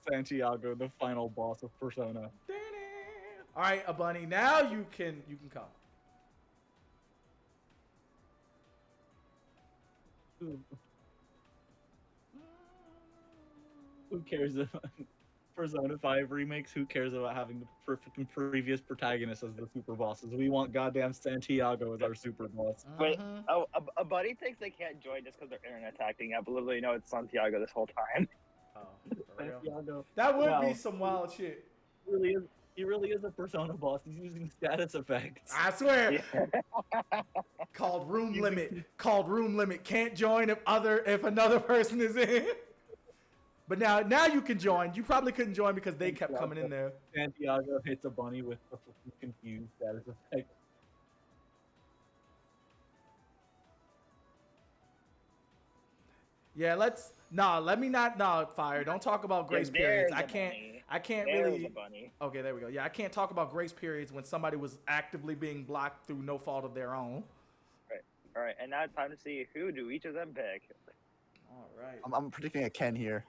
Santiago, the final boss of Persona. All right, Abunny, now you can come. Who cares if Persona 5 remakes? Who cares about having the previous protagonist as the super bosses? We want goddamn Santiago as our super boss. Wait, a buddy thinks they can't join just because their internet's acting up. But literally, no, it's Santiago this whole time. Oh, for real? Santiago. That would Wow. be some wild shit. He really is a Persona boss. He's using status effects. I swear. Yeah. Called room limit. Called room limit. Can't join if another person is in. But now you can join. You probably couldn't join because they kept coming in there. Santiago hits a bunny with a confused status effect. Yeah, let me not fire. Don't talk about grace periods. I can't really. Bunny. Okay, there we go. Yeah, I can't talk about grace periods when somebody was actively being blocked through no fault of their own. All right, and now it's time to see who do each of them pick. All right. I'm predicting a Ken here.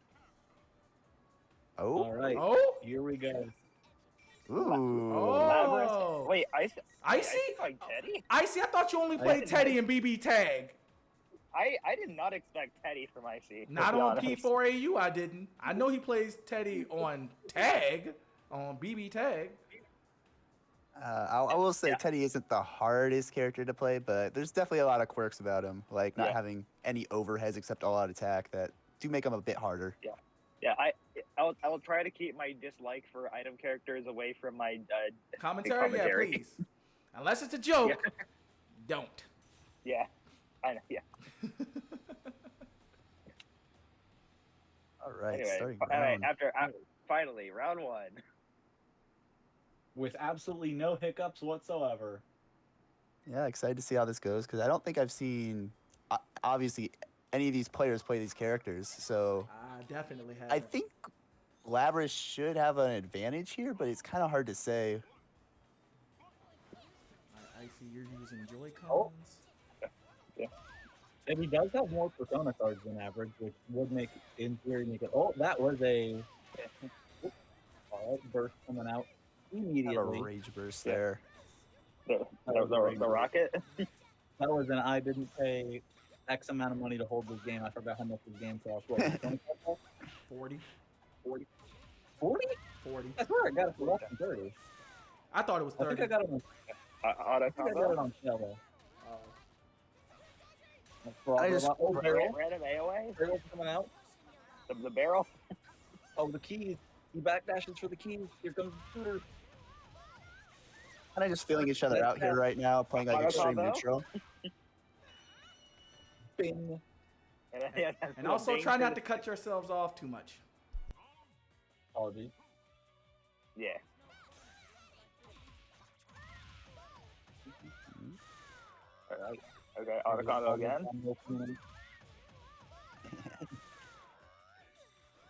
Oh. All right. Oh. Here we go. Ooh. Oh. Labrys. Wait, Icy? like Teddy? Icy, I thought you only played Teddy and BB Tag. I did not expect Teddy from Icy. Not on P4AU, I didn't. I know he plays Teddy on Tag, on BB Tag. I will say Teddy isn't the hardest character to play, but there's definitely a lot of quirks about him, like not having any overheads except all out attack that do make him a bit harder. Yeah. I will try to keep my dislike for item characters away from my commentary. Yeah, please. Unless it's a joke, don't. Yeah, I know. Yeah. All right, Anyway, starting all right. round. After finally round one. With absolutely no hiccups whatsoever. Yeah, excited to see how this goes because I don't think I've seen, obviously, any of these players play these characters. So I definitely have. I think Labrys should have an advantage here, but it's kind of hard to say. I see you're using Joy-Cons. Yeah. And he does have more Persona cards than average, which would make, in theory, make it. Oh, that was a burst coming out immediately. Have a rage burst there. The rocket. That was an I didn't pay X amount of money to hold this game. I forgot how much this game cost. What, 25? 40. 40? 40? 40. I swear I got it for less than 30. I thought it was 30. I think I got it on, Auto I got it on sale, though. I just barrel. Random AOA. Barrel's coming out. The barrel. Oh, the keys. He backdashes for the keys. Here comes the shooter. Kind of just feeling each other out here right now, playing like extreme neutral. Bing. And also try not to cut yourselves off too much. Apologies. Yeah. All right. Okay, auto combo again.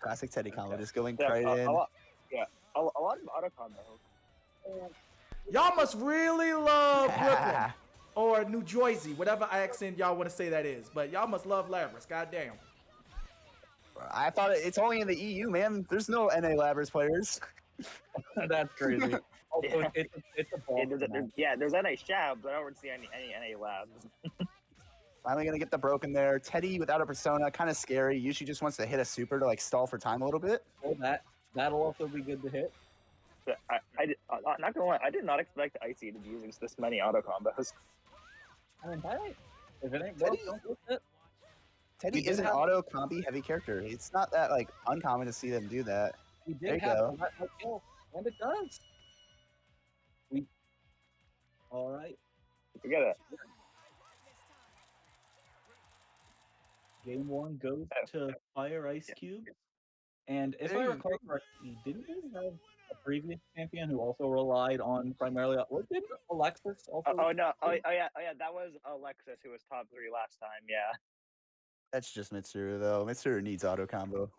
Classic Teddy combo, just going right in. A lot of auto combo. Y'all must really love Brooklyn or New Jersey, whatever accent y'all want to say that is. But y'all must love Labrys. Goddamn. I thought it's only in the EU, man. There's no NA Labrys players. That's crazy. Also, it's a ball. There's NA Shab, but I don't see any NA Labs. Finally gonna get the broken there. Teddy without a persona, kind of scary. Usually just wants to hit a super to like stall for time a little bit. Oh, that'll also be good to hit. I'm not gonna lie, I did not expect Icy to be using this many auto combos. I mean, if it ain't Teddy, broke, don't it. Teddy is an auto combi heavy character. It's not that like uncommon to see them do that. He did have a kill, and it does. All right. We got it. Game one goes to Fire Ice Cube. And if I recall correctly, didn't we have a previous champion who also relied on primarily... What did Alexis also... Oh yeah, that was Alexis who was top 3 last time, yeah. That's just Mitsuru, though. Mitsuru needs auto combo.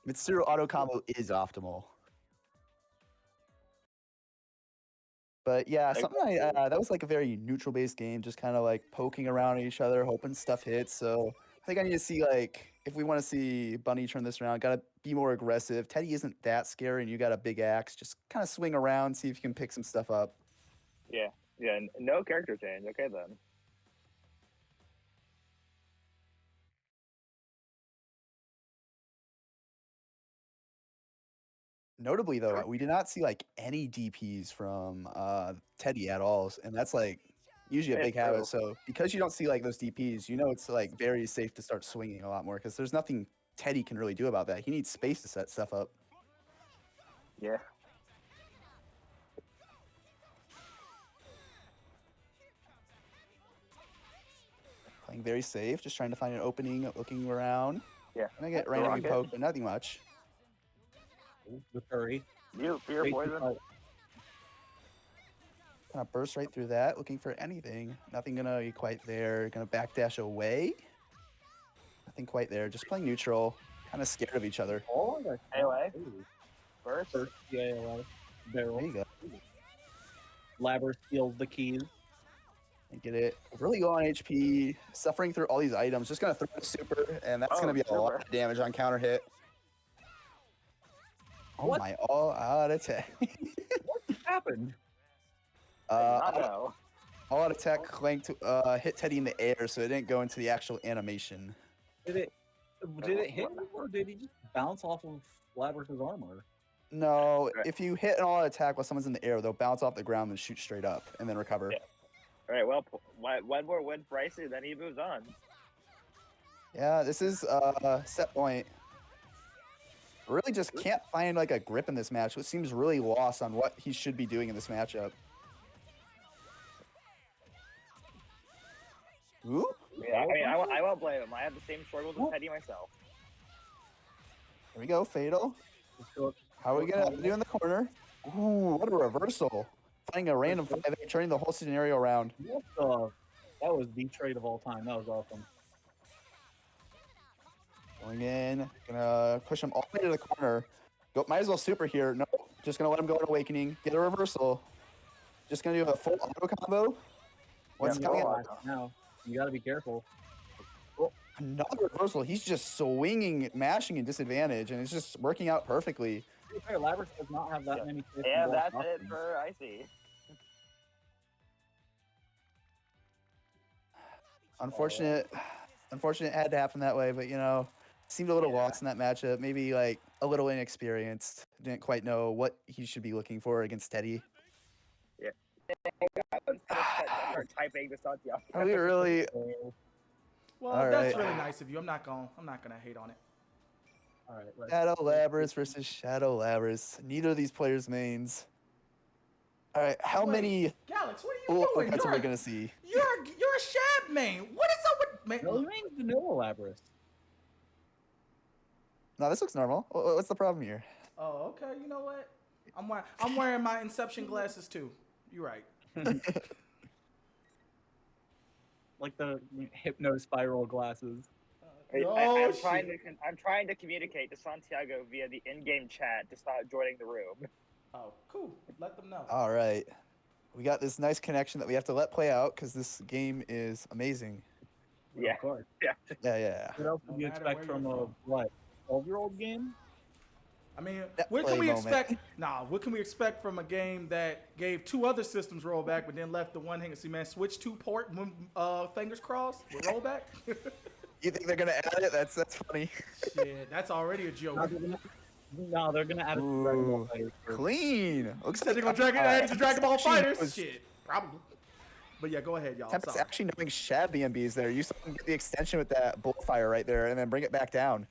Mitsuru auto combo is optimal. But yeah, something that was like a very neutral based game, just kind of like poking around at each other, hoping stuff hits. So I think I need to see, like, if we want to see Bunny turn this around, gotta be more aggressive. Teddy isn't that scary, and you got a big axe. Just kind of swing around, see if you can pick some stuff up. Yeah, no character change. Okay then. Notably, though, we did not see like any DPs from Teddy at all, and that's like usually a big habit. So because you don't see like those DPs, you know it's like very safe to start swinging a lot more because there's nothing Teddy can really do about that. He needs space to set stuff up. Yeah. Playing very safe, just trying to find an opening, looking around. Yeah. And I get randomly poked, but nothing much. With hurry. You fear poison. Kind of burst right through that, looking for anything. Nothing gonna be quite there. Gonna backdash away. Nothing quite there. Just playing neutral. Kind of scared of each other. Oh, AOA. First. Yeah, AOA. Barrel. There you go. Labrys steals the keys. And get it. Really low on HP. Suffering through all these items. Just gonna throw a super, and that's gonna be a lot of damage on counter hit. Oh What? my! All out attack. What happened? All out attack clanked to hit Teddy in the air, so it didn't go into the actual animation. Did it hit him, or did he just bounce off of Labrys' armor? No, if you hit an all out attack while someone's in the air, they'll bounce off the ground and shoot straight up, and then recover. Yeah. All right. Well, one more win for Icy, then he moves on. Yeah, this is set point. Really just can't find like a grip in this match, which seems really lost on what he should be doing in this matchup. Ooh. Yeah, I mean, I won't blame him. I have the same struggles as Teddy myself. Here we go, fatal. How are we gonna do in the corner? Ooh, what a reversal. Finding a random 5-8, turning the whole scenario around. That was the trade of all time. That was awesome. Going in, gonna push him all the way to the corner. Go, might as well super here. No, just gonna let him go in Awakening. Get a reversal. Just gonna do a full auto combo. What's coming out? Now, you gotta be careful. Another reversal. He's just swinging, mashing in disadvantage, and it's just working out perfectly. To be fair, Labrys does not have that many. Yeah, that's it for Icy. Unfortunate it had to happen that way, but you know, seemed a little lost in that matchup. Maybe like a little inexperienced. Didn't quite know what he should be looking for against Teddy. Yeah. Typing this on the Are we really? Well, that's really nice of you. I'm not gonna hate on it. All right. Shadow Labrys versus Shadow Labrys. Neither of these players mains. All right, how many Galax, what are you doing? are we gonna see? You're a Shab main. What is up with man? No, he means vanilla Labrys. No, this looks normal. What's the problem here? Oh, okay. You know what? I'm wearing my Inception glasses too. You're right. Like the hypno spiral glasses. I'm trying to communicate to Santiago via the in-game chat to start joining the room. Oh, cool. Let them know. All right. We got this nice connection that we have to let play out because this game is amazing. Yeah. Of course. Yeah. What else would you expect from a 12-year-old game? I mean, what can we expect? What can we expect from a game that gave 2 other systems rollback, but then left the one hanging? See, man, switch 2 port, fingers crossed with rollback. You think they're gonna add it? That's funny. Shit, that's already a joke. No, they're gonna add it to Dragon Ball FighterZ. Clean. Looks like they're gonna add it to Dragon Ball FighterZ. Shit, probably. But yeah, go ahead, y'all. Tempest actually knowing Shab BMBs there. You saw him get the extension with that bullfire right there, and then bring it back down.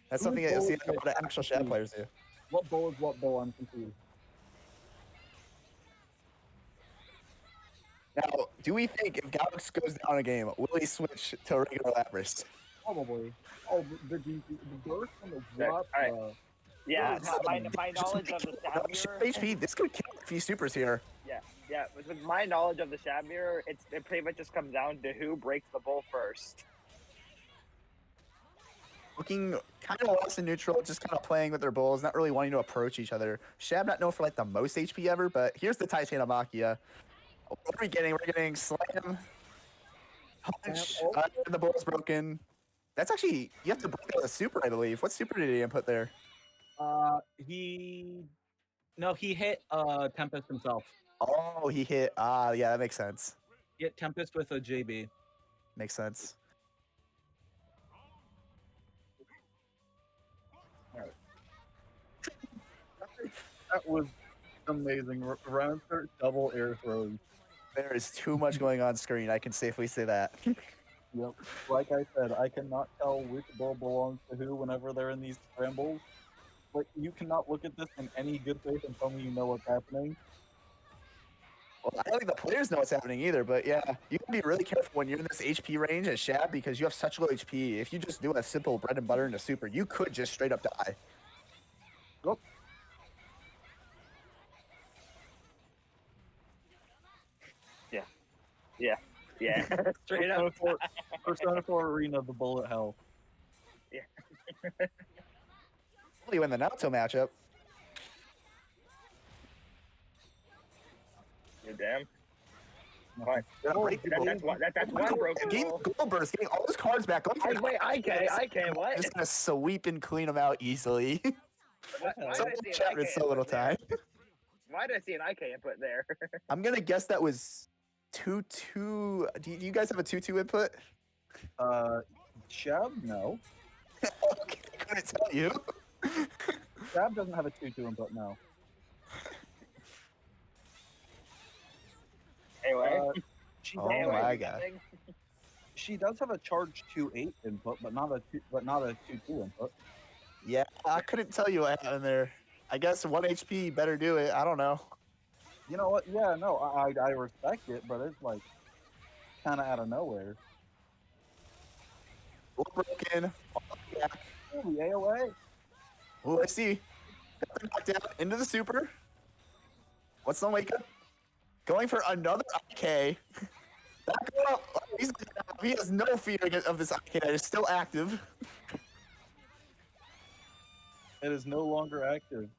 That's something that you'll see a lot of actual Shab players do. What bull is what bull? I'm confused. Now, do we think if Galax goes down a game, will he switch to regular Labrys? Probably. Oh, the burst and the drop. Yeah, my knowledge of the Shab mirror. HP, this could kill a few supers here. Yeah. With my knowledge of the Shab mirror, it pretty much just comes down to who breaks the bull first. Looking kind of lost in neutral, just kind of playing with their bulls, not really wanting to approach each other. Shab not known for like the most HP ever, but here's the Titanomakia. What are we getting? We're getting slam, punch. The bull's broken. That's actually, you have to break out a super, I believe. What super did he input there? He hit Tempest himself. Oh, he hit. Yeah, that makes sense. He hit Tempest with a JB. Makes sense. Alright. That was amazing. Round start double air throws. There is too much going on screen. I can safely say that. Yep. Like I said, I cannot tell which ball belongs to who whenever they're in these scrambles. But you cannot look at this in any good faith and tell me you know what's happening. Well, I don't think the players know what's happening either, but yeah, you can be really careful when you're in this HP range as Shab because you have such low HP. If you just do a simple bread and butter into super, you could just straight up die. Nope. Yeah. Straight up. Persona 4 Arena, the bullet hell. Yeah. Only win the Naoto matchup. You're damn. Fine. That's one broken Game rule. Goldberg's getting all his cards back. Wait, IK, what? Just gonna sweep and clean them out easily. Why did I So see an chapter IK so little input there? time. Why did I see an IK input there? I'm gonna guess that was 2-2. Do you guys have a 2-2 input? Shab, no. Okay, I couldn't tell you. Shab doesn't have a 2-2 input, no. Anyway. She Oh does, my god. she does have a charge 2-8 input, but not a 2-2 input. Yeah, I couldn't tell you what happened there. I guess 1 HP better do it. I don't know. You know what? Yeah, no, I respect it, but it's like kind of out of nowhere. Broken. Yeah. Oh, the AOA. Oh, I see. Got the knockdown into the super. What's the wake up? Going for another IK. Back up. He has no fear of this IK that is still active. It is no longer active.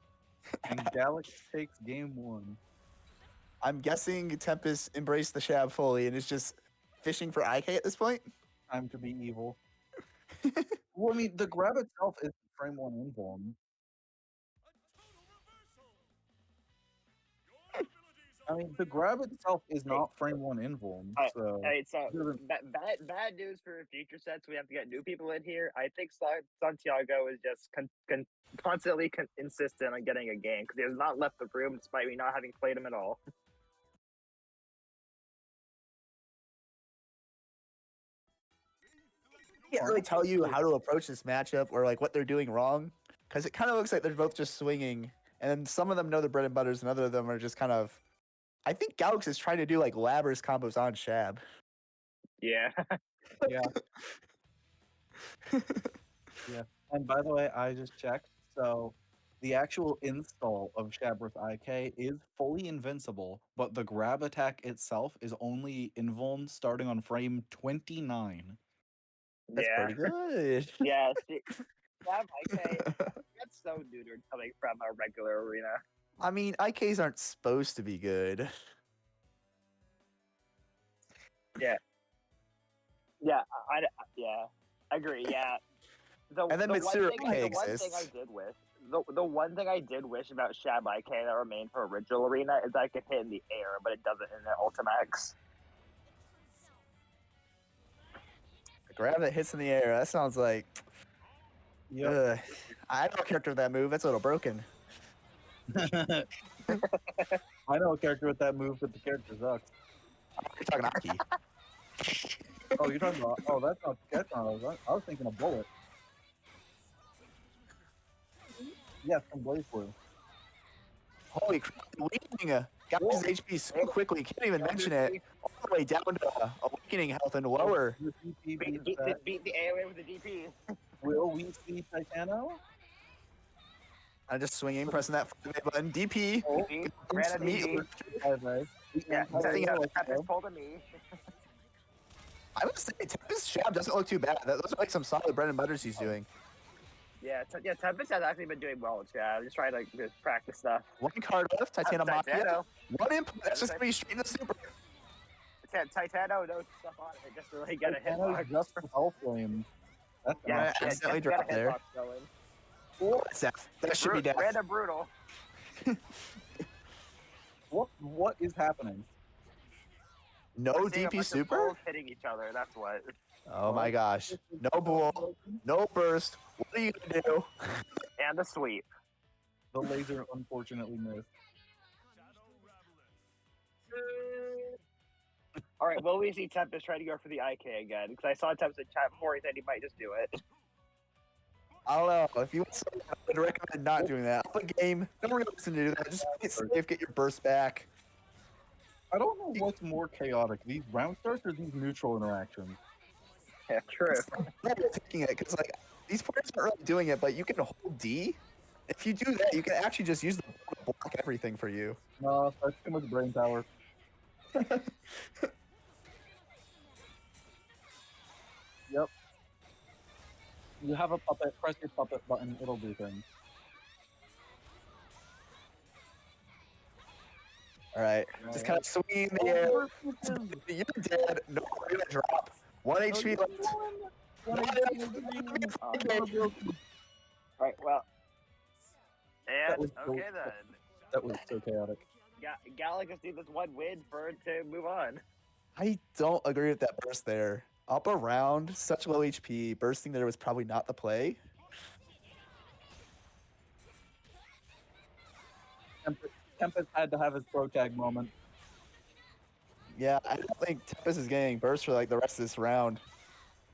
And Galax takes game 1. I'm guessing Tempest embraced the Shab fully and is just fishing for IK at this point. Time to be evil. Well, I mean, the grab itself is frame 1 invuln. I mean, the grab itself is not frame 1 invuln. So, Hey, so bad news for future sets. We have to get new people in here. I think Santiago is just constantly insistent on getting a game because he has not left the room despite me not having played him at all. I can't really tell you how to approach this matchup or like what they're doing wrong because it kind of looks like they're both just swinging, and some of them know the bread and butters, and other of them are just kind of. I think Galax is trying to do like Labrys combos on Shab. Yeah. yeah. Yeah. And by the way, I just checked. So the actual install of Shabrys IK is fully invincible, but the grab attack itself is only invuln starting on frame 29. That's pretty good. Yeah. Shab IK. That's so neutered coming from a regular arena. I mean, IKs aren't supposed to be good. Yeah. I agree. Yeah. And then Mitsuru IK the one thing I did wish, the one thing I did wish about Shab IK that remained for original arena is I could hit in the air, but it doesn't in the Ultimax. A grab that hits in the air. That sounds like. Yep. I know a character with that move. That's a little broken. I know a character with that move, but the character sucks. You're talking Aki. Oh, you're talking about. Oh, that's not. I was thinking of Bullet. Yes, from Blaze Blue. Holy crap! Awakening got his HP so quickly. Can't even mention it. All the way down to Awakening health and lower. Beat the AOA with the DP. Will we see Titano? I'm just swinging, pressing that button. DP. Oh, Ran a DP. Yeah, Tempest pulled a me. I would say Tempest Shab doesn't look too bad. Those are like some solid bread and butters he's doing. Yeah, Tempest has actually been doing well with Shab. Just trying to just practice stuff. One card left, Titano Mafia. Titano. One input, that's just gonna be straight in the super. Titano knows stuff on it just to like get a hit Titano's mark. just for Hellflame. That's Yeah, I accidentally Tempest got dropped a there. hitbox going. What's that? That should be death. Random brutal. What is happening? No We're seeing a DP bunch of super? bulls hitting each other. That's what. Oh my gosh. No bull. No burst. What are you gonna do? And the sweep. The laser unfortunately missed. All right, will we see Tempest try to go for the IK again? Because I saw Tempest in chat before. He said he might just do it. I don't know. If you want something, I would recommend not doing that. Up a game, don't really listen to do that. Just play it safe, get your burst back. I don't know what's more chaotic, these round starts or these neutral interactions. Yeah, true. Taking it because like these players aren't really doing it, but you can hold D. If you do that, you can actually just use the ball to block everything for you. No, that's too much brain power. Yep. You have a puppet, press your puppet button, it'll do things. All right, just kind of swinging in the air. You're dead. No, you're gonna drop. 1 HP left. All right, well. And, was so- okay then. That was so chaotic. Gallic just need this one win for it to move on. I don't agree with that burst there. Up around, such low HP, bursting there was probably not the play. Tempest had to have his pro tag moment. Yeah, I don't think Tempest is getting burst for like the rest of this round.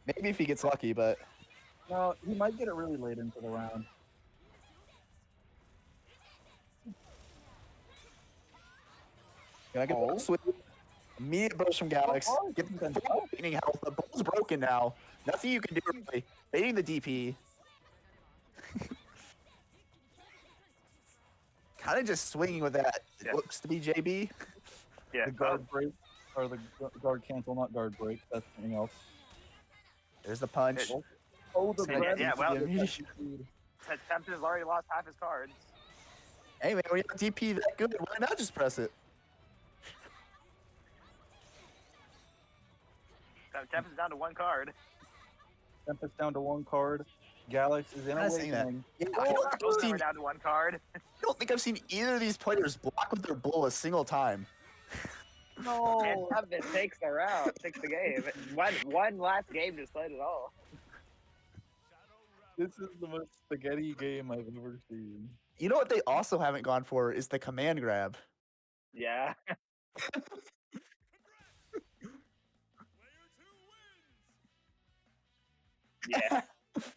Maybe if he gets lucky, but No, he might get it really late into the round. can I get a sweep? Immediate burst from Galax. Oh, Get the full lightning health. The ball's broken now. Nothing you can do really. Baiting the DP. Kind of just swinging with that. It looks to be JB. Yeah. The guard break, or the guard cancel, not guard break. That's something else. There's the punch. Oh, the Yeah, grab. yeah, well- Tempest. Tempest has already lost half his cards. Hey man, when you have DP that good, why not just press it? So Tempest is down to one card. Tempest down to one card. Galax is in I'm not saying that. awakening. Yeah, Oh, I we're down to one card. don't think I've seen either of these players block with their bull a single time. And No. Tempest takes the round, takes the game. One last game to decide it all. This is the most spaghetti game I've ever seen. You know what they also haven't gone for is the command grab. Yeah. Yeah.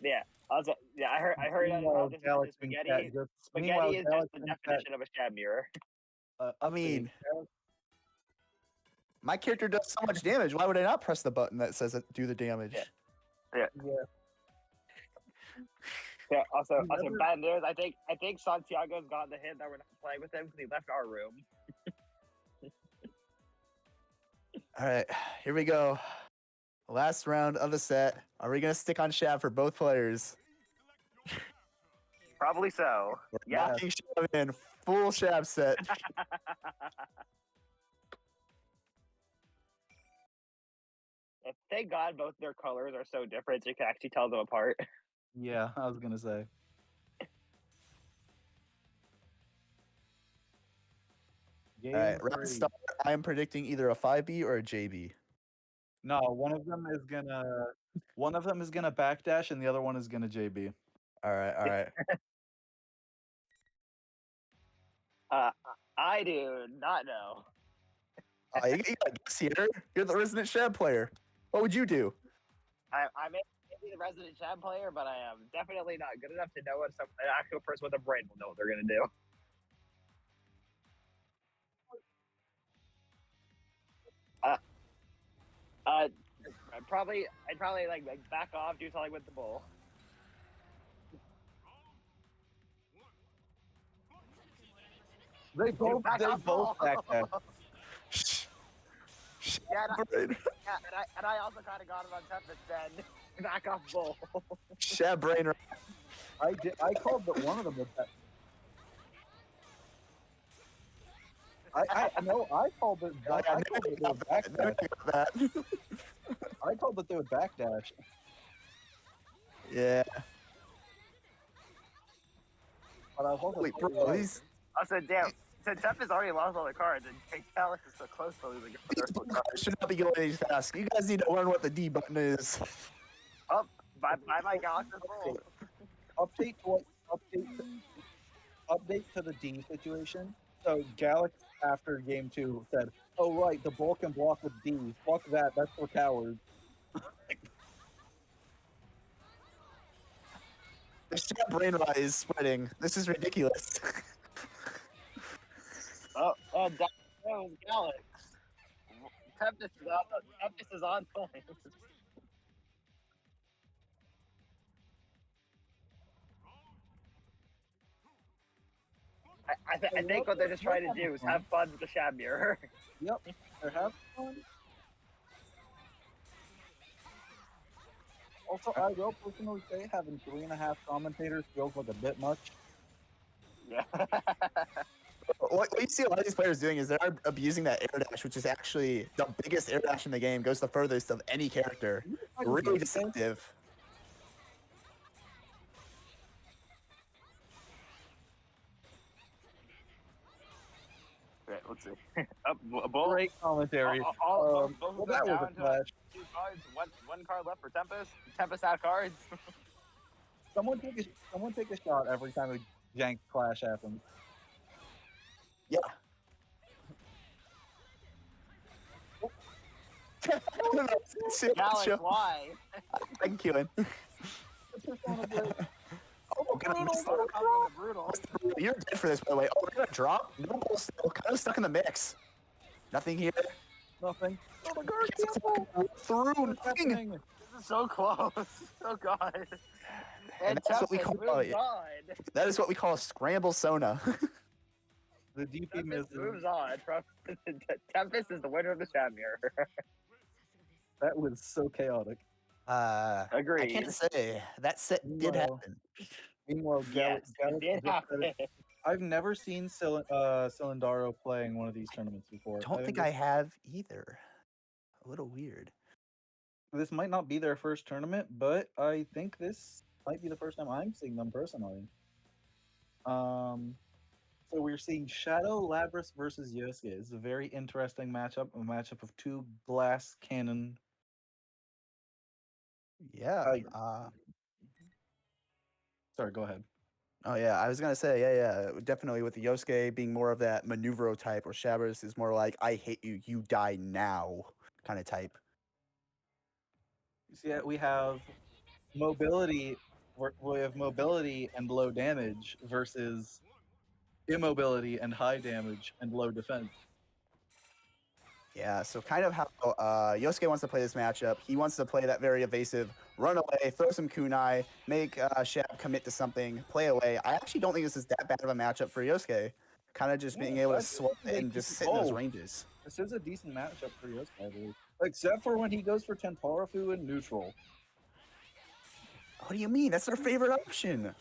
Yeah. Also, yeah, I heard Meanwhile, this Galax is in spaghetti. chat just- Spaghetti meanwhile, is Galax just the in chat, definition of a shab mirror. I mean, my character does so much damage. Why would I not press the button that says do the damage? Yeah. Yeah. Yeah. Also, never- bad news. I think Santiago's gotten the hint that we're not playing with him because he left our room. All right, here we go. Last round of the set. Are we gonna stick on Shab for both players? Probably so. We're Yeah. knocking Shab in full Shab set. Thank God both their colors are so different, so you can actually tell them apart. Yeah, I was gonna say. All right, Game round three. start. I am predicting either a 5B or a JB. No, one of them is gonna backdash and the other one is gonna JB. All right, all right. I do not know. You got a guess here. You're the resident Shab player. What would you do? I may be the resident shab player, but I am definitely not good enough to know what an actual person with a brain will know what they're gonna do. I'd probably like back off, do something with the bull. They both back off ball. backdash. Yeah, and I also kind of got it on Tempest then. Back off bull. Shab brain. I called that one of them was back. I called it. I called that they would backdash. I called that they would backdash. Yeah. But I was also Holy bro, right. these I said, damn. So Tempest already lost all the cards, and Alex is so close to losing the rest of the cards. should not be going any fast. You guys need to learn what the D button is. Oh, bye, Galaxy is full. Update to what? Update to the D situation. So Galax after game 2 said, "Oh right, the ball can block with D. Fuck that. That's for cowards." The shit brain rot is spreading. This is ridiculous. Oh, that was Galax. Tempest is on point. I think what they're just trying to do is have fun with the Shab mirror. Yep, they're having fun. Also, I will personally say having 3.5 commentators feels like a bit much. Yeah. What you see a lot of these players doing is they're abusing that air dash, which is actually the biggest air dash in the game, goes the furthest of any character. Really deceptive. Right, let's see. Great commentary. Both well, that was a clash. 2 cards, one card left for Tempest. Tempest out cards. Someone take a shot every time a jank clash happens. Yeah. Alex, why? I'm queuing. Oh, brutal. You're dead for this, by the way. Oh, we're gonna drop. No ball still. Kind of stuck in the mix. Nothing here. Nothing. Oh my god, through nothing. This is so close. Oh god. And that's what we call that is what we call a scramble Sona. The DP moves on. Tempest is the winner of the Shab mirror. That was so chaotic. Agreed. I can't say that set did happen. Meanwhile, Yes, it did happen. I've never seen Cylindaro playing one of these tournaments before. Don't think I have either. A little weird. This might not be their first tournament, but I think this might be the first time I'm seeing them personally. So we're seeing Shadow Labrys versus Yosuke. It's a very interesting matchup, a matchup of 2 glass cannon. Yeah. Sorry, go ahead. Oh yeah, I was gonna say yeah, definitely with the Yosuke being more of that maneuvero type, or Shabrys is more like I hate you, you die now kind of type. See, we have mobility. We have mobility and low damage versus immobility and high damage and low defense. Yeah, so kind of how Yosuke wants to play this matchup. He wants to play that very evasive, run away, throw some kunai, make Shab commit to something, play away. I actually don't think this is that bad of a matchup for Yosuke. Kind of just being able to swap and just sit in those ranges. This is a decent matchup for Yosuke, I believe. Except for when he goes for Tentarafu in neutral. What do you mean? That's their favorite option.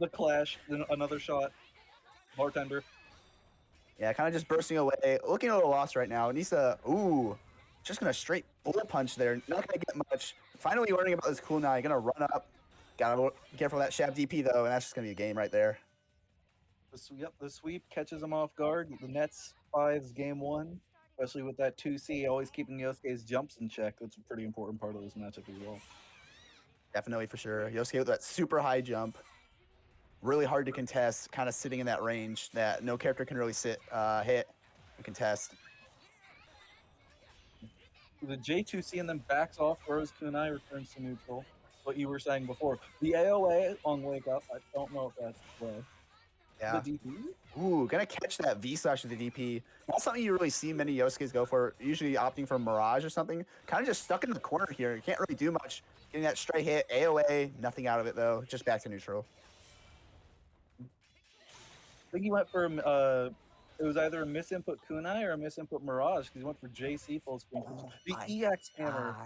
The clash, then another shot. Bartender. Yeah, kind of just bursting away. Looking a little lost right now. Nisa, ooh, just gonna straight bullet punch there. Not gonna get much. Finally learning about this kunai. Gonna run up. Gotta be careful of that Shab DP though, and that's just gonna be a game right there. The sweep catches him off guard. The Nets 5's game 1, especially with that 2C, always keeping Yosuke's jumps in check. That's a pretty important part of this matchup as well. Definitely for sure. Yosuke with that super high jump. Really hard to contest, kind of sitting in that range that no character can really hit and contest. The J2C and then backs off, throws kunai, returns to neutral. What you were saying before. The AOA on Wake Up, I don't know if that's the play. Yeah. The DP? Ooh, gonna catch that V-slash with the DP. Not something you really see many Yosuke's go for, usually opting for Mirage or something. Kind of just stuck in the corner here. You can't really do much. Getting that straight hit, AOA, nothing out of it though. Just back to neutral. I think he went for it was either a misinput kunai or a misinput mirage because he went for JC full screen. The EX hammer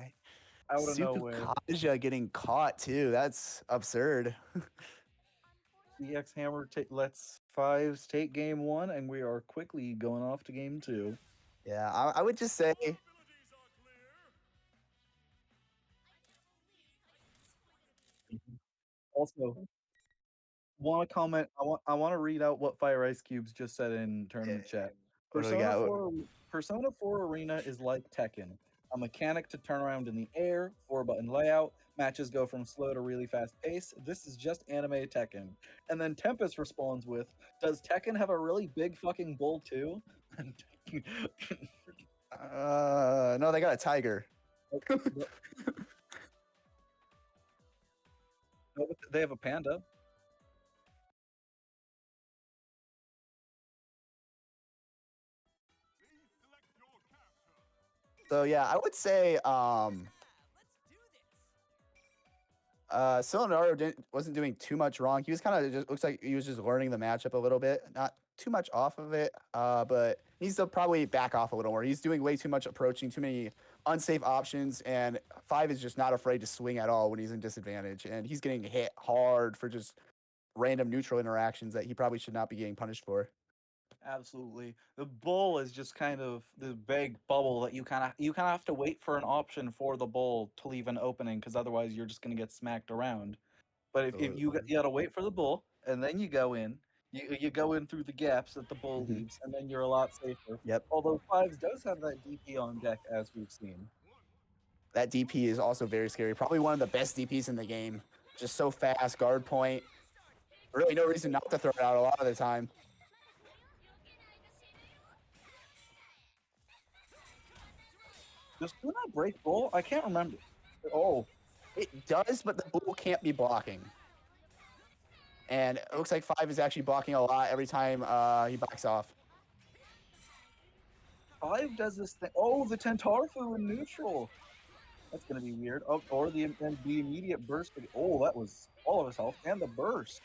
out of nowhere. Kaja getting caught too. That's absurd. The EX hammer lets 5s take game 1, and we are quickly going off to game 2. Yeah, I would just say. Also, want to comment? I want to read out what Fire Ice Cubes just said in tournament chat. Persona 4 Arena is like Tekken. A mechanic to turn around in the air, 4-button layout, matches go from slow to really fast pace. This is just anime Tekken. And then Tempest responds with, does Tekken have a really big fucking bull too? No, they got a tiger. No, they have a panda. So yeah, I would say Cylindaro wasn't doing too much wrong. He was kind of just looks like he was just learning the matchup a little bit, not too much off of it. But he needs to probably back off a little more. He's doing way too much approaching, too many unsafe options, and 5 is just not afraid to swing at all when he's in disadvantage, and he's getting hit hard for just random neutral interactions that he probably should not be getting punished for. Absolutely. The bull is just kind of this big bubble that you kind of have to wait for an option for the bull to leave an opening, because otherwise you're just going to get smacked around. But if you got to wait for the bull and then you go in, you go in through the gaps that the bull leaves, and then you're a lot safer. Yep. Although 5s does have that DP on deck, as we've seen. That DP is also very scary. Probably one of the best DPs in the game. Just so fast, guard point. Really no reason not to throw it out a lot of the time. Does Kunai break bull? I can't remember. Oh. It does, but the bull can't be blocking. And it looks like 5 is actually blocking a lot every time he backs off. 5 does this thing. Oh, the Tentarfu in neutral. That's going to be weird. Oh, or the immediate burst. Oh, that was all of his health. And the burst.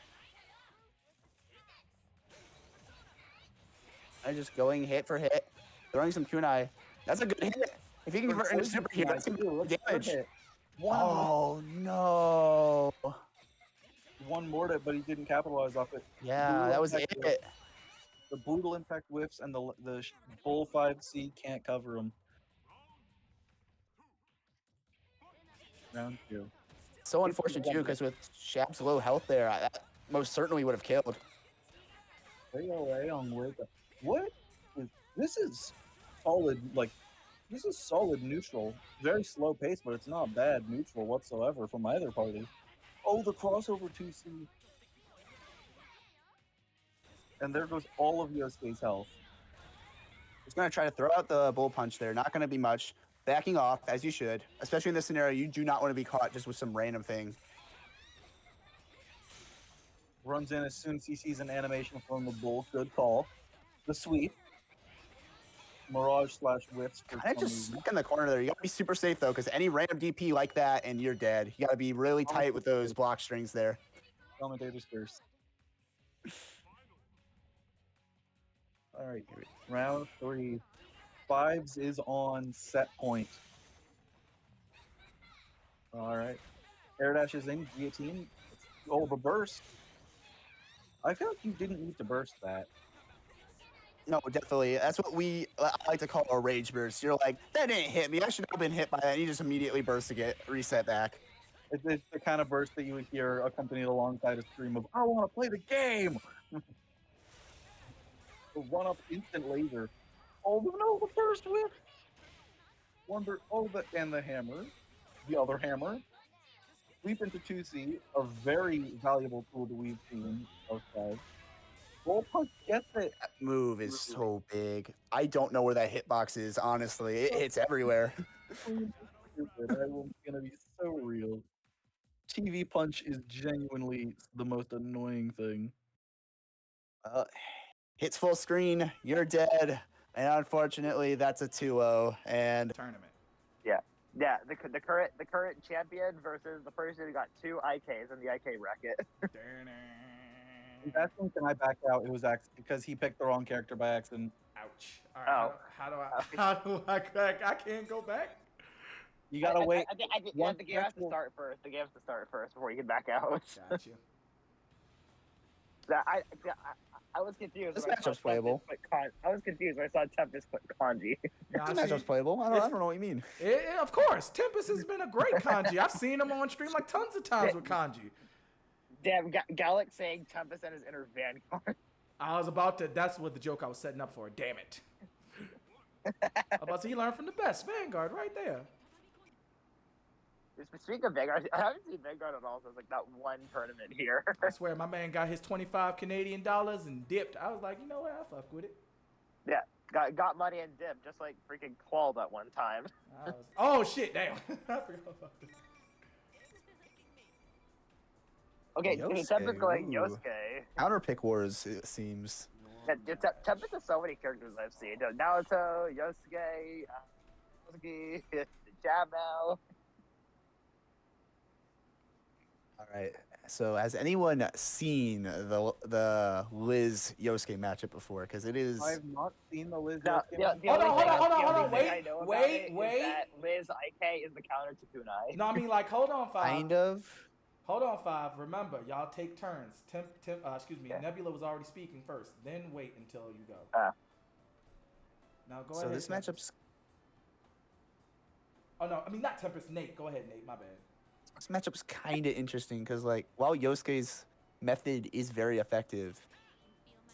And just going hit for hit. Throwing some kunai. That's a good hit. If he can convert into super hero, that's some damage. Oh, no. One more, but he didn't capitalize off it. Yeah, that was it. The brutal impact whiffs, and the bull 5C can't cover him. Round 2. So unfortunate too, because with Shab's low health there, that most certainly would have killed. What? This is solid. Like, this is solid neutral. Very slow pace, but it's not bad neutral whatsoever from either party. Oh, the crossover 2C. And there goes all of Yosuke's health. He's going to try to throw out the bull punch there. Not going to be much. Backing off, as you should. Especially in this scenario, you do not want to be caught just with some random thing. Runs in as soon as he sees an animation from the bull. Good call. The sweep. Mirage / whips. Kind of just stuck in the corner there. You got to be super safe, though, because any random DP like that, and you're dead. You got to be really tight with those block strings there. Commentators first. All right, round 3. 5s is on set point. All right. Air dash is in. Guillotine. Oh, the burst. I feel like you didn't need to burst that. No, definitely. That's what I like to call a rage burst. You're like, that didn't hit me. I should have been hit by that. And you just immediately burst to get reset back. It's the kind of burst that you would hear accompanied alongside a stream of, I want to play the game! The run-up instant laser. Oh, no, the burst whip! And the hammer. The other hammer. Sweep into 2C, a very valuable tool that we've seen outside. Bull punch gets it. That move is so big. I don't know where that hitbox is, honestly. It hits everywhere. That one's gonna be so real. TV punch is genuinely the most annoying thing. Hits full screen, you're dead. And unfortunately, that's a 2-0. And tournament. Yeah, the current champion versus the person who got 2 IKs in the IK bracket. That's when I backed out. It was because he picked the wrong character by accident. Ouch. All right, how do I crack? I can't go back. You gotta wait. I think the game has to start first. The game has to start first before you can back out. Gotcha. I was confused. This matchup's playable. I was confused when I saw Tempest put Kanji. This matchup's playable. I don't know what you mean. Of course, Tempest has been a great Kanji. I've seen him on stream like tons of times with Kanji. Damn, Gallic saying Tempest and his inner Vanguard. I was about to. That's what the joke I was setting up for. Damn it. I was about to say, he learned from the best. Vanguard right there. Speaking of Vanguard, I haven't seen Vanguard at all since like that one tournament here. I swear, my man got his 25 Canadian dollars and dipped. I was like, you know what? I'll fuck with it. Yeah, got money and dipped, just like freaking Qual that one time. Oh shit! Damn. I forgot about this. Okay, Yosuke, Tempest going ooh. Yosuke. Counter pick wars, it seems. Yeah, Tempest has so many characters I've seen. Naoto, Yosuke, Yosuke, Jab now. All right. So, has anyone seen the Liz Yosuke matchup before? Because it is. I have not seen the Liz. No, Yosuke the Hold only on, thing hold on, the hold only on, thing I wait, know about wait, it is wait. that Liz IK is the counter to Kunai. No, I mean like, hold on, Five. Kind of. Hold on, Five. Remember, y'all take turns. Excuse me. Okay. Nebula was already speaking first. Then wait until you go. Now go So ahead. this Tempest. matchup's Oh no, I mean not Tempest. Nate, go ahead, Nate. My bad. this matchup's kind of interesting because like while Yosuke's method is very effective,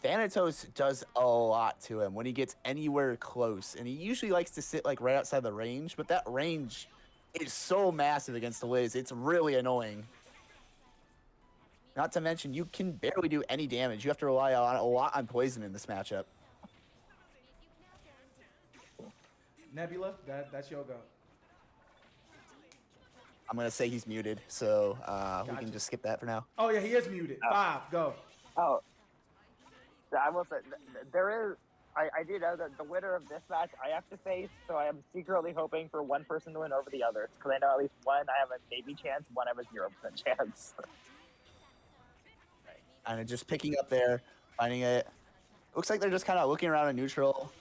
Thanatos does a lot to him when he gets anywhere close, and he usually likes to sit like right outside the range. But that range is so massive against the Liz, it's really annoying. Not to mention, you can barely do any damage. You have to rely a lot on poison in this matchup. Nebula, that's your go. I'm gonna say he's muted, so we Gotcha. can just skip that for now. Oh yeah, he is muted. Oh. Five, go. Oh, I will say there is. I do know that the winner of this match I have to face, so I am secretly hoping for one person to win over the others because I know at least one I have a maybe chance, one I have a 0% chance. And just picking up there, finding it. Looks like they're just kind of looking around in neutral.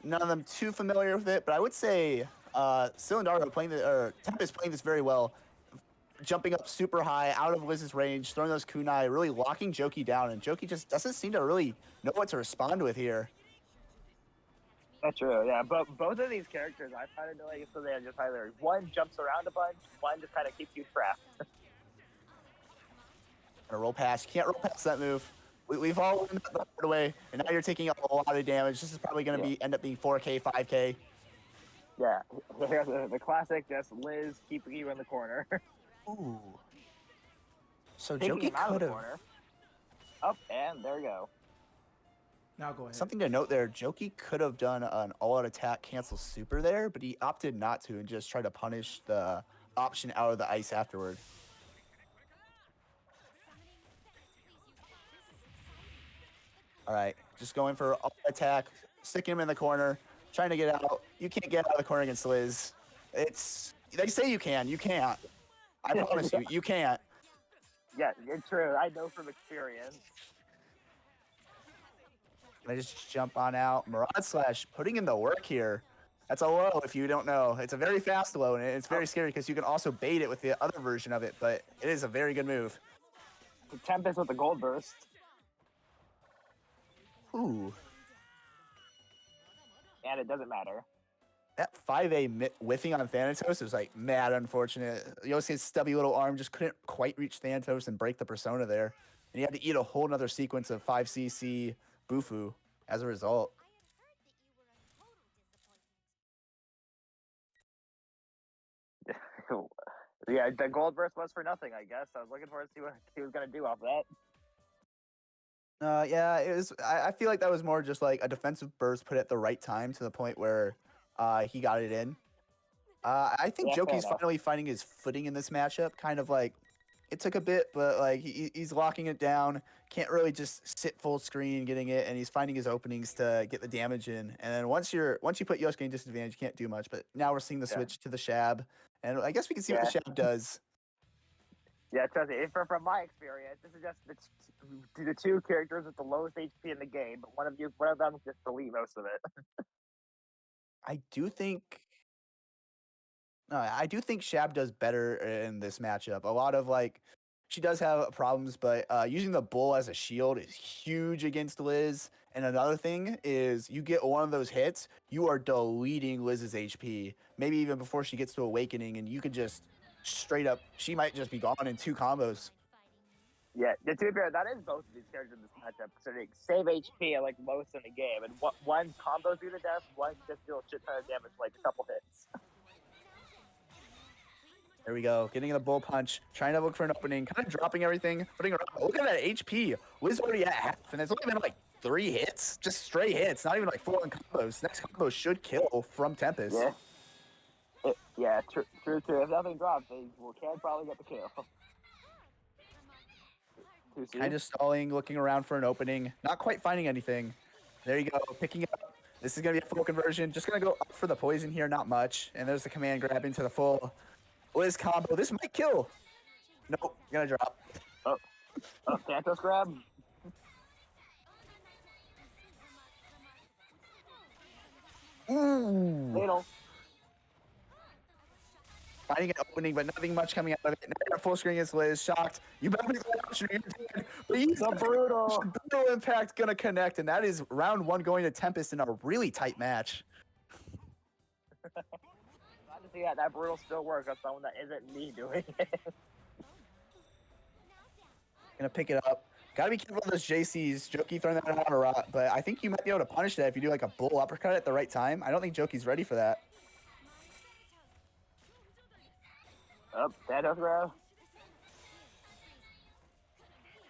None of them too familiar with it, but I would say Cylindaro playing or Tempest playing this very well. Jumping up super high, out of Liz's range, throwing those kunai, really locking Jokey down, and Jokey just doesn't seem to really know what to respond with here. That's true, yeah. But both of these characters, I find it like so they just either one jumps around a bunch, one just kind of keeps you trapped. And a roll pass, you can't roll past that move. We've all learned that the hard way, and now you're taking up a lot of damage. This is probably going to end up being 4K, 5K. Yeah, here's the classic, just Liz keeping you in the corner. Ooh. So Taking Jokey him out of could the have. corner. Up, and there you go. Now go ahead. Something to note there, Jokey could have done an all-out attack cancel super there, but he opted not to and just tried to punish the option out of the ice afterward. All right, just going for all attack, sticking him in the corner, trying to get out. You can't get out of the corner against Liz. They say you can, you can't. I promise you, you can't. Yeah, it's true. I know from experience. I just jump on out. Mirage Slash putting in the work here. That's a low if you don't know. It's a very fast low, and it's very scary because you can also bait it with the other version of it, but it is a very good move. Tempest with the gold burst. Ooh. And it doesn't matter. That 5A whiffing on Thanatos was like mad unfortunate. Yosuke's stubby little arm just couldn't quite reach Thanatos and break the persona there. And he had to eat a whole nother sequence of 5cc Bufu as a result. Yeah, the gold burst was for nothing, I guess. I was looking forward to see what he was going to do off that. Yeah, it was. I feel like that was more just like a defensive burst put at the right time to the point where he got it in. I think Jokey's finally finding his footing in this matchup. Kind of like it took a bit, but like he's locking it down. Can't really just sit full screen getting it, and he's finding his openings to get the damage in. And then once you put Yosuke in disadvantage, you can't do much. But now we're seeing the switch to the Shab, and I guess we can see what the Shab does. Yeah, trust me. From my experience, this is just the two characters with the lowest HP in the game, but one of them just delete most of it. I do think Shab does better in this matchup. A lot of she does have problems, but using the bull as a shield is huge against Liz. And another thing is you get one of those hits, you are deleting Liz's HP. Maybe even before she gets to awakening, and you could just straight up, she might just be gone in 2 combos. Yeah, to be fair, that is both of these characters in this matchup. So they save HP at like most in the game, and one combos you to death, one just deal a shit ton of damage, like a couple hits. There we go. Getting in a bull punch, trying to look for an opening, kind of dropping everything, putting around. Look at that HP. Wiz already at half, and it's only been like 3 hits, just straight hits, not even like full-on combos. Next combo should kill from Tempest. Yeah. True. If nothing drops, they can probably get the kill. Kind of stalling, looking around for an opening, not quite finding anything. There you go, picking it up. This is going to be a full conversion. Just going to go up for the poison here, not much. And there's the command grab into the full Wiz combo. This might kill. Nope, gonna drop. Oh, Santos grab. Ooh. Fatal. Finding an opening, but nothing much coming out of it. Now full screen against Liz. Shocked. You better be the option. But he's the brutal impact gonna connect, and that is round 1 going to Tempest in a really tight match. Glad to see that brutal still works on someone that isn't me doing it. Gonna pick it up. Gotta be careful of those JCs. Jokey throwing that out a lot, but I think you might be able to punish that if you do like a bull uppercut at the right time. I don't think Jokey's ready for that. Santos grab.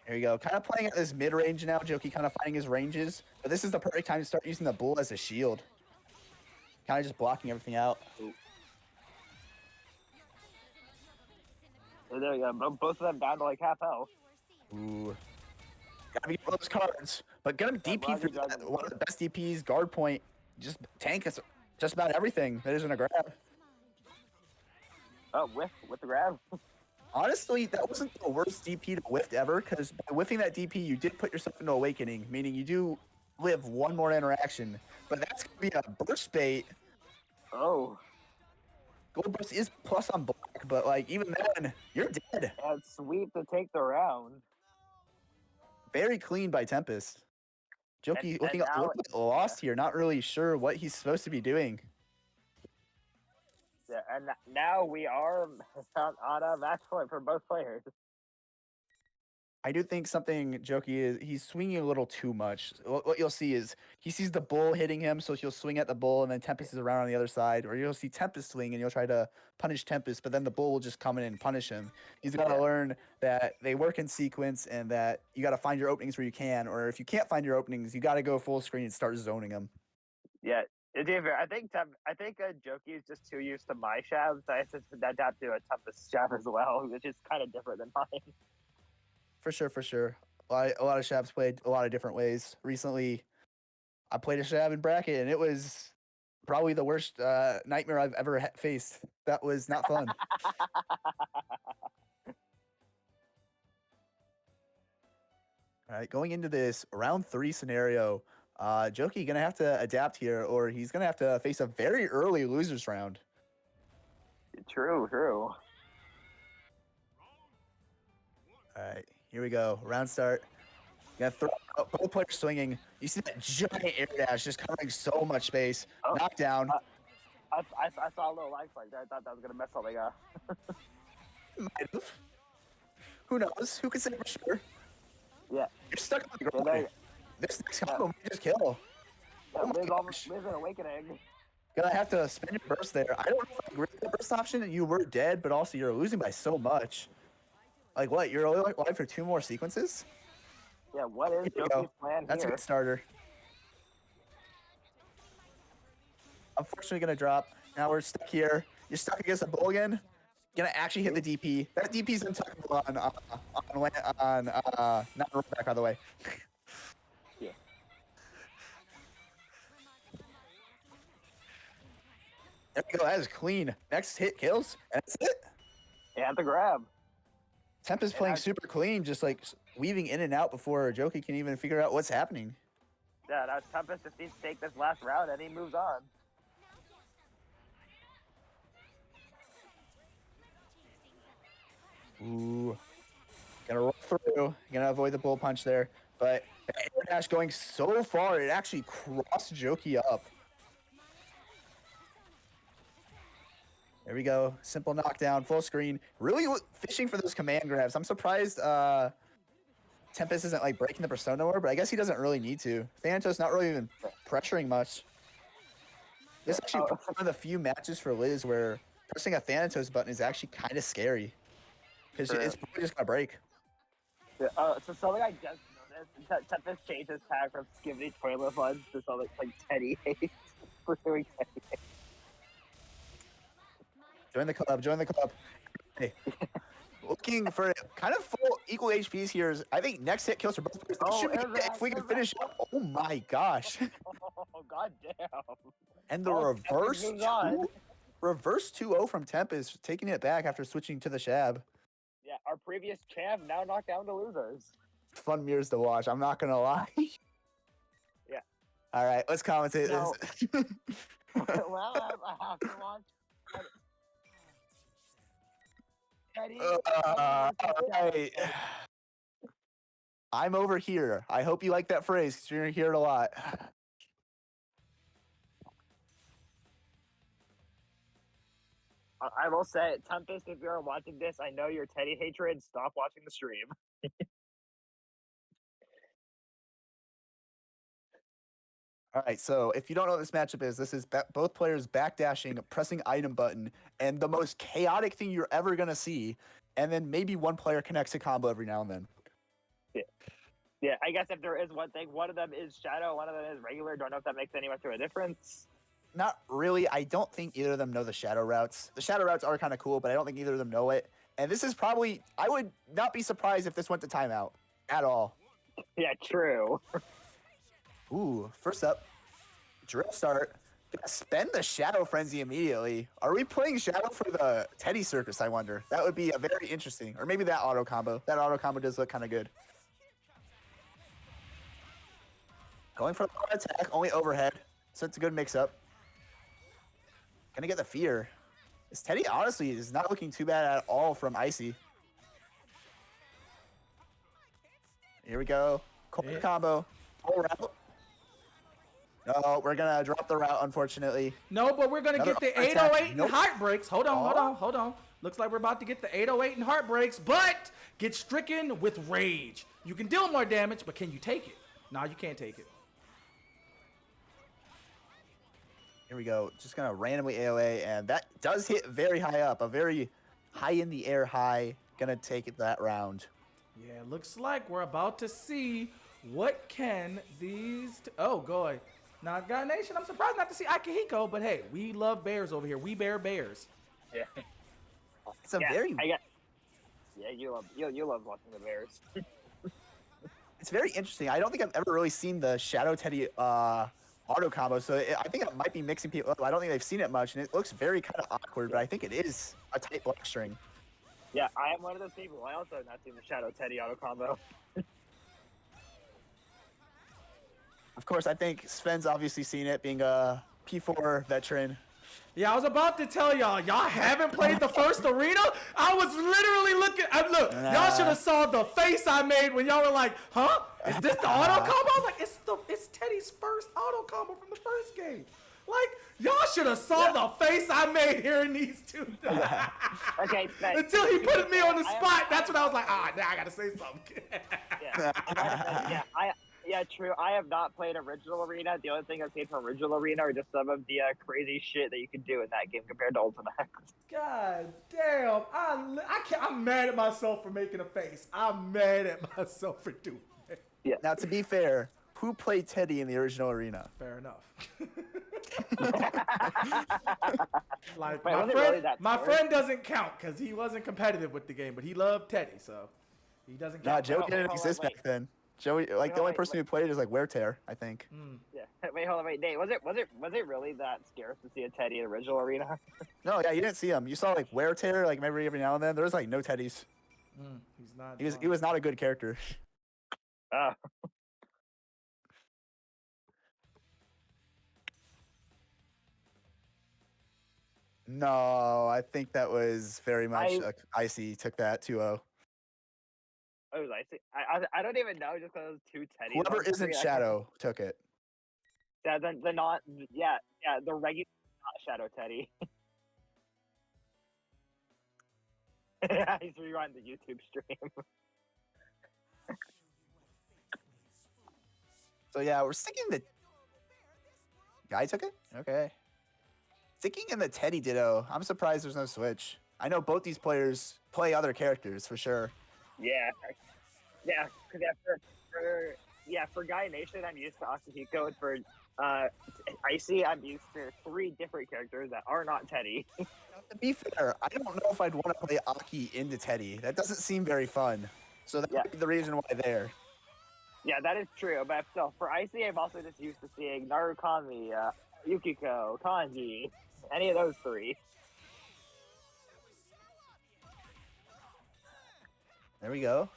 There you go. Kind of playing at this mid-range now. Jokey kind of finding his ranges, but this is the perfect time to start using the bull as a shield. Kind of just blocking everything out. There you go. Both of them down to like half health. Ooh. Gotta be those cards. But get him DP through that. One of the best DPs, guard point. Just tank us just about everything that isn't a grab. Oh, with the grab. Honestly, that wasn't the worst DP to whiff ever, because by whiffing that DP, you did put yourself into awakening, meaning you do live one more interaction. But that's gonna be a burst bait. Oh. Gold burst is plus on black, but like even then, you're dead. And sweep to take the round. Very clean by Tempest. Jokey looking lost here, not really sure what he's supposed to be doing. Yeah, and now we are on a match point for both players. I do think something Jokey is, he's swinging a little too much. What you'll see is he sees the bull hitting him, so he'll swing at the bull, and then Tempest is around on the other side. Or you'll see Tempest swing, and you'll try to punish Tempest, but then the bull will just come in and punish him. He's got to learn that they work in sequence, and that you got to find your openings where you can, or if you can't find your openings, you got to go full screen and start zoning them. Yeah, I think Jokey is just too used to my shabs. I had to adapt to a Tempest shab as well, which is kind of different than mine. For sure. A lot of shabs played a lot of different ways. Recently, I played a shab in bracket, and it was probably the worst nightmare I've ever faced. That was not fun. All right, going into this round 3 scenario, Jokey gonna have to adapt here, or he's gonna have to face a very early losers round. True. All right, here we go. Round start. Gonna throw out, both players swinging. You see that giant air dash just covering so much space. Oh, Knockdown. I saw a little lag spike there. I thought that was gonna mess something up. Might have. Who knows? Who can say for sure? Yeah. You're stuck on the ground. This next combo might just kill. Yeah, Liz an awakening. Gonna have to spend your burst there. I don't know if I agree with the burst option. You were dead, but also you're losing by so much. Like what? You're only alive for 2 more sequences? Yeah, what is Jokey's plan That's here? a good starter. Unfortunately, gonna drop. Now we're stuck here. You're stuck against a bull again. Gonna actually hit the DP. That DP's untouchable on not rollback, by the way. Yeah. There we go. That is clean. Next hit kills, and that's it. Yeah, the grab. Tempest playing super clean, just like weaving in and out before Jokey can even figure out what's happening. Yeah, now Tempest just needs to take this last round, and he moves on. Ooh. Gonna roll through. Gonna avoid the bull punch there. But the air dash going so far, it actually crossed Jokey up. There we go. Simple knockdown, full screen. Really fishing for those command grabs. I'm surprised Tempest isn't like breaking the persona more, but I guess he doesn't really need to. Thanatos not really even pressuring much. This is actually one of the few matches for Liz where pressing a Thanatos button is actually kind of scary. Because it's probably just gonna break. So something I just noticed, Tempest changed his tag from Skibidi Toilet Funds to something like Teddy hates for doing Teddy hates. Join the club, join the club. Hey. Looking for kind of full equal HPs here. I think next hit kills for both players. If we can finish up. Oh my gosh. Oh god damn. And the reverse 2-0 from Tempest, taking it back after switching to the Shab. Yeah, our previous champ now knocked down to losers. Fun mirrors to watch, I'm not gonna lie. Yeah. All right, let's commentate No. this. Well, I have to watch. Right. I'm over here. I hope you like that phrase because you're gonna hear it a lot. I will say, Tempest, if you're watching this, I know your Teddy hatred. Stop watching the stream. All right, so if you don't know what this matchup is, this is both players backdashing, pressing item button, and the most chaotic thing you're ever going to see. And then maybe one player connects a combo every now and then. Yeah, I guess if there is one thing, one of them is Shadow, one of them is regular. Don't know if that makes any much of a difference. Not really. I don't think either of them know the Shadow routes. The Shadow routes are kind of cool, but I don't think either of them know it. And this is probably, I would not be surprised if this went to timeout at all. Yeah, true. Ooh, first up, drill start. Spend the Shadow Frenzy immediately. Are we playing Shadow for the Teddy Circus, I wonder? That would be a very interesting. Or maybe that auto combo. That auto combo does look kind of good. Going for the attack, only overhead. So it's a good mix-up. Gonna get the fear. This Teddy, honestly, is not looking too bad at all from Icy. Here we go. Corner combo. Full route. No, we're gonna drop the route, unfortunately. No, but we're gonna get the 808 and heartbreaks. Hold on. Looks like we're about to get the 808 and heartbreaks, but get stricken with rage. You can deal more damage, but can you take it? No, you can't take it. Here we go. Just gonna randomly AOA, and that does hit very high up. A very high in the air high. Gonna take it that round. Yeah, looks like we're about to see what can these... Oh, God. Now, Gaination, I'm surprised not to see Akihiko, but hey, we love bears over here. We bear bears. Yeah. It's a very... Yeah, you love watching the bears. It's very interesting. I don't think I've ever really seen the Shadow Teddy auto combo, so I think it might be mixing people up. I don't think they've seen it much, and it looks very kind of awkward, but I think it is a tight block string. Yeah, I am one of those people. I also have not seen the Shadow Teddy auto combo. Of course, I think Sven's obviously seen it, being a P4 veteran. Yeah, I was about to tell y'all haven't played the first arena? I was literally looking, y'all should have saw the face I made when y'all were like, huh? Is this the auto combo? I was like, it's Teddy's first auto combo from the first game. Like, y'all should have saw the face I made hearing these two. Okay, until he put me on the spot, that's when I was like, now I gotta say something. Yeah, true. I have not played Original Arena. The only thing I've seen from Original Arena are just some of the crazy shit that you can do in that game compared to Ultimate. God damn. I'm mad at myself for making a face. I'm mad at myself for doing it. Yeah. Now, to be fair, who played Teddy in the original arena? Fair enough. Like, my friend doesn't count because he wasn't competitive with the game, but he loved Teddy, so he doesn't count. Nah, Joe didn't exist back then. Joey, like, the only person who played is like Wear Tear, I think. Yeah. Wait, hold on, wait, Nate. Was it really that scarce to see a Teddy in Original Arena? No, yeah, you didn't see him. You saw like Wear Tear, like maybe every now and then. There was like no Teddies. He's not. He was not a good character. Oh. No, I think that was very much Icy took that 2-0. Oh, it was Icy. I don't even know just because it was two Teddies. Whoever isn't Shadow took it. Yeah, the regular not Shadow Teddy. Yeah, he's rerunning the YouTube stream. So yeah, we're sticking the guy took it. Okay, sticking in the Teddy Ditto. I'm surprised there's no switch. I know both these players play other characters for sure. Yeah, because for Gaination, I'm used to Akihiko, and for Icy, I'm used to 3 different characters that are not Teddy. Now, to be fair, I don't know if I'd want to play Aki into Teddy. That doesn't seem very fun. So that would be the reason why there. Yeah, that is true. But still, for Icy, I'm also just used to seeing Narukami, Yukiko, Kanji, any of those 3. There we go.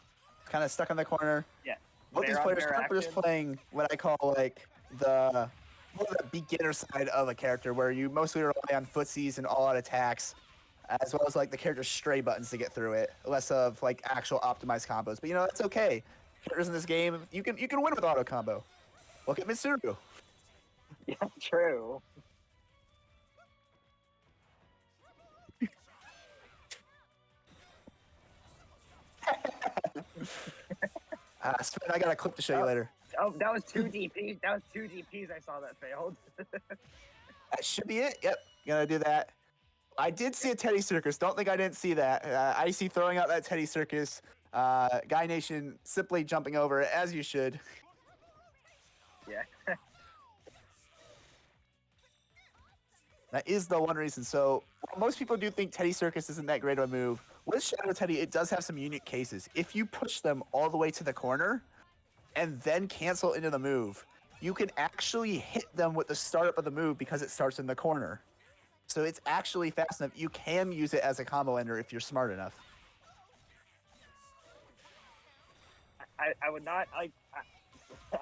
Kind of stuck in the corner. Yeah. Both these players are just playing what I call like the beginner side of a character, where you mostly rely on footsies and all-out attacks, as well as like the character's stray buttons to get through it. Less of like actual optimized combos. But you know, that's okay. Characters in this game, you can win with auto combo. Look at Mitsuru. Yeah, true. Sven, I got a clip to show you later. Oh, that was 2 DPs. That was 2 DPs I saw that failed. That should be it. Yep, gonna do that. I did see a Teddy Circus. Don't think I didn't see that. Icy throwing out that Teddy Circus. Gaination simply jumping over it, as you should. Yeah. That is the one reason. So most people do think Teddy Circus isn't that great of a move. With Shadow Teddy, it does have some unique cases. If you push them all the way to the corner and then cancel into the move, you can actually hit them with the startup of the move because it starts in the corner. So it's actually fast enough. You can use it as a combo ender if you're smart enough. I would not like.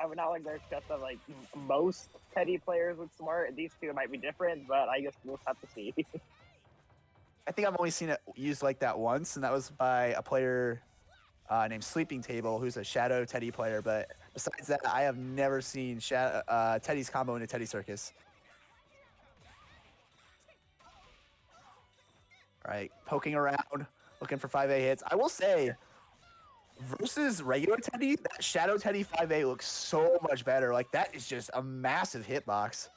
I would not like their stuff that like most Teddy players would smart. These 2 might be different, but I guess we'll have to see. I think I've only seen it used like that once, and that was by a player named Sleeping Table, who's a Shadow Teddy player. But besides that, I have never seen Teddy's combo into Teddy Circus. All right, poking around, looking for 5A hits. I will say, versus regular Teddy, that Shadow Teddy 5A looks so much better. Like, that is just a massive hitbox.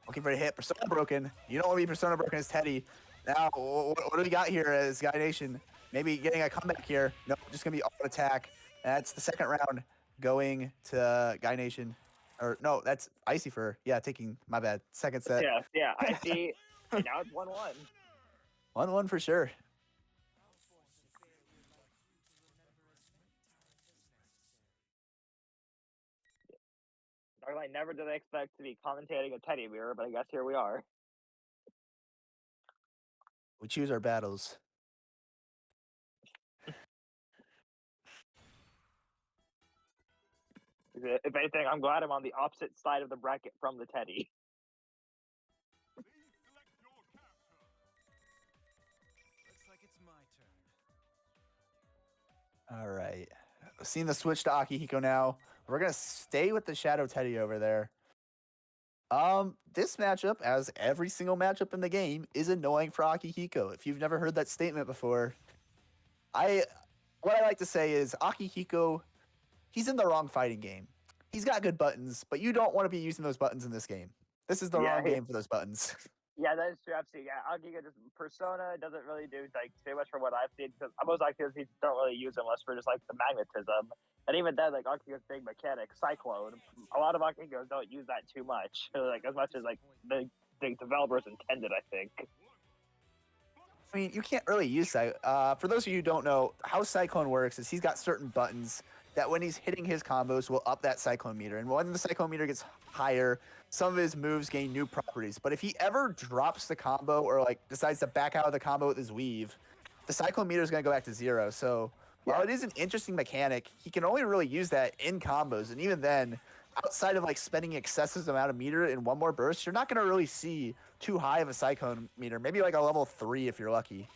Looking for a hit. Persona broken. You don't want to be Persona broken as Teddy. Now, what do we got here as Gaination? Maybe getting a comeback here. No, just going to be auto attack. That's the second round going to Gaination. Or, no, that's IcyFir. Yeah, taking, my bad. Second set. Yeah, I see. Now it's 1-1. 1-1 for sure. Darklight, never did I expect to be commentating a Teddy mirror, but I guess here we are. We choose our battles. If anything, I'm glad I'm on the opposite side of the bracket from the Teddy. All right. Seeing the switch to Akihiko now. We're going to stay with the Shadow Teddy over there. This matchup, as every single matchup in the game, is annoying for Akihiko. If you've never heard that statement before, what I like to say is Akihiko, he's in the wrong fighting game. He's got good buttons, but you don't want to be using those buttons in this game. This is the wrong game for those buttons. Yeah, that is true. Absolutely. Yeah, Akihiko just Persona doesn't really do like too much for what I've seen, because most Akihitos don't really use unless for just like the magnetism. And even then, like Akihiko's big mechanic, Cyclone, a lot of Akihikos don't use that too much, like as much as like the developers intended, I think. I mean, you can't really use that. For those of you who don't know, how Cyclone works is he's got certain buttons that when he's hitting his combos will up that Cyclone meter. And when the Cyclone meter gets higher, some of his moves gain new properties. But if he ever drops the combo or like decides to back out of the combo with his weave, the Cyclone meter is going to go back to 0. So while it is an interesting mechanic, he can only really use that in combos. And even then, outside of like spending excessive amount of meter in one more burst, you're not going to really see too high of a Cyclone meter. Maybe like a level 3 if you're lucky.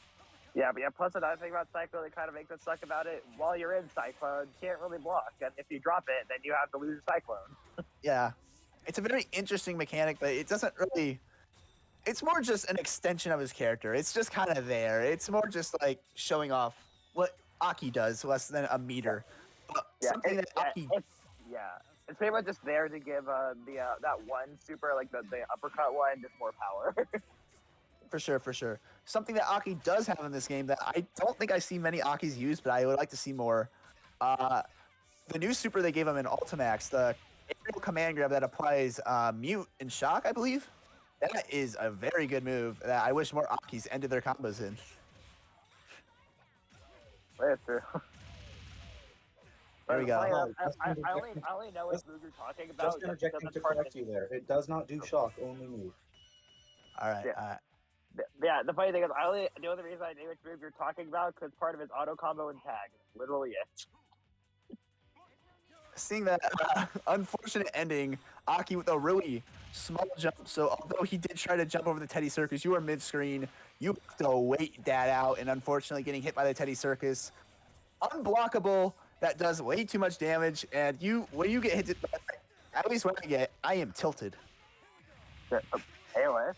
Yeah, but plus another thing about Cyclone that kind of makes it suck about it, while you're in Cyclone, you can't really block. And if you drop it, then you have to lose Cyclone. Yeah. It's a very interesting mechanic, but it doesn't really... It's more just an extension of his character. It's just kind of there. It's more just like showing off what Aki does, less than a meter. But something that Aki... It's pretty much just there to give that one super, like the uppercut one, just more power. For sure. Something that Aki does have in this game that I don't think I see many Akis use, but I would like to see more. The new super they gave him in Ultimax, the aerial command grab that applies mute and shock, I believe. That is a very good move that I wish more Akis ended their combos in. That's true. There we go. I only know what move you're talking about. Just interjecting to correct you there. It does not do shock, only move. All right. Yeah, the funny thing is, the only reason I knew which move you're talking about because part of his auto combo and tag. Literally it. Seeing that unfortunate ending, Aki with a really small jump. So although he did try to jump over the Teddy Circus, you were mid-screen. You have to wait that out, and unfortunately getting hit by the Teddy Circus. Unblockable. That does way too much damage, and when you get hit, at least when I am tilted. AOS.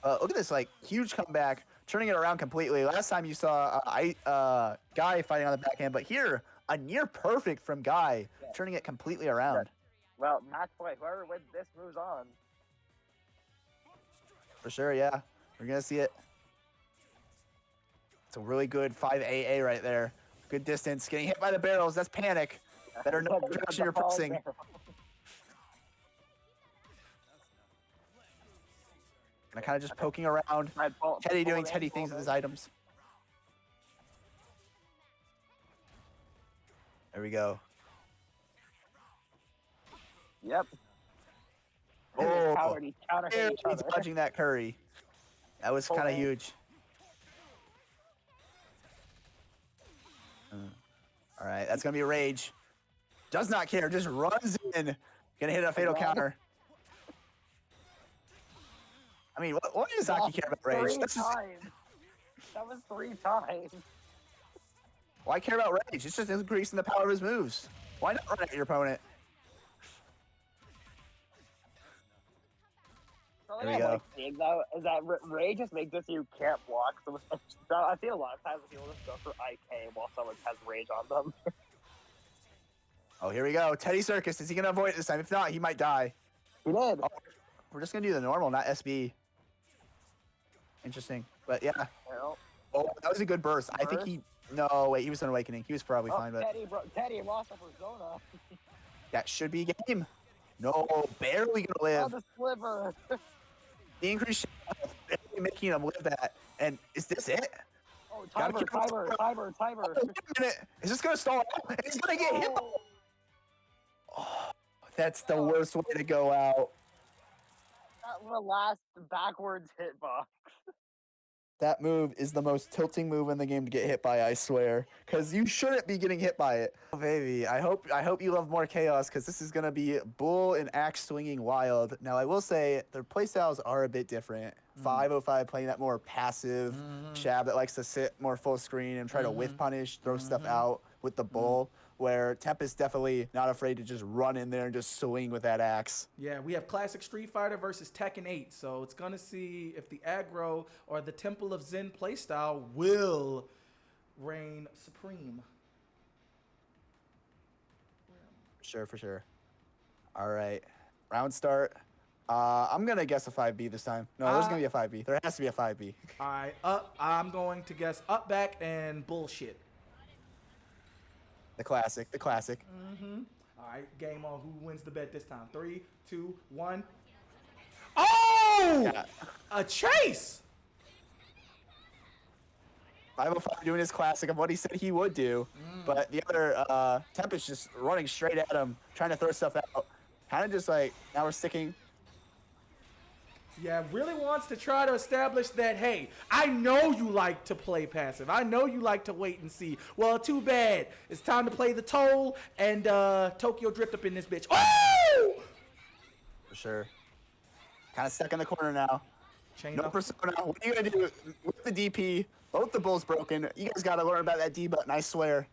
Look at this, like, huge comeback, turning it around completely. Last time you saw Guy fighting on the backhand, but here, a near perfect from Guy, turning it completely around. Well, match point. Whoever wins this moves on. For sure, yeah. We're going to see it. It's a really good 5AA right there. Good distance. Getting hit by the barrels. That's panic. Better know what direction you're pressing. And kind of just poking around. Teddy doing Teddy things with his items. There we go. Yep. Oh, dodging that curry. That was kind of huge. All right, that's going to be a rage. Does not care, just runs in. Gonna hit a fatal counter. I mean, what does Aki care about rage? That was 3 times. Why care about rage? It's just increasing the power of his moves. Why not run at your opponent? There we go. Thing, though, is that rage just makes it so you can't block. So I see a lot of times people just go for IK while someone has rage on them. Oh, here we go. Teddy Circus. Is he going to avoid it this time? If not, he might die. He did. Oh, we're just going to do the normal, not SB. Interesting. But yeah. Well, oh, that was a good burst. I think he... No, wait. He was on Awakening. He was probably fine. But Teddy lost a persona. That should be game. No, barely going to live. Oh, the sliver. The increased health, barely making him live that. And is this it? Oh, timer. Oh, wait a minute. Is this going to stall out? He's going to get hit. Oh, that's the worst way to go out. That was the last backwards hitbox. That move is the most tilting move in the game to get hit by, I swear. Because you shouldn't be getting hit by it. Oh, baby, I hope you love more chaos, because this is going to be bull and axe swinging wild. Now, I will say, their playstyles are a bit different. 505 playing that more passive Shab that likes to sit more full screen and try to whiff punish, throw stuff out with the bull. Where Tempest definitely not afraid to just run in there and just swing with that axe. Yeah, we have Classic Street Fighter versus Tekken 8, so it's going to see if the aggro or the Temple of Zen playstyle will reign supreme. For sure. All right, round start. I'm going to guess a 5B this time. No, there's going to be a 5B. There has to be a 5B. All right, up. I'm going to guess up, back, and bullshit. The classic. All right, game on. Who wins the bet this time? 3, 2, 1. Oh! Yeah. A chase! 505 doing his classic of what he said he would do. But the other Tempest just running straight at him, trying to throw stuff out. Kind of just like, now we're sticking. Yeah, really wants to try to establish that, hey, I know you like to play passive. I know you like to wait and see. Well, too bad. It's time to play the Toll and Tokyo Drift up in this bitch. Oh! For sure. Kind of stuck in the corner now. Chain no up. persona. What are you going to do with the DP? Both the bulls broken. You guys got to learn about that D button, I swear.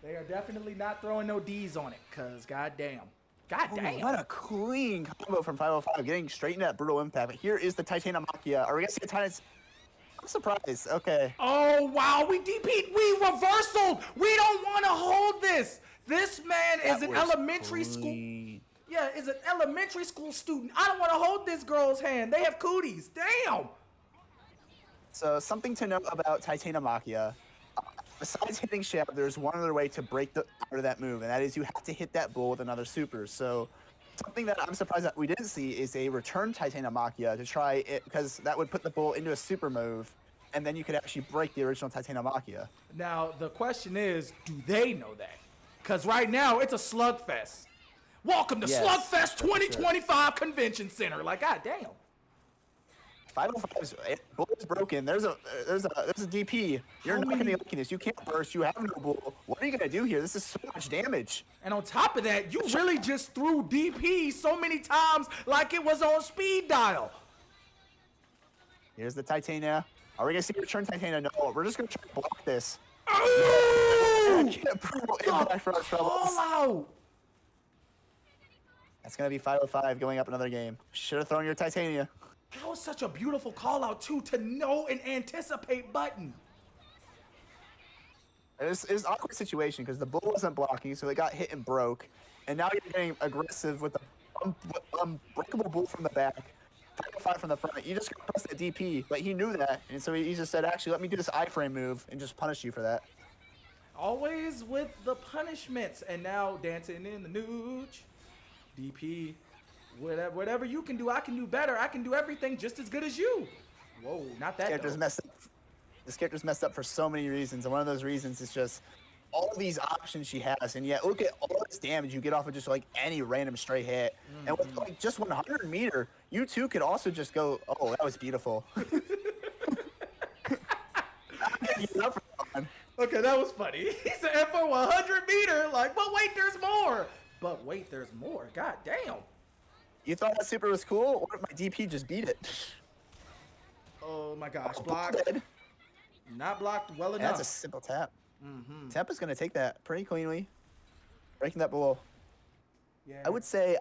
They are definitely not throwing no Ds on it, because goddamn. God damn. What a clean combo from 505, getting straight into that brutal impact. But here is the Titanium Machia. Are we going to see a Titan's... I'm surprised. Okay. Oh, wow. We DP'd. We reversaled. We don't want to hold this. This man is an elementary school. Yeah, is an elementary school student. I don't want to hold this girl's hand. They have cooties. Damn. So something to note about Titanomachia. Besides hitting Shab, there's one other way to break out of that move, and that is you have to hit that bull with another super. So something that I'm surprised that we didn't see is a return Titanomachia to try it, because that would put the bull into a super move, and then you could actually break the original Titanomachia. Now, the question is, do they know that? Because right now, it's a slugfest. Welcome to Slugfest 2025 Convention Center. Like, goddamn. 505's bull is broken. There's a DP. You're not gonna be liking this. You can't burst. You have no bull. What are you gonna do here? This is so much damage. And on top of that, you really just threw DP so many times like it was on speed dial. Here's the Titania. Are we gonna see return Titania? No, we're just gonna try to block this. Oh! All out. That's gonna be 505 going up another game. Should have thrown your Titania. That was such a beautiful call out too, to know and anticipate button. It was an awkward situation because the bull wasn't blocking, so it got hit and broke. And now you're getting aggressive with the unbreakable bull from the back, 505 from the front. You just press that DP, but he knew that, and so he just said, actually, let me do this iframe move and just punish you for that. Always with the punishments, and now dancing in the nooch. DP, whatever you can do, I can do better. I can do everything just as good as you. Whoa, not that. This character's messed up for so many reasons, and one of those reasons is just all these options she has, and yet look at all this damage you get off of just like any random stray hit. And with like just 100 meter, you too could also just go, oh, that was beautiful. Okay, that was funny. He said for 100 meter, like, but wait, there's more. But wait, there's more. God damn. You thought that super was cool? What if my DP just beat it? Oh my gosh, blocked. Not blocked well enough. That's a simple tap. Tempest gonna take that pretty cleanly, breaking that bull. Yeah. I would say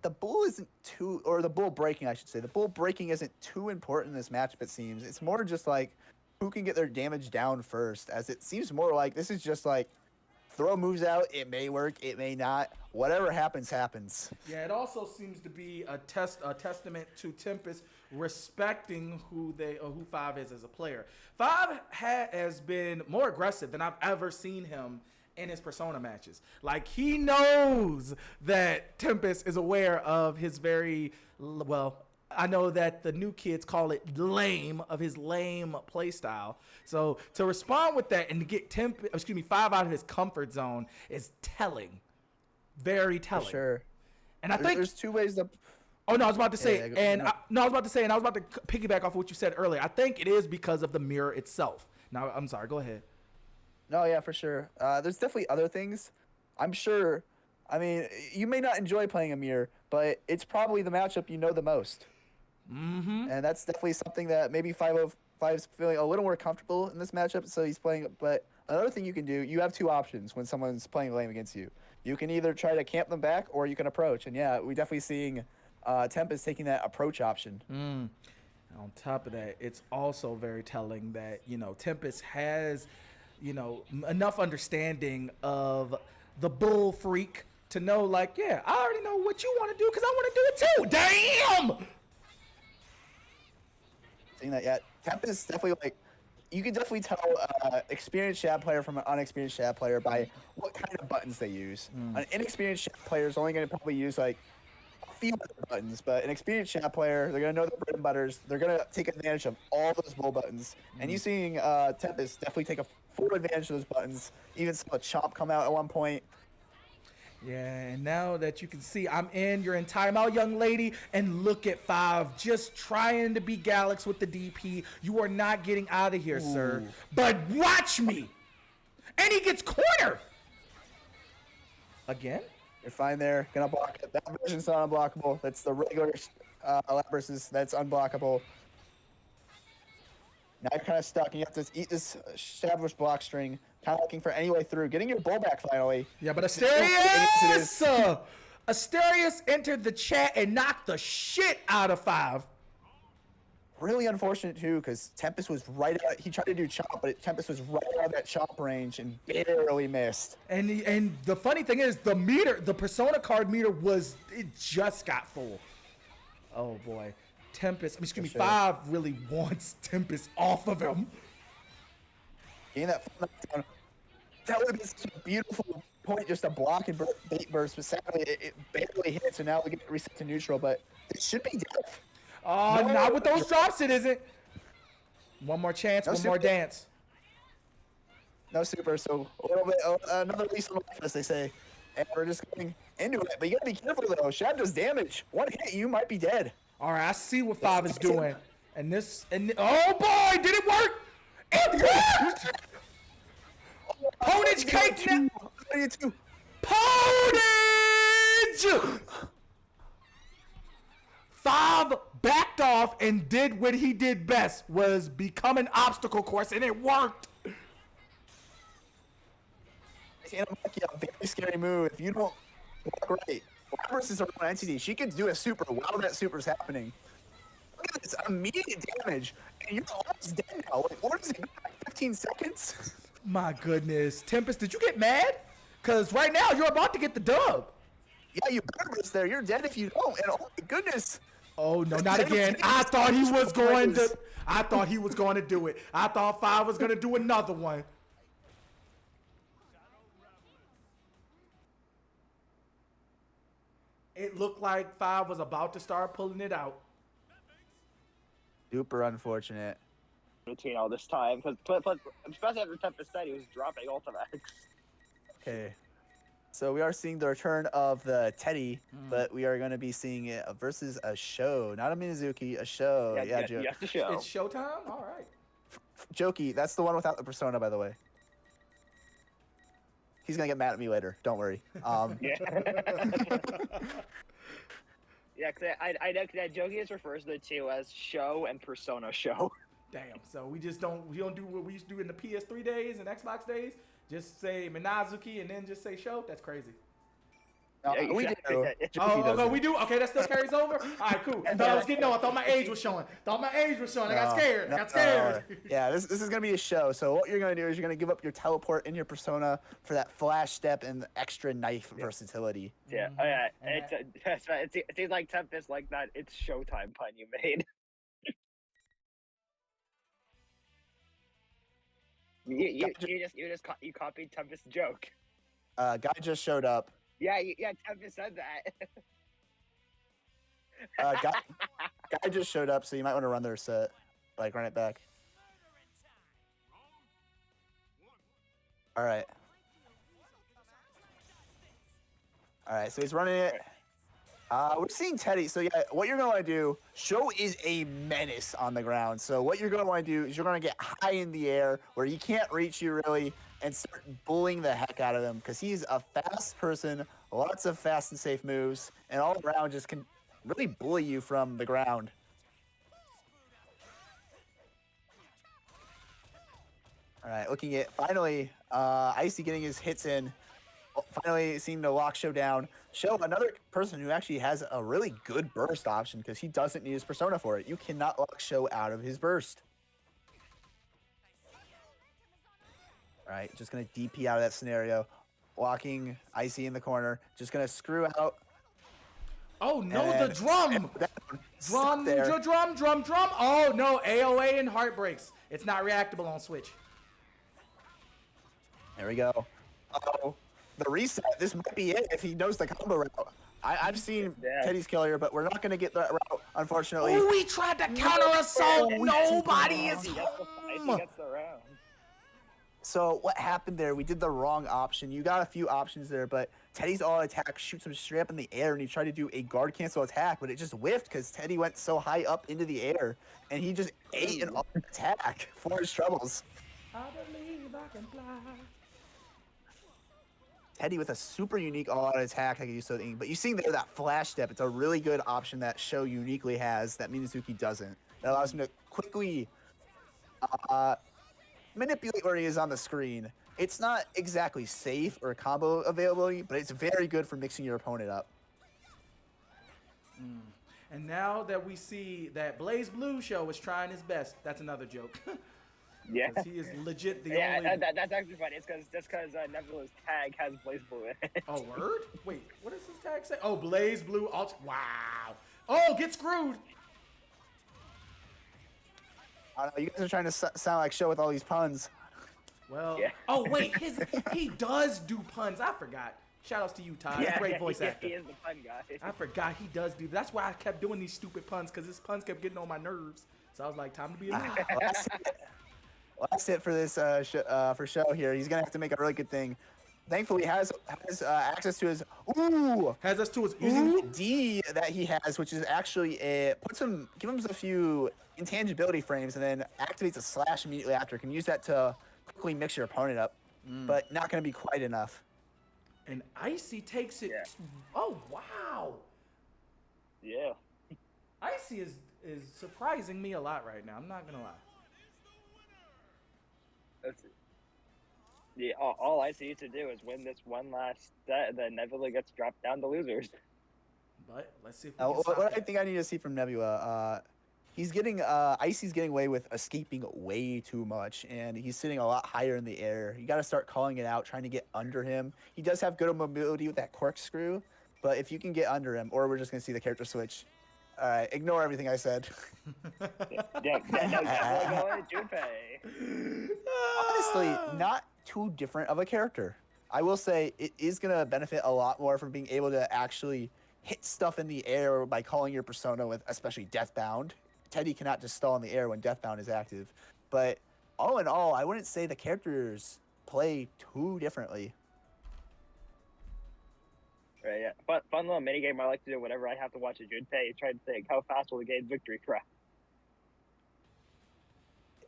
the bull isn't too, or the bull breaking, I should say. The bull breaking isn't too important in this matchup, it seems. It's more just like who can get their damage down first, as it seems more like this is just like throw moves out. It may work, it may not. Whatever happens, happens. Yeah, it also seems to be a testament to Tempest respecting who Five is as a player. Five has been more aggressive than I've ever seen him in his Persona matches. Like, he knows that Tempest is aware of his very, well, I know that the new kids call it lame, of his lame play style. So to respond with that and to get Five out of his comfort zone is telling. Very telling. For sure. And I think there's two ways to. Oh no, I was about to say, I was about to piggyback off of what you said earlier. I think it is because of the mirror itself. Now, I'm sorry. Go ahead. No, yeah, for sure. There's definitely other things. I'm sure. I mean, you may not enjoy playing a mirror, but it's probably the matchup you know the most. Mm-hmm. And that's definitely something that maybe 505 is feeling a little more comfortable in this matchup, so he's playing. But another thing you can do, you have two options when someone's playing lame against you. You can either try to camp them back, or you can approach. And yeah, we're definitely seeing Tempest taking that approach option. On top of that, it's also very telling that, Tempest has, enough understanding of the bull freak to know, like, yeah, I already know what you want to do because I want to do it too. Damn! Seeing that, yeah, Tempest definitely, like, you can definitely tell experienced Shab player from an unexperienced Shab player by what kind of buttons they use. An inexperienced Shab player is only going to probably use like a few other buttons, but an experienced Shab player, they're going to know the bread and butters. They're going to take advantage of all those bull buttons. And you seeing Tempest definitely take a full advantage of those buttons. Even saw a chomp come out at one point. Yeah, and now that you can see I'm in your entire mouth, young lady, and look at Five just trying to be Galax with the DP. You are not getting out of here, sir. But watch me. And he gets cornered. Again? You're fine there. Gonna block it. That version's not unblockable. That's the regular Labrys. That's unblockable. Now you're kind of stuck, and you have to eat this established block string, kind of looking for any way through. Getting your bull back finally. Yeah, but Asterius entered the chat and knocked the shit out of Five. really unfortunate too, because Tempest was right out. He tried to do chomp, but Tempest was right out of that chomp range and barely missed. And the funny thing is, the Persona card meter it just got full. Oh boy, Tempest. Excuse me, 5 really wants Tempest off of him. Getting that full knockdown, that would have been such a beautiful point just to block and bait burst, but sadly it barely hit. So now we get reset to neutral, but it should be death. Oh, not with those drops, it isn't. One more chance, one more dance. No super, so a little bit, another lease on life, as they say. And we're just going into it. But you gotta be careful though. Shab does damage. One hit, you might be dead. All right, I see what 5 is doing. Oh boy, did it work? It worked! Ponage cake now. Ponage! 5 backed off and did what he did best, was become an obstacle course, and it worked. A very scary move. If you don't walk right, Labrys is her own entity. She can do a super while that super's happening. Look at this immediate damage, and you're almost dead now. Like, what is it? Like 15 seconds? My goodness, Tempest, did you get mad? Cause right now you're about to get the dub. Yeah, you better miss there. You're dead if you don't. And oh my goodness. Oh no, not again. I thought he was going to. I thought he was going to do it. I thought 5 was going to do another one. It looked like 5 was about to start pulling it out. Super unfortunate. Routine all this time, because especially after Tempest said he was dropping Ultimax. Okay. So we are seeing the return of the Teddy, but we are going to be seeing it versus a show, not a Minazuki, a show. Yeah, Joe. Yes, the show. It's showtime? All right. Jokey, that's the one without the persona, by the way. He's going to get mad at me later. Don't worry. Yeah. Yeah, because I know that Jokey is refers to the two as show and persona show. Damn. So we don't do what we used to do in the PS3 days and Xbox days. Just say Minazuki and then just say show. That's crazy. No, Yeah, we do. exactly. Oh, we do? Okay, that still carries over? All right, cool. I thought I was getting on. I thought my age was showing. I got scared. Yeah, this is going to be a show. So what you're going to do is you're going to give up your teleport in your persona for that flash step and the extra knife versatility. Yeah, oh, yeah. That's right. It seems like Tempest like that. It's showtime pun you made. You copied Tempest's joke. Guy just showed up. Yeah, Tempest said that. Guy just showed up, so you might want to run their set. Like, run it back. Alright. Alright, so he's running it. We're seeing Teddy. So, yeah, what you're going to do, Sho is a menace on the ground. So, what you're going to want to do is you're going to get high in the air where he can't reach you really and start bullying the heck out of him because he's a fast person, lots of fast and safe moves, and all around just can really bully you from the ground. All right, looking at finally Icy getting his hits in. Finally seeing the lock Sho down. Sho, another person who actually has a really good burst option because he doesn't need his persona for it. You cannot lock Sho out of his burst. All right, just going to DP out of that scenario. Walking Icy in the corner. Just going to screw out. Oh, no, the drum. Drum. Oh, no, AOA and heartbreaks. It's not reactable on Switch. There we go. Uh-oh. The reset, this might be it if he knows the combo route. I've seen Teddy's killer, but we're not going to get that route, unfortunately. Oh, we tried to counter assault. Nobody is home. Icy gets the round. So what happened there? We did the wrong option. You got a few options there, but Teddy's all attack shoots him straight up in the air, and he tried to do a guard cancel attack, but it just whiffed because Teddy went so high up into the air, and he just ate an all attack for his troubles. I believe I can fly. Teddy with a super unique all-out attack like you said, but you see there that flash step. It's a really good option that Sho uniquely has that Minazuki doesn't. That allows him to quickly manipulate where he is on the screen. It's not exactly safe or combo availability, but it's very good for mixing your opponent up. And now that we see that Blaze Blue show is trying his best, that's another joke. Yeah. Because he is legit the Yeah, only. that's actually funny. It's because Nebula's tag has Blaze Blue in it. Oh, word? Wait, what does this tag say? Oh, Blaze Blue Alt. Wow. Oh, get screwed. I don't know, you guys are trying to sound like show with all these puns. Well, Yeah. oh wait, he does do puns. I forgot. Shout outs to you, Todd. Yeah, Great voice actor. He is the fun guy. I forgot he does do. That's why I kept doing these stupid puns, because his puns kept getting on my nerves. So I was like, time to be a noob. Last hit for this for show here. He's gonna have to make a really good thing. Thankfully, he has access to his Has us to his using the D that he has, which is actually gives him a few intangibility frames, and then activates a slash immediately after. Can use that to quickly mix your opponent up, but not gonna be quite enough. And Icy takes it. Yeah. Oh wow. Yeah. Icy is surprising me a lot right now. I'm not gonna lie. Yeah, all I see to do is win this one last set, and then Nebula gets dropped down to losers. But let's see if we can What stop I that. think I need to see from Nebula, he's getting Icy's getting away with escaping way too much, and he's sitting a lot higher in the air. You got to start calling it out, trying to get under him. He does have good mobility with that corkscrew, but if you can get under him, or we're just gonna see the character switch. All right, ignore everything I said. Yeah, no, Nebula going to Junpei. Honestly, not too different of a character. I will say it is going to benefit a lot more from being able to actually hit stuff in the air by calling your persona with especially Deathbound. Teddy cannot just stall in the air when Deathbound is active. But all in all, I wouldn't say the characters play too differently. Right, yeah. Fun little minigame I like to do whenever I have to watch a Junpei. Try to think, how fast will the game victory cry?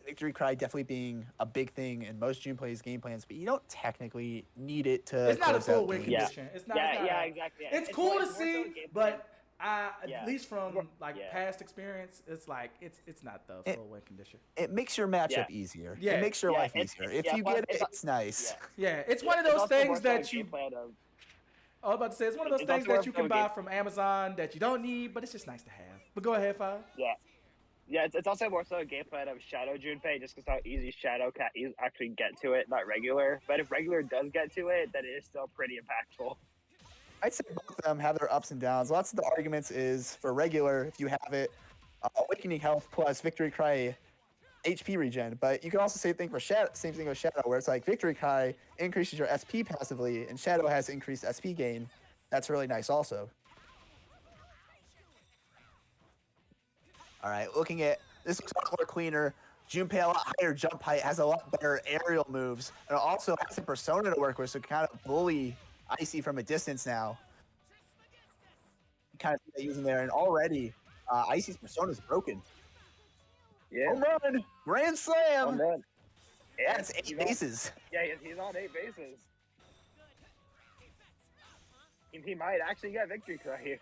Victory cry definitely being a big thing in most Junpei's game plans, but you don't technically need it to. It's not a close full out win games. condition. It's not. Yeah, exactly. Yeah. It's cool more to so a see, game but Yeah. at least from like Yeah. past experience, it's like it's not the full win condition. It makes your matchup easier. Yeah. It makes your Yeah, life it's- easier. it's- If yeah, you plus get it, it's- it's nice. Yeah, it's one of It's those also more things so a that you. game plan of- I was about to say it's one of those It's things also more that you so a can buy game- from Amazon that you don't need, but it's just nice to have. But go ahead, Five. Yeah, it's also more so a game plan of Shadow Junpei, just because how easy Shadow can actually get to it, not regular. But if regular does get to it, then it is still pretty impactful. I'd say both of them have their ups and downs. Lots of the arguments is for regular, if you have it, Awakening Health plus Victory Cry HP regen. But you can also say same thing with Shadow, where it's like Victory Cry increases your SP passively, and Shadow has increased SP gain. That's really nice also. All right, looking at this looks a lot more cleaner. Junpei a lot higher jump height, has a lot better aerial moves, and also has a persona to work with, so kind of bully Icy from a distance now. Kind of see that using there, and already Icy's persona is broken. Yeah. Home run, grand slam. Home run. Yeah, That's 8 he's on- bases. Yeah, he's on 8 bases. He might actually get victory cry here.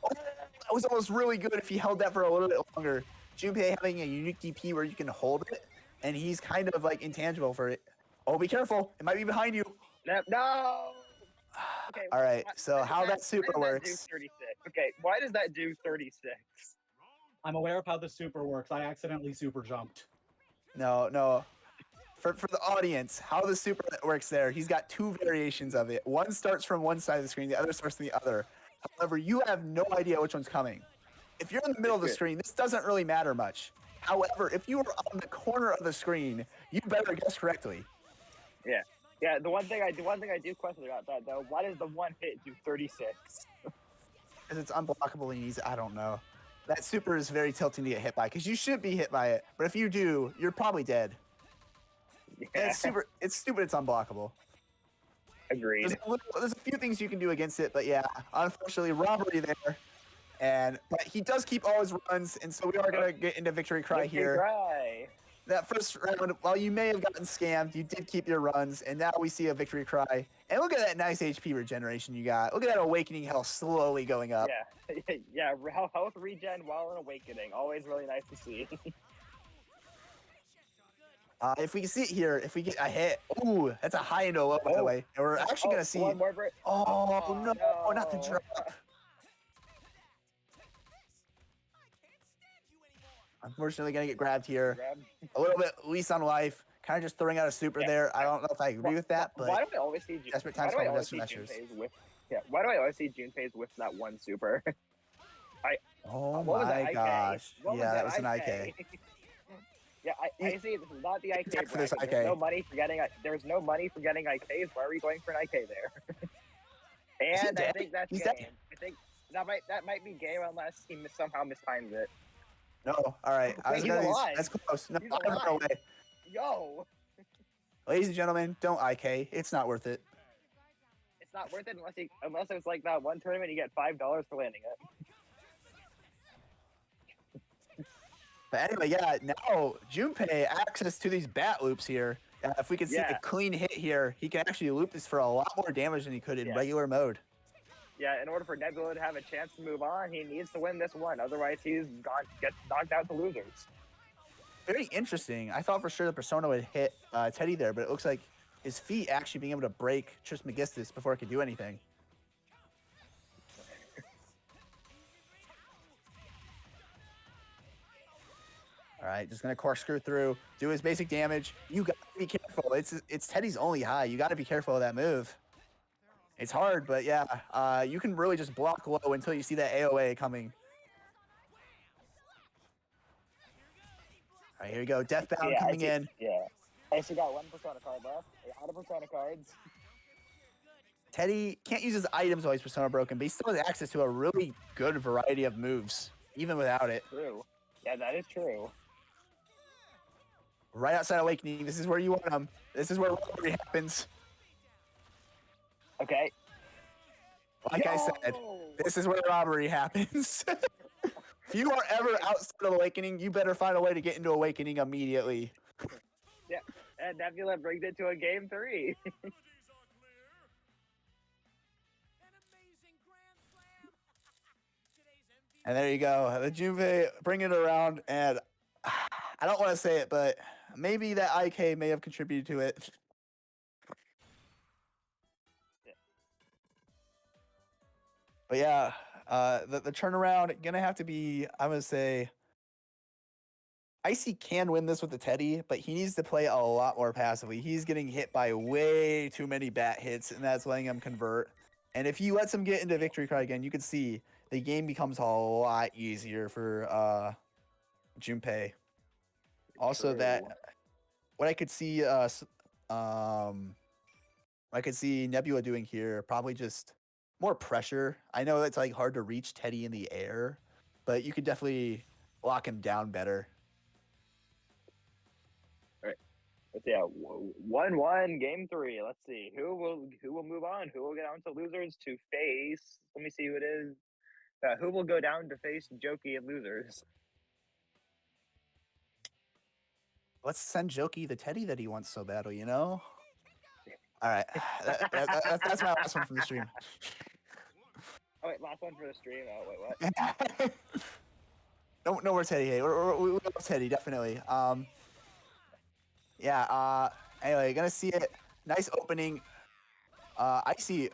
Oh, that was almost really good if he held that for a little bit longer. Junpei having a unique DP where you can hold it, and he's kind of like intangible for it. Oh, be careful. It might be behind you. No! Okay, All right, why- so why how does that super why does works. do 36? Okay, why does that do 36? I'm aware of how the super works. I accidentally super jumped. No. For the audience, how the super works there, he's got 2 variations of it. One starts from one side of the screen, the other starts from the other. However, you have no idea which one's coming. If you're in the middle of the screen, this doesn't really matter much. However, if you are on the corner of the screen, you better guess correctly. Yeah, the one thing I do question about that though, why does the one hit do 36? Because it's unblockable and easy. I don't know. That super is very tilting to get hit by, because you should be hit by it. But if you do, you're probably dead. And Yeah, it's stupid, it's unblockable. agreed. There's a few things you can do against it, but yeah, unfortunately, robbery there. But he does keep all his runs, and so we are going to get into Victory Cry Victory here. cry. That first round, while you may have gotten scammed, you did keep your runs, and now we see a Victory Cry. And look at that nice HP regeneration you got. Look at that Awakening Health slowly going up. Yeah, health regen while in awakening. Always really nice to see. If we can see it here, if we get a hit, ooh, that's a high and a low, by the way. And we're actually going to see. One more break. Oh, no, no. not the drop. Unfortunately, gonna get grabbed here. Grab. A little bit least on life. Kind of just throwing out a super there. I don't know if I agree with that, Why but do I always see desperate why times do I call for always see desperate measures. Junpei's with? Yeah, why do I always see Junpei's with that one super? Oh what was my that, IK? gosh. What Yeah, was that was an IK. Yeah, I see. This is not the IK Check for this bracket. IK. There's no money for getting. There's no money for getting IKs. Why are we going for an IK there? And I think that's He's game. dead. I think that might be game unless he somehow mistimes it. No, all right. I was He's gonna. alive. That's close. No, He's I'm alive. away. Yo, Ladies and gentlemen, don't IK. It's not worth it. it's not worth it unless it's like that one tournament you get $5 for landing it. But anyway, yeah. Now Junpei access to these bat loops here. If we can see a clean hit here, he can actually loop this for a lot more damage than he could in regular mode. Yeah, in order for Nebula to have a chance to move on, he needs to win this one. Otherwise, gets knocked out to losers. Very interesting. I thought for sure the Persona would hit Teddy there, but it looks like his feet actually being able to break Trismegistus before it could do anything. All right, just gonna corkscrew through, do his basic damage. You gotta be careful. It's Teddy's only high. You gotta be careful of that move. It's hard, but yeah, you can really just block low until you see that AOA coming. All right, here we go. Deathbound coming in. Yeah. I still got one Persona card left. Out of Persona cards. Teddy can't use his items while he's Persona broken, but he still has access to a really good variety of moves, even without it. True. Yeah, that is true. Right outside Awakening, this is where you want him. This is where robbery happens. Okay. Like I said, this is where robbery happens. If you are ever outside of Awakening, you better find a way to get into Awakening immediately. Yeah, and Nebula brings it to a game 3. And there you go. The Junpei bring it around, and I don't want to say it, but maybe that IK may have contributed to it. But yeah, the turnaround gonna have to be, I'm gonna say, Icy can win this with the Teddy, but he needs to play a lot more passively. He's getting hit by way too many bat hits, and that's letting him convert. And if he lets him get into victory card again, you can see the game becomes a lot easier for Junpei. Also, that what I could see Nebula doing here, probably just more pressure. I know it's like hard to reach Teddy in the air, but you could definitely lock him down better. All right. Let's see. 1-1 game 3. Let's see who will move on. Who will get on to losers to face? Let me see who it is. Who will go down to face Jokey and losers? Let's send Jokey the Teddy that he wants so badly, you know? All right. That's my last one from the stream. Oh, wait, last one for the stream. Oh, wait, what? No more Teddy. Hey, we love Teddy, definitely. Yeah, anyway, gonna see it. Nice opening. Icy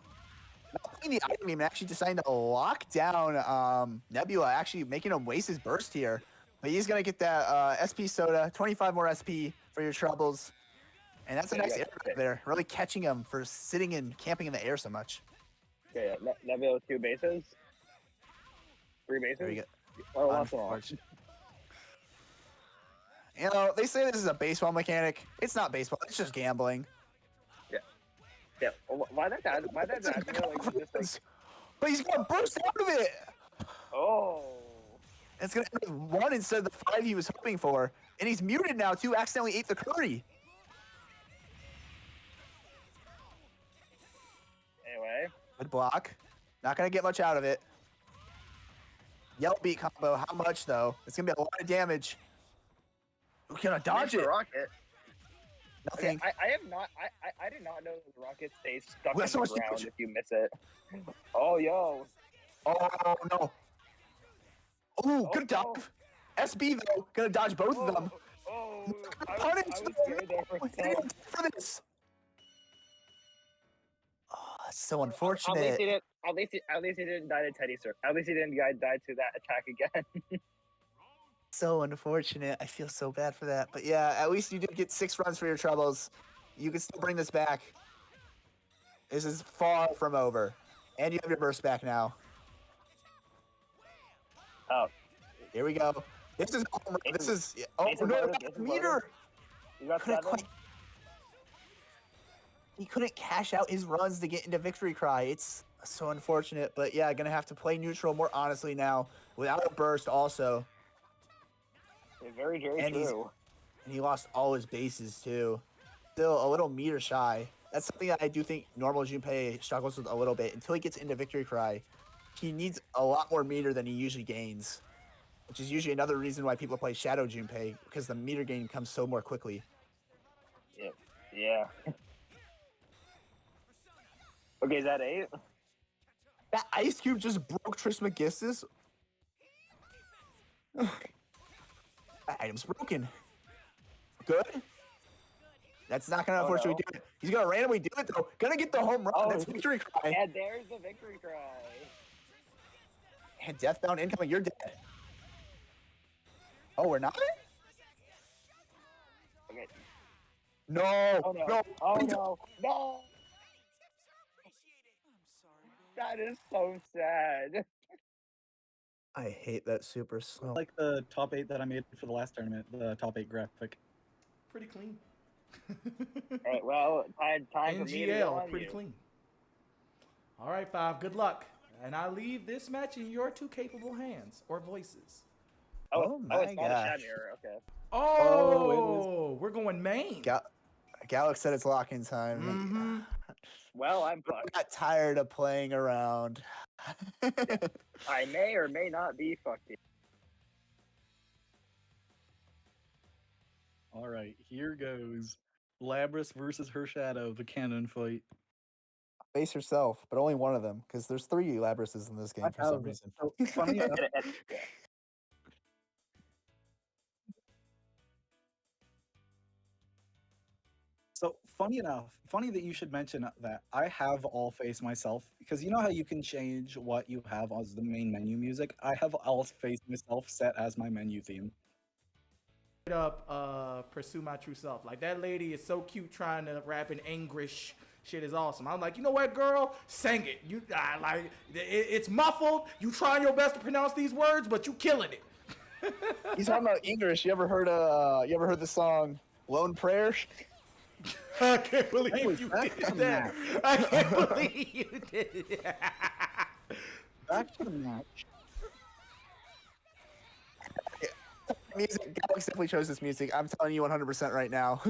not playing the item game, actually deciding to lock down Nebula, actually making him waste his burst here. But he's going to get that SP soda, 25 more SP for your troubles. And that's a nice air there, really catching him for sitting and camping in the air so much. Okay, yeah. Nebula 2 bases. 3 bases. There you go. Oh, lost them all. You know, they say this is a baseball mechanic. It's not baseball. It's just gambling. Yeah. Yeah. Well, why that guy? Why that guy? But he's going to burst out of it. Oh. It's going to end with 1 instead of the 5 he was hoping for. And he's muted now, too. Accidentally ate the curry. Anyway. Good block. Not going to get much out of it. Yell beat combo. How much, though? It's going to be a lot of damage. Who's going to dodge it? Rocket. Nothing. Okay, I did not know the rocket stays stuck That's in so the much ground damage. if you miss it. Oh, yo. Oh, no. Ooh, good dodge. SB, though, going to dodge both of them. Oh, Punish I was scared there for a second. for this. Oh, that's so unfortunate. At least he didn't die to Teddy, sir. At least he didn't die to that attack again. So unfortunate. I feel so bad for that. But yeah, at least you did get 6 runs for your troubles. You can still bring this back. This is far from over. And you have your burst back now. Oh. Here we go. This is this is oh Ace is no, loaded, not Ace the is meter. loaded. You got Couldn't 7. quite. He couldn't cash out his runs to get into Victory Cry. It's so unfortunate, but yeah, gonna have to play neutral more honestly now without a burst also. Very, very true. And he lost all his bases too. Still a little meter shy. That's something that I do think normal Junpei struggles with a little bit until he gets into Victory Cry. He needs a lot more meter than he usually gains, which is usually another reason why people play Shadow Junpei, because the meter gain comes so more quickly. Yeah. Okay, is that 8? That Ice Cube just broke Trismegistus. That item's broken. Good. That's not gonna unfortunately do it. He's gonna randomly do it though. Gonna get the home run. That's Victory Cry. And there's the Victory Cry. And Deathbound incoming. You're dead. Oh, we're not? Okay. No. Oh no. No. Oh no. No. That is so sad. I hate that super slow. Like the top 8 that I made for the last tournament, the top 8 graphic. Pretty clean. Alright, well, time for me to go NGL, on pretty you. clean. All right, 5. Good luck. And I leave this match in your 2 capable hands or voices. Oh my it's not a gosh. chat mirror. Okay. Oh, we're going main. Galax said it's lock-in time. Mm-hmm. Well, I'm fucked. I got tired of playing around. I may or may not be fucked. All right, here goes. Labrys versus her shadow, the cannon fight. Face yourself, but only one of them, because there's 3 Labryses in this game for some reason. So funny enough, funny that you should mention that. I have all face myself, because you know how you can change what you have as the main menu music? I have all face myself set as my menu theme. Up, pursue my true self. Like, that lady is so cute trying to rap in English. Shit is awesome. I'm like, you know what, girl? Sing it. You like it's muffled. You trying your best to pronounce these words, but you killing it. He's talking about English. You ever heard the song Lone Prayer? I can't believe you did that. I can't believe you did that. Back to the match. Music. Galax definitely chose this music. I'm telling you 100% right now.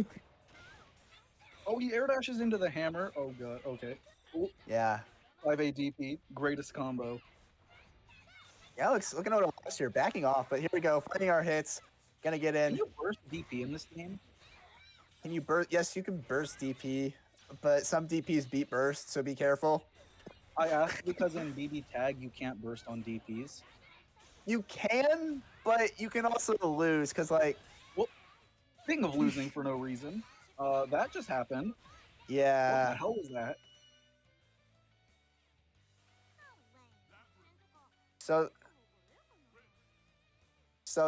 Oh, he air dashes into the hammer. Oh god. Okay. Ooh, Yeah. 5A DP, greatest combo. Galax looking out last year, backing off, but here we go. Finding our hits. Gonna get in. Can you burst DP in this game? Can you burst? Yes, you can burst DP, but some DPs beat burst, so be careful. I asked because in BB tag you can't burst on DPs. You can, but you can also lose, because like, Speaking of losing for no reason, that just happened. What yeah. the hell was that? So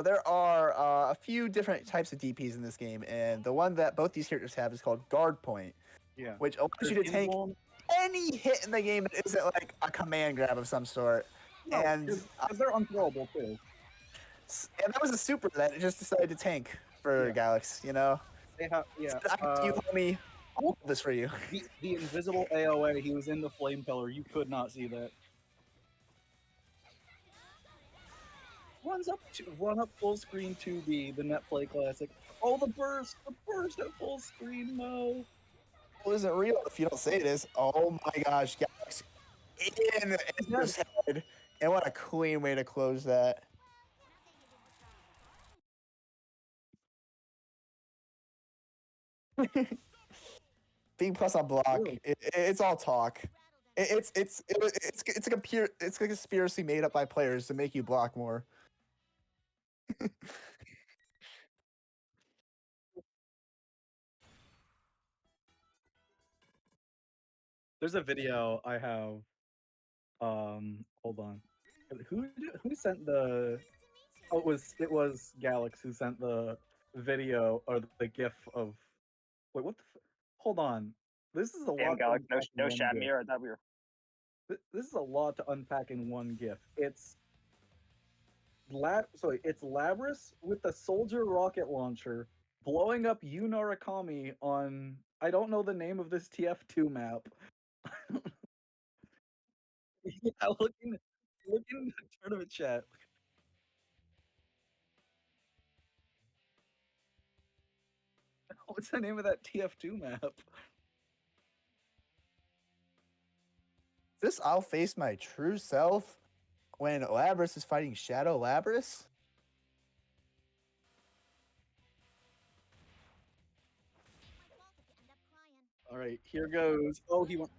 there are a few different types of DPs in this game, and the one that both these characters have is called Guard Point, Yeah. which allows you to take any hit in the game that isn't like a command grab of some sort. No, and because they're unthrowable too. And that was a super that just decided to tank for Galax, you know? They have, yeah. You homie, I'll do this for you. The invisible AOA, he was in the flame pillar. You could not see that. Run up full screen 2B, the Netplay classic. Oh, the burst at full screen, no. Well, isn't real if you don't say it is. Oh my gosh, Galax in his head. And what a clean way to close that. Being plus on block, it's all talk. It's a conspiracy made up by players to make you block more. There's a video I have. Hold on. Who sent the? Oh, it was Galax who sent the video or the GIF of. Wait, what the? Hold on. This is a Damn, lot. To Gallic, unpack in no one GIF. Shamir. I thought we were. This is a lot to unpack in one GIF. It's it's Labrys with the soldier rocket launcher blowing up Yu Norakami on. I don't know the name of this TF2 map. Yeah, look in the tournament chat. What's the name of that TF2 map? This I'll face my true self when Labrys is fighting Shadow Labrys. All right, here goes. Oh, he went.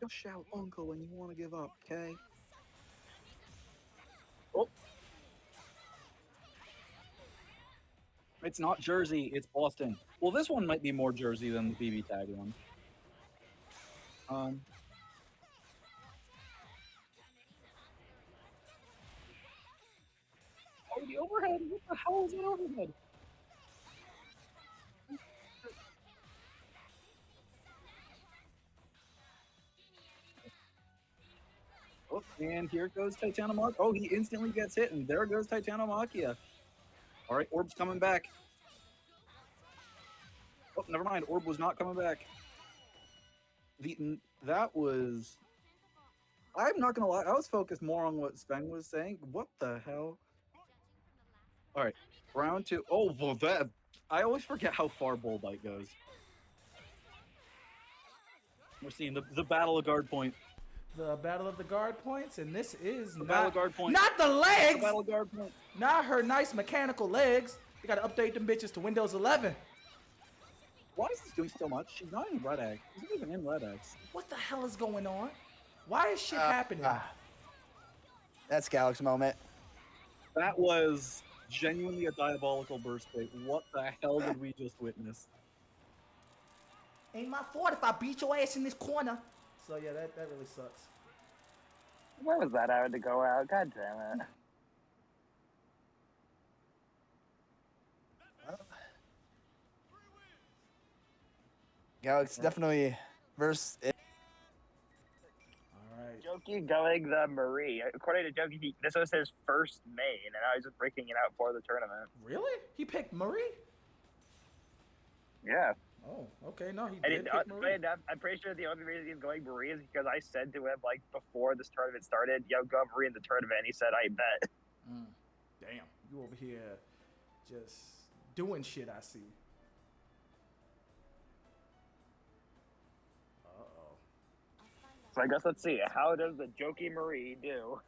Just shout uncle when you want to give up, okay? Oh. It's not Jersey, it's Boston. Well, this one might be more Jersey than the BB tag one. Oh, the overhead! What the hell is that overhead? Oh, and here goes Titanomakia. Oh, he instantly gets hit, and there goes Titanomakia. All right, Orb's coming back. Oh, never mind. Orb was not coming back. That was. I'm not gonna lie. I was focused more on what Sven was saying. What the hell? All right, round two. Oh, well, that. I always forget how far Bull Bite goes. We're seeing the battle of guard point. The battle of the guard points, and this is The battle of guard point. not the legs. The battle of guard point. Not her nice mechanical legs. You gotta update them bitches to Windows 11. Why is this doing so much? She's not in Red Egg. She's not even in Red Eggs. What the hell is going on? Why is shit happening? That's Galax moment. That was genuinely a diabolical burst bait. What the hell did we just witness? Ain't my fault if I beat your ass in this corner. So yeah, that really sucks. Where was that? I had to go out. God damn it. Galax definitely versus. Alright. Jokey going the Marie. According to Jokey, this was his first main, and I was just breaking it out for the tournament. Really? He picked Murray? Yeah. Oh, okay. No, he And did pick Murray. I'm pretty sure the only reason he's going Marie is because I said to him, like, before this tournament started, yo, go Marie in the tournament, and he said, I bet. Damn. You over here just doing shit, I see. Uh-oh. So I guess let's see. How does the Jokey Marie do?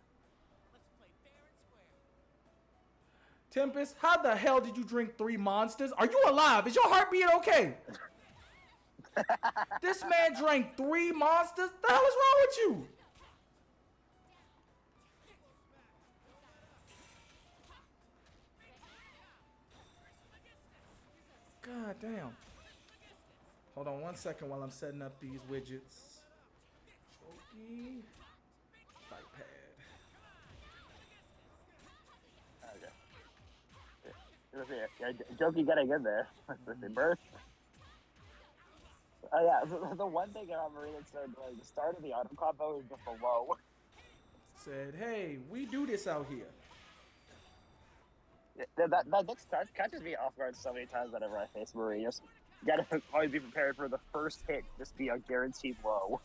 Tempest, how the hell did you drink 3 monsters? Are you alive? Is your heartbeat okay? This man drank 3 monsters? The hell is wrong with you? God damn. Hold on 1 second while I'm setting up these widgets. Jokey. Fight pad. Yeah, Jokey getting in there. Birth. Oh yeah, the one thing about Marie that said the start of the auto combo is just below. Said, hey, we do this out here. That catches me off guard so many times whenever I face Marie. Just gotta always be prepared for the first hit, just be a guaranteed low.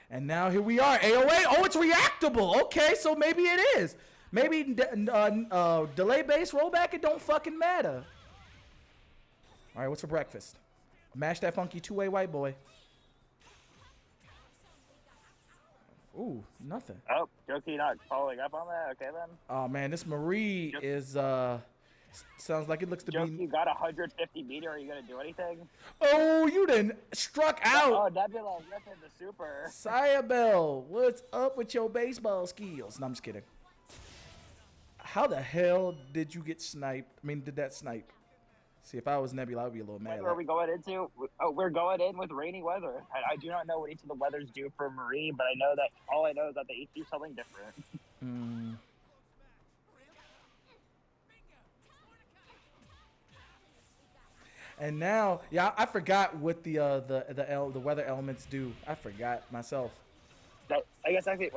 And now here we are, AOA. Oh, it's reactable. Okay, so maybe it is. Maybe delay base rollback, it don't fucking matter. All right, what's for breakfast? Mash that funky 2-way white boy. Ooh, nothing. Oh, Jokey not following up on that? Okay then. Oh man, this Marie is sounds like it looks to be. Jokey got 150 meter. Are you gonna do anything? Oh, you done struck out. Oh, Nebula, listen the super. Saiabell, what's up with your baseball skills? No, I'm just kidding. How the hell did you get sniped? I mean, did that snipe? See, if I was Nebula, I'd be a little mad. What are we going into? Oh, we're going in with rainy weather. I do not know what each of the weathers do for Marie, but I know that all I know is that they each do something different. And now, yeah, I forgot what the weather elements do. I forgot myself. I guess actually,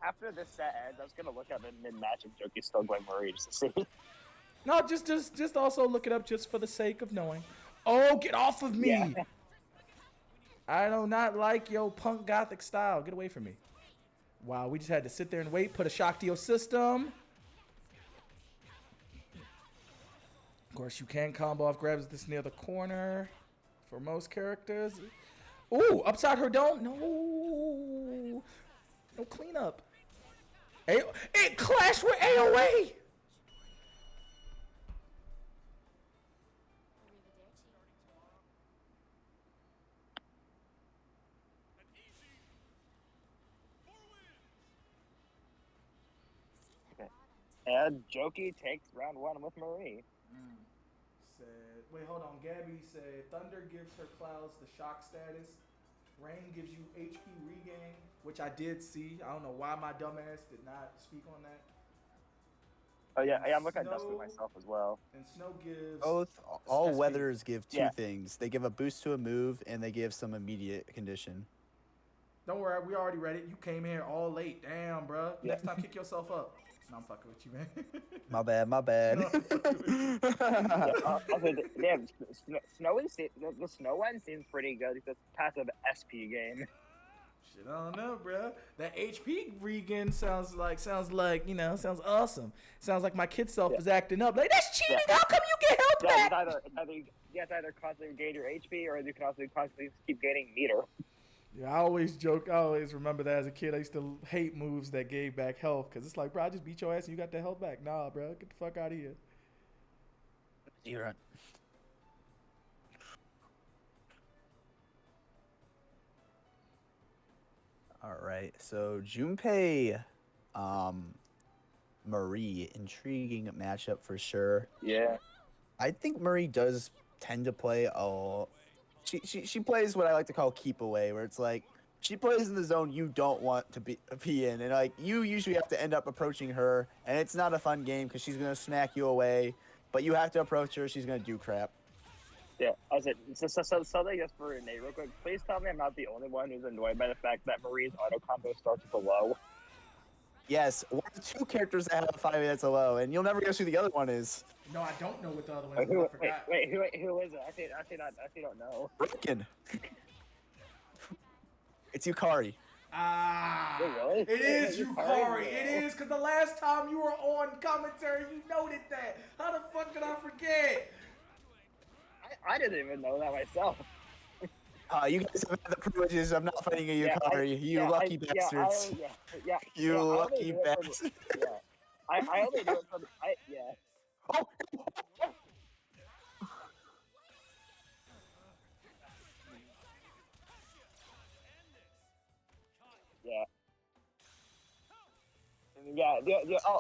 after this set ends, I was gonna look up in mid-match if Jokey's still going Marie just to see. No, just also look it up just for the sake of knowing. Oh, get off of me! Yeah. I do not like your punk gothic style. Get away from me. Wow, we just had to sit there and wait. Put a shock to your system. Of course, you can combo off grabs this near the corner for most characters. Ooh, upside her dome. No. No cleanup. It clashed with AOA. And Jokey takes round 1 with Marie. Wait, hold on. Gabby said Thunder gives her clouds the shock status. Rain gives you HP regain, which I did see. I don't know why my dumbass did not speak on that. Oh yeah, I'm looking at Dustin myself as well. And Snow gives all SP. weathers give two things. They give a boost to a move, and they give some immediate condition. Don't worry, we already read it. You came here all late. Damn, bro. Next time, kick yourself up. No, I'm fucking with you, man. My bad. Damn, the snow one seems pretty good. It's a passive SP game. Shit, I don't know, bro. That HP regen sounds like sounds awesome. Sounds like my kid self is acting up. Like, that's cheating. How come you get help back? It's either constantly gain your HP, or you can also constantly keep gaining meter. Yeah, I always joke. I always remember that as a kid. I used to hate moves that gave back health because it's like, bro, I just beat your ass and you got the health back. Nah, bro, get the fuck out of here. You're right. All right, so Junpei, Marie, intriguing matchup for sure. Yeah, I think Marie does tend to play she plays what I like to call keep away, where it's like she plays in the zone you don't want to be in, and like you usually have to end up approaching her, and it's not a fun game because she's gonna smack you away, but you have to approach her. She's gonna do crap. Yeah, I said, something just for Nate real quick. Please tell me I'm not the only one who's annoyed by the fact that Marie's auto combo starts with a low. Yes, one of 2 characters that have 5 minutes of low, and you'll never guess who the other one is. No, I don't know what the other one is. I forgot. Wait, who is it? I actually don't know. Ricken. It's Yukari. Ah, really? it is Yukari. It is, because the last time you were on commentary, you noted that. How the fuck did I forget? I didn't even know that myself. You guys have had the privileges of not fighting a Yukari. You lucky bastards. You lucky bastards. I only do it from. Oh.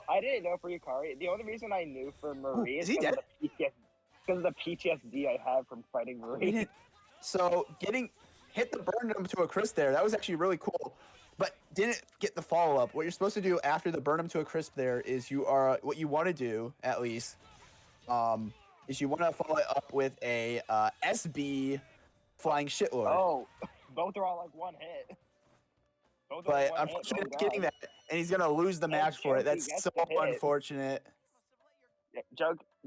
I didn't know for Yukari. The only reason I knew for Marie is because of the PTSD I have from fighting Marie. So hit the burn him to a crisp there. That was actually really cool, but didn't get the follow up. What you're supposed to do after the burn him to a crisp there is what you want to do at least, is you want to follow it up with a SB flying shitlord. Oh, both are all like one hit. But unfortunately, he's getting that, and he's gonna lose the match for it. That's so unfortunate. Yeah,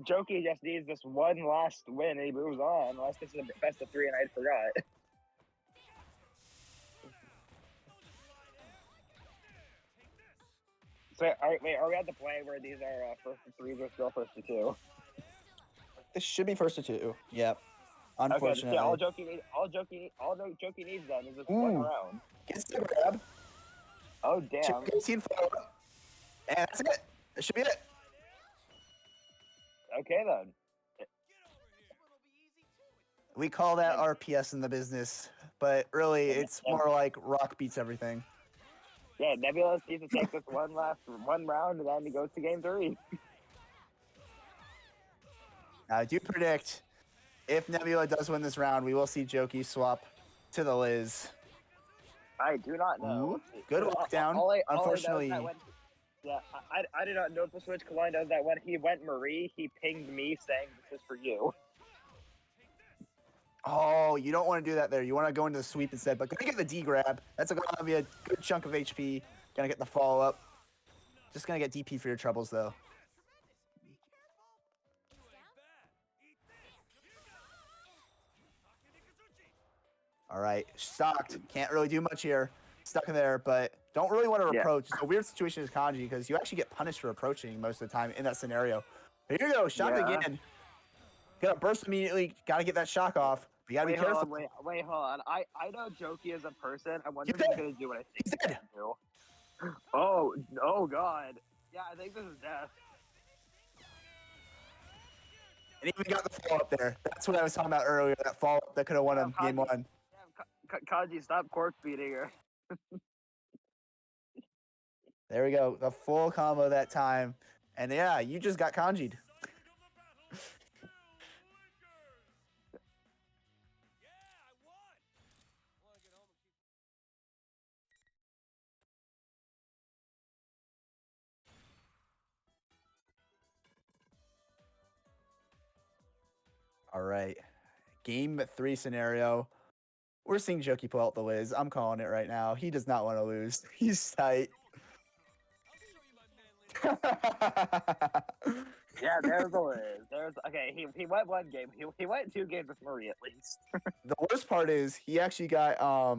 Jokey just needs this one last win, and he moves on. Unless this is the best of 3, and I forgot. So, are we at the point where these are first to 3s or still first to 2? This should be first to 2. Yep. Unfortunately. Okay, all Jokey needs then is just one round. Gets the grab. Oh damn. 18 follow-up. And that's it. That should be it. Okay then. We call that RPS in the business, but really it's more like rock beats everything. Yeah, Nebula needs to take this one round, and then he goes to game 3. I do predict if Nebula does win this round, we will see Jokey swap to the Liz. I do not know. Ooh, good lockdown. Unfortunately, I did not know if the Switch Kaline does that. When he went Marie, he pinged me saying this is for you. oh, you don't want to do that there. You want to go into the sweep instead, but gonna get the D grab. That's gonna be a good chunk of HP. Gonna get the follow up. Just gonna get DP for your troubles though. All right, stocked. Can't really do much here. Stuck in there, but don't really want to approach. It's a weird situation as Kanji because you actually get punished for approaching most of the time in that scenario. But here you go, shock again. Gonna burst immediately. Gotta get that shock off. You gotta be careful. Wait, hold on. I know Jokey is a person. I wonder if he's gonna do what I think he's gonna do. Oh god. Yeah, I think this is death. And even got the follow up there. That's what I was talking about earlier. That follow up that could have won him game one. Kanji, stop cork beating her. There we go. The full combo that time. And yeah, you just got Kanji'd. All right. Game 3 scenario. We're seeing Jokey pull out the Liz. I'm calling it right now. He does not want to lose. He's tight. Yeah, there's the Liz. Okay, he went one game. He went 2 games with Marie at least. The worst part is he actually got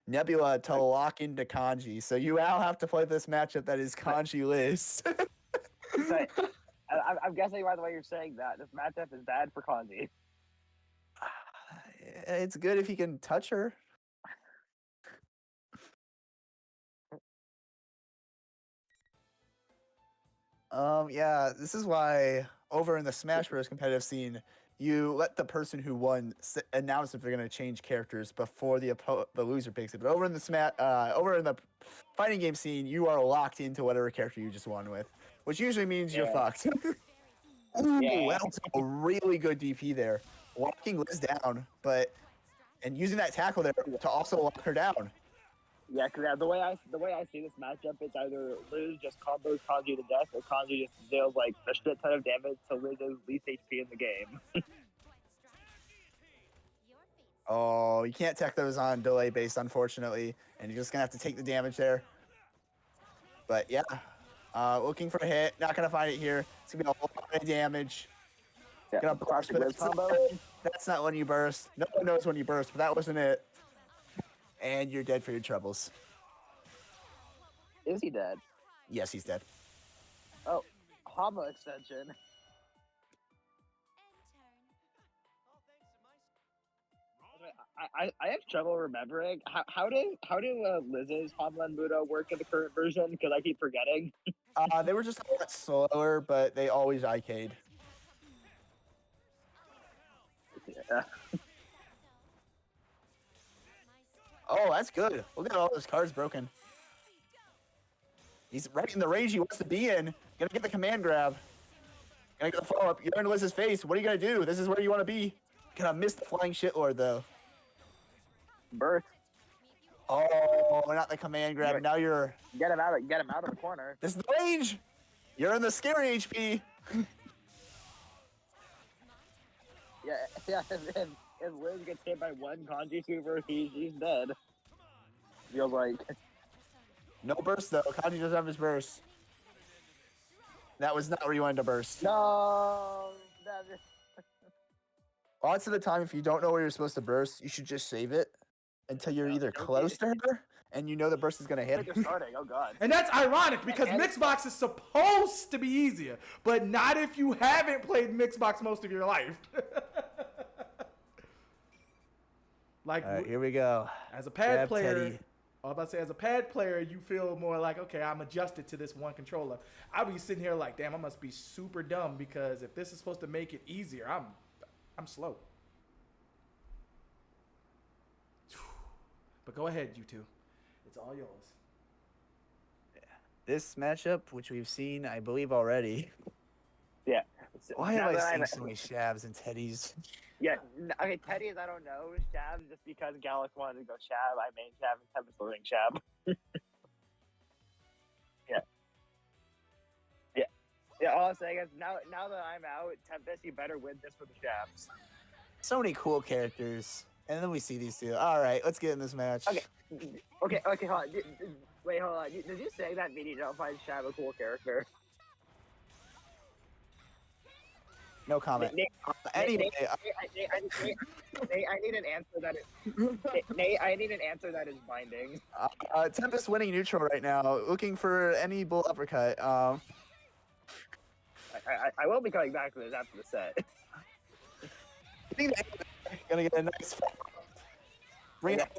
Nebula to lock into Kanji. So you now have to play this matchup that is Kanji Liz. I'm guessing by the way you're saying that this matchup is bad for Kanji. It's good if he can touch her. Yeah, this is why over in the Smash Bros. Competitive scene, you let the person who won announce if they're going to change characters before the loser picks it. But over in the fighting game scene, you are locked into whatever character you just won with, which usually means you're fucked. Ooh, that was a really good DP there. Locking Liz down, and using that tackle there to also lock her down. Yeah, because the way I see this matchup, it's either Liz just combos Kanji to death, or Kanji just deals like a shit ton of damage to Liz's least HP in the game. Oh, you can't tech those on delay based, unfortunately, and you're just gonna have to take the damage there. But yeah, looking for a hit, not gonna find it here. It's gonna be a whole lot of damage. Yeah, gonna burst, but that's not when you burst. No one knows when you burst, but that wasn't it. And you're dead for your troubles. Is he dead? Yes, he's dead. Oh, Hama extension. I have trouble remembering how do Liz's Hama and Mudo work in the current version because I keep forgetting. They were just a lot slower, but they always IK'd. Yeah. Oh, that's good. Look at all those cards broken. He's right in the range he wants to be in. Gonna get the command grab. Gonna get the follow-up. You're in Liz's face. What are you gonna do? This is where you want to be. Gonna miss the flying shitlord, though. Birth. Oh, not the command grab. Yeah. Now you're... Get him out of the corner. This is the range. You're in the scary HP. Yeah. If Liz gets hit by one Kanji super, he's dead. Feels like. No burst, though. Kanji doesn't have his burst. That was not where you wanted to burst. No! Lots of the time, if you don't know where you're supposed to burst, you should just save it until you're either close to her and you know the burst is going to hit. You're starting. Oh, God. And that's ironic because Mixbox is supposed to be easier, but not if you haven't played Mixbox most of your life. Like, all right, here we go. As a pad player, S.Teddie. I was about to say, as a pad player, you feel more like, okay, I'm adjusted to this one controller. I'll be sitting here like, damn, I must be super dumb because if this is supposed to make it easier, I'm slow. But go ahead, you two. It's all yours. This matchup, which we've seen, I believe, already. Yeah. Why now am I that seeing I'm- so many Shabs and Teddies? Yeah, okay, Teddy's I don't know. Shabs, just because Galax wanted to go Shab, I main Shab and Tempest learning Shab. Yeah, all I'm saying is now that I'm out, Tempest, you better win this for the Shabs. So many cool characters. And then we see these two. All right, let's get in this match. Okay, hold on. Wait, hold on. Did you say that meaning you don't find Shab a cool character? No comment. Anyway, Nate, I need an answer that is. Nate, I need an answer that is binding. Tempest winning neutral right now, looking for any bull uppercut. I will be coming back to this after the set. Gonna get a nice bring it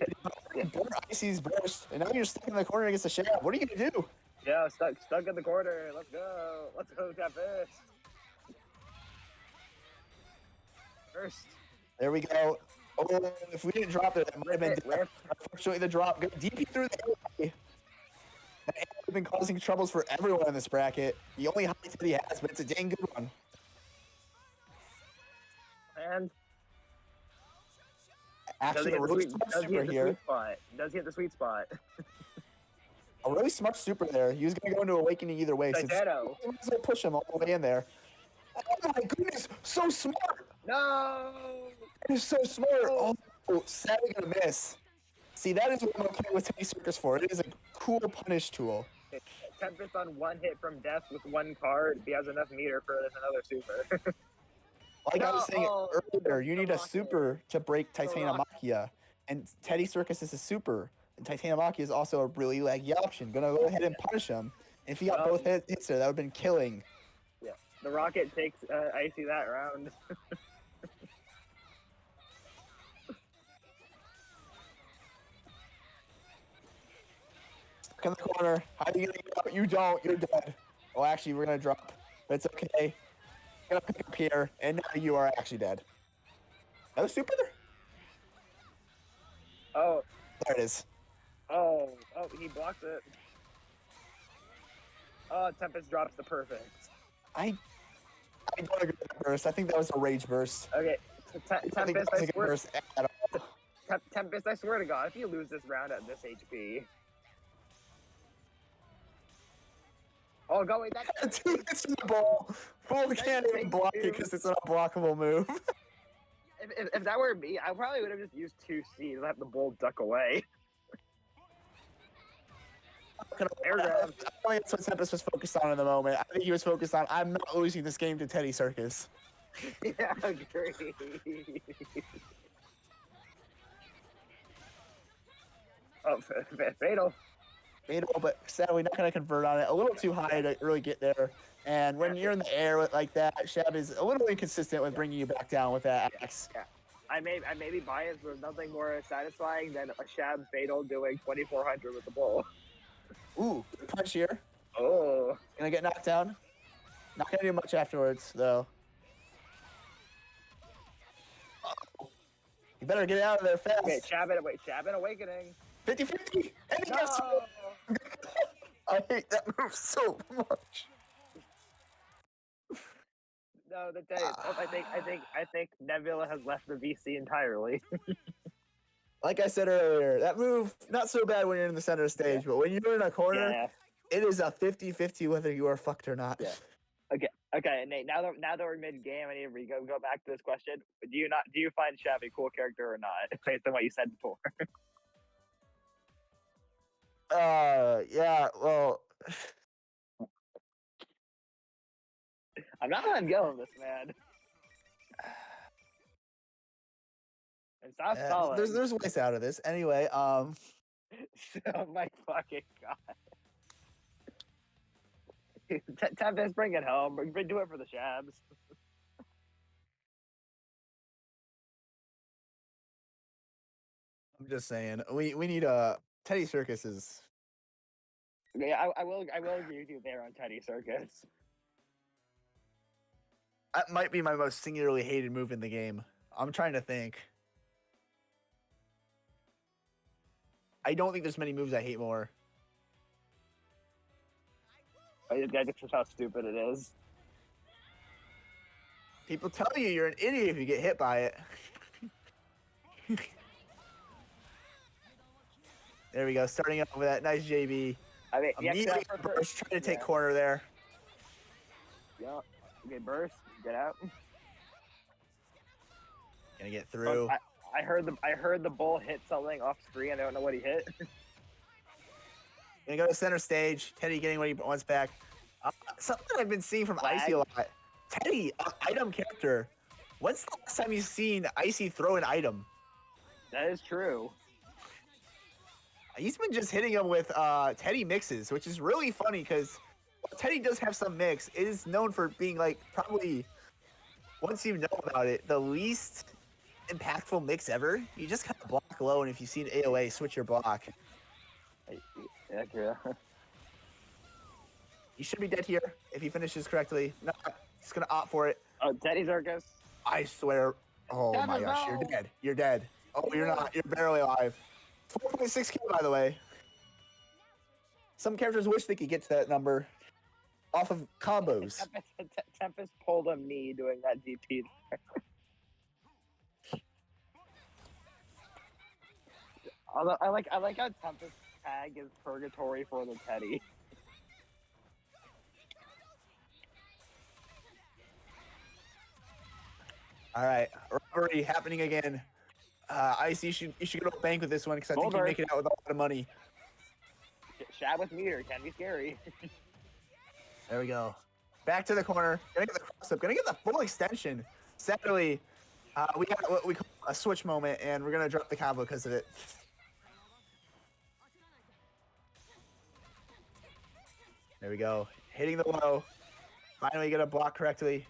Icy's burst, and now you're stuck in the corner against the Shab. What are you gonna do? Yeah, stuck in the corner. Let's go, Tempest. First. There we go. Oh, if we didn't drop it, that might have been death. Unfortunately, the drop. Good DP through the A. That A has been causing troubles for everyone in this bracket. The only high that he has, but it's a dang good one. And Actually, a really smart super here. Does he hit the sweet spot? A really smart super there. He was going to go into Awakening either way. Cylindaro. So he's going to push him all the way in there. Oh my goodness, so smart! No! It is so smart. Oh, sadly going to miss. See, that is what I'm okay with Teddy Circus for. It is a cool punish tool. Tempest on one hit from death with one card. If he has enough meter for another super. Like I was saying earlier, you need a super to break Titanomachia. And Teddy Circus is a super. And Titanomachia is also a really laggy option. Gonna go ahead and punish him. And if he got both hits there, that would have been killing. Yeah. The Rocket takes Icy that round. Stuck in the corner. How are you gonna get out? You don't. You're dead. Oh, actually, we're gonna drop. But it's okay. Gonna pick up here, and now you are actually dead. That was super. Oh. There it is. Oh, he blocks it. Oh, Tempest drops the perfect. I don't agree with that burst. I think that was a rage burst. Okay, Tempest, I swear. Burst at all. Tempest, I swear to God, if you lose this round at this HP. Oh, go away. That's Dude, it's in the ball. Fool can't even block it because it's an unblockable move. If that were me, I probably would have just used 2C and let the bull duck away. I think that's what Tempest was focused on in the moment. I think he was focused on, I'm not losing this game to Teddy Circus. Yeah, I agree. Oh, fatal. Fatal, but sadly not going to convert on it. A little too high to really get there. And when you're in the air like that, Shab is a little inconsistent with bringing you back down with that axe. Yeah. I may be biased, but nothing more satisfying than a Shab fatal doing 2400 with the bull. Ooh, punch here. Oh. Gonna get knocked down. Not gonna do much afterwards, though. You better get out of there fast. Okay, Shab and Awakening. 50-50. And he gets No! I hate that move so much. No, the day. I think Nebula has left the VC entirely. Like I said earlier, that move, not so bad when you're in the center stage, but when you're in a corner, it is a 50-50 whether you are fucked or not. Yeah. Okay, Nate. Now that we're mid game, I need to go back to this question. Do you find Shab a cool character or not, based on what you said before? Yeah. Well, I'm not letting go of this, man. And stop stalling. there's ways out of this. Anyway, Oh my fucking God. Tempest, bring it home. Do it for the Shabs. I'm just saying, we need a Teddy Circus is. Yeah, I will agree with you there on Teddy Circus. That might be my most singularly hated move in the game. I'm trying to think. I don't think there's many moves I hate more. I think that's just how stupid it is. People tell you you're an idiot if you get hit by it. There we go. Starting off with that nice JB. I mean, Immediately burst, trying to take corner there. Yeah. Okay, burst. Get out. Gonna get through. I heard the bull hit something off screen. I don't know what he hit. Gonna go to center stage. Teddy getting what he wants back. Something I've been seeing from Icy a lot. Teddy, item character. When's the last time you've seen Icy throw an item? That is true. He's been just hitting him with Teddy mixes, which is really funny because Teddy does have some mix. It is known for being like probably, once you know about it, the least impactful mix ever. You just kind of block low, and if you see an AOA, switch your block. Yeah. He should be dead here if he finishes correctly. No, he's gonna opt for it. Oh, Teddy Circus. I swear. Oh my gosh, you're dead. You're dead. Oh, you're not. You're barely alive. 4.6 kill, by the way. Some characters wish they could get to that number off of combos. Tempest pulled a knee doing that DP. I like how Tempest tag is purgatory for the Teddy. All right, robbery happening again. Icy, you should go to a bank with this one because I think you make it out with a lot of money. Shab with meter can be scary. There we go. Back to the corner. Gonna get the cross up. Gonna get the full extension. Sadly, we got what we call a switch moment, and we're gonna drop the combo because of it. There we go. Hitting the low. Finally get a block correctly.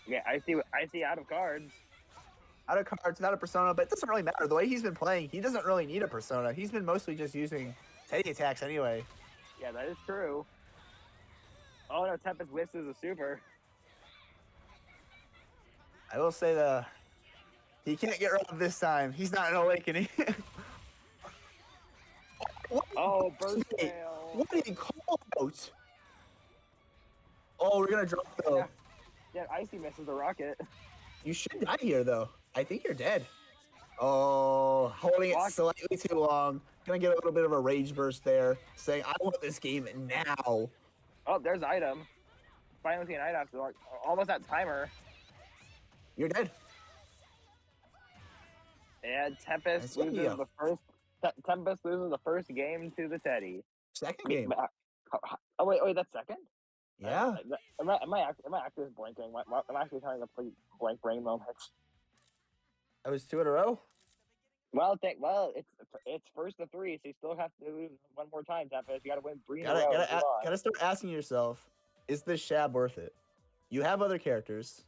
Yeah, I see out of cards. Out of cards, not a persona, but it doesn't really matter. The way he's been playing, he doesn't really need a persona. He's been mostly just using Teddy attacks anyway. Yeah, that is true. Oh no, Tempest Whisk is a super. I will say he can't get robbed this time. He's not an awakening. Oh, burst fail. What did he call out? Oh, we're gonna drop though. Yeah, Icy misses the rocket. You should die here though. I think you're dead. Oh, holding it slightly too long. Gonna get a little bit of a rage burst there, saying, I want this game now. Oh, there's item. Finally see an item after almost that timer. You're dead. And Tempest loses the first game to the Teddy. Second game. Oh wait, that's second? Yeah. Am I actually blanking? I'm actually having a pretty blank brain moment. That was 2 in a row. Well, it's first to 3, so you still have to lose one more time, Tempest. You got to win 3 in a row. Gotta start asking yourself, is this Shab worth it? You have other characters,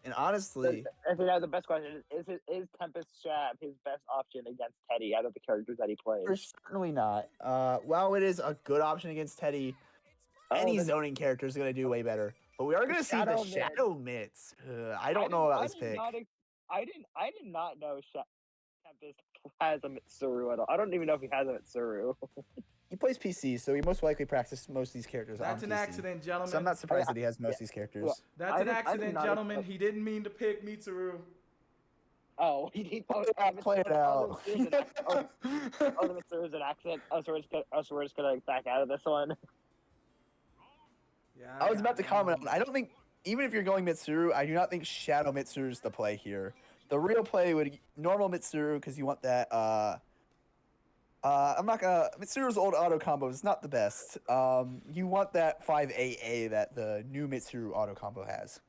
and honestly, I think that's the best question. Is Tempest Shab his best option against Teddy out of the characters that he plays? Certainly not. While it is a good option against Teddy, any zoning character is gonna do way better. But we are gonna see the Shadow Mitts. I don't know about this pick. I did not know Tempest has a Mitsuru at all. I don't even know if he has a Mitsuru. He plays PC, so he most likely practiced most of these characters. That's an accident, gentlemen. So I'm not surprised that he has most of these characters. That's an accident, gentlemen. He didn't mean to pick Mitsuru. Oh, he play it out. The Mitsuru's an accident. Oh, so we're just gonna back out of this one. Yeah. I was about to comment on. I don't think, even if you're going Mitsuru, I do not think Shadow Mitsuru is the play here. The real play would normal Mitsuru because you want that. Mitsuru's old auto combo is not the best. You want that 5AA that the new Mitsuru auto combo has.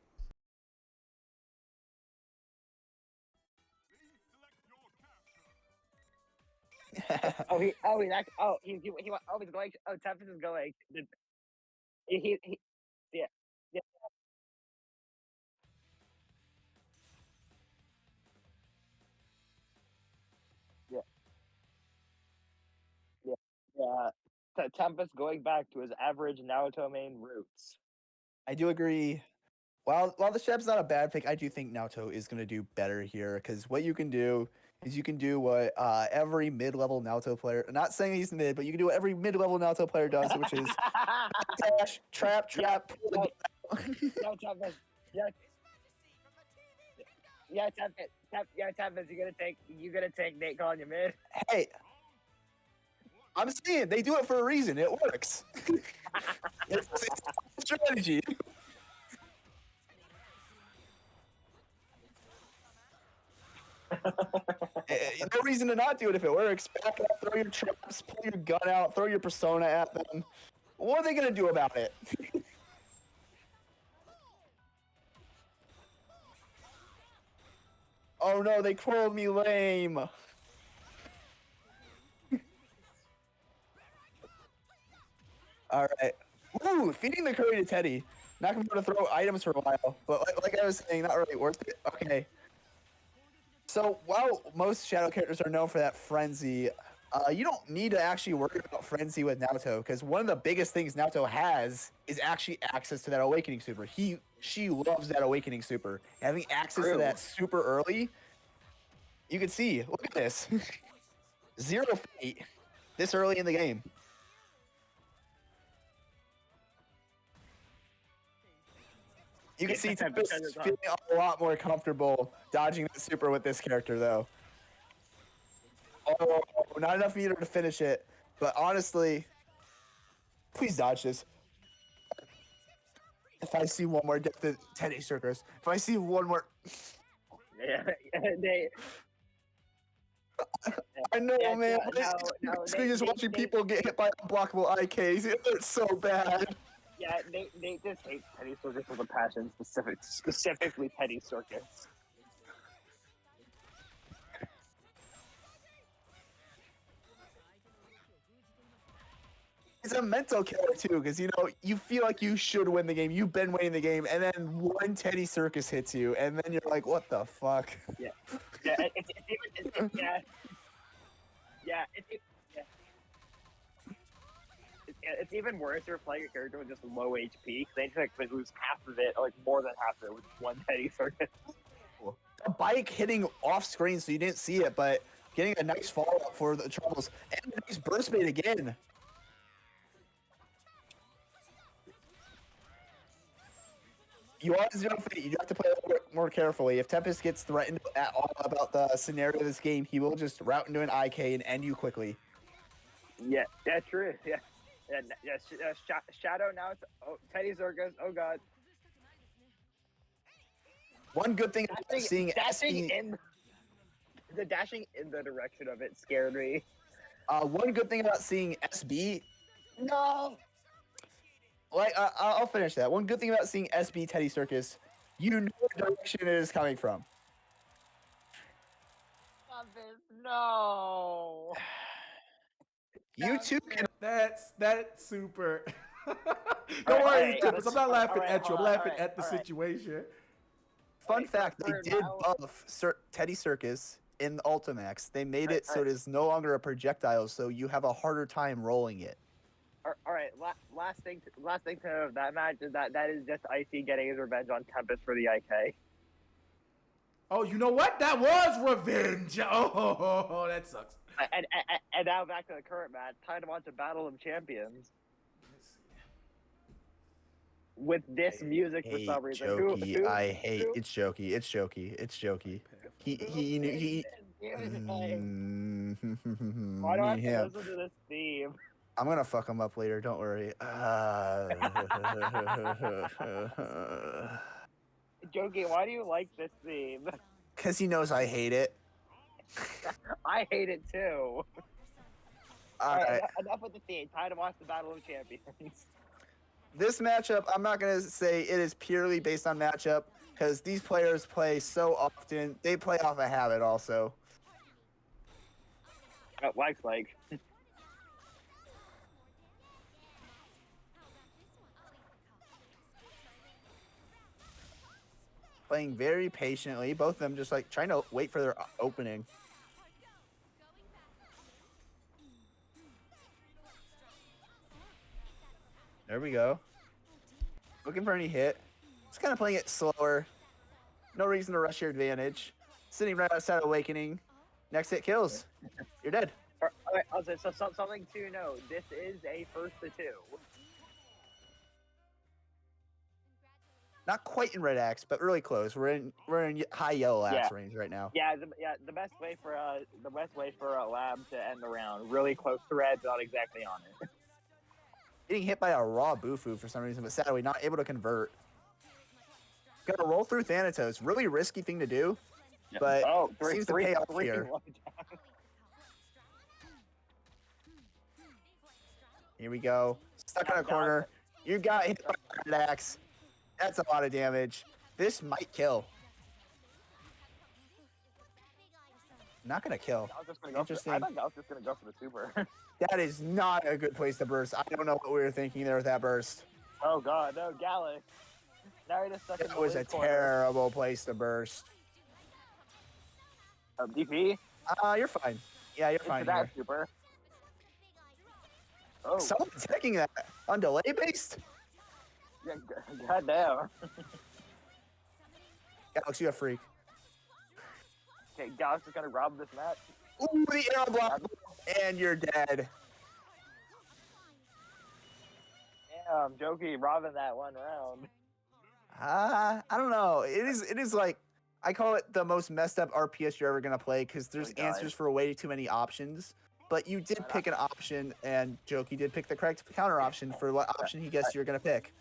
He's going. Oh, Tempest is going. Yeah. Tempest going back to his average Naoto main roots. I do agree. While the Shab's not a bad pick, I do think Naoto is going to do better here because what you can do is you can do what every mid-level Naoto player, not saying he's mid, but you can do what every mid-level Naoto player does, which is dash, trap, pull the No, Tempest. Yeah, yeah, Tempest. You gonna take Nate calling you mid? Hey, I'm saying they do it for a reason. It works. it's a strategy. No reason to not do it if it works. Back up, throw your traps, pull your gun out, throw your persona at them. What are they gonna do about it? Oh no, they called me lame. All right. Ooh, feeding the curry to Teddy. Not gonna be able to throw items for a while, but like I was saying, not really worth it. Okay. So while most Shadow characters are known for that frenzy, you don't need to actually worry about frenzy with Naoto, because one of the biggest things Naoto has is actually access to that awakening super. She loves that awakening super. Having access to that super early, you can see. Look at this, 0 fate this early in the game. You can see Tempest is feeling a lot more comfortable dodging the super with this character, though. Oh, not enough meter to finish it. But honestly, please dodge this. If I see one more death to Teddy Circus, if I see one more... I know, man. Basically just watching people get hit by unblockable IKs. It hurts so bad. Yeah, they just hate Teddy Circus with a passion, specifically Teddy Circus. It's a mental killer too, because you feel like you should win the game. You've been winning the game, and then one Teddy Circus hits you, and then you're like, "What the fuck?" It's even worse if you're playing a character with just low HP, because they just like lose half of it, or like more than half of it with one Teddy Circus. A bike hitting off screen, so you didn't see it, but getting a nice follow up for the troubles, and a nice burst bait again. You are 0 fate. You have to play a little bit more carefully. If Tempest gets threatened at all about the scenario of this game, he will just route into an IK and end you quickly. Yeah, that's true. Yeah. Shadow now. Teddy Circus. Oh god. One good thing about seeing dashing in the direction of it scared me. One good thing about seeing SB. No. Like I'll finish that. One good thing about seeing SB Teddy Circus, you know what direction it is coming from. No. You too can. That's super. Don't worry, Tempest. I'm not laughing at you. I'm laughing at the situation. Fun fact: they did buff Teddy Circus in the Ultimax. They made it so it is no longer a projectile, so you have a harder time rolling it. All right. Last thing to that match is that is just Icy getting his revenge on Tempest for the IK. Oh, you know what? That was revenge. Oh, that sucks. And now back to the current match. Time to watch a Battle of Champions. With this music for some reason. Jokey, I hate. It's Jokey. It's Jokey. It's Jokey. He. Why do I have to listen to this theme? I'm gonna fuck him up later. Don't worry. Jokey, why do you like this theme? Because he knows I hate it. I hate it too. Alright. Enough with the theme. Time to watch the Battle of Champions. This matchup, I'm not going to say it is purely based on matchup, because these players play so often. They play off a habit also. Like. Playing very patiently. Both of them just like trying to wait for their opening. There we go. Looking for any hit. Just kind of playing it slower. No reason to rush your advantage. Sitting right outside Awakening. Next hit kills. You're dead. Alright, also, something to know. This is a first to 2. Not quite in red axe, but really close. We're in high yellow axe range right now. Yeah, the best way for a lab to end the round. Really close to red, but not exactly on it. Getting hit by a raw Bufu for some reason, but sadly not able to convert. Gonna roll through Thanatos. Really risky thing to do, but seems to pay off here. Here we go. Stuck in a corner. You got hit by a red axe. That's a lot of damage. This might kill. Not gonna kill. Interesting. I thought I was just gonna go for the super. That is not a good place to burst. I don't know what we were thinking there with that burst. Oh god, no, Galax. Now you're just stuck in the That was a terrible place to burst. DP? You're fine. Yeah, you're fine that here. super. Oh. Someone's taking that on delay based? Yeah, goddamn. Galax, you a freak. Okay, Galax is gonna rob this match. Ooh, the arrow block, and you're dead. Damn, Jokey robbing that one round. I don't know. It is like, I call it the most messed up RPS you're ever gonna play because there's answers for way too many options. But you did pick an option, and Jokey did pick the correct counter option for what option he guessed you're gonna pick.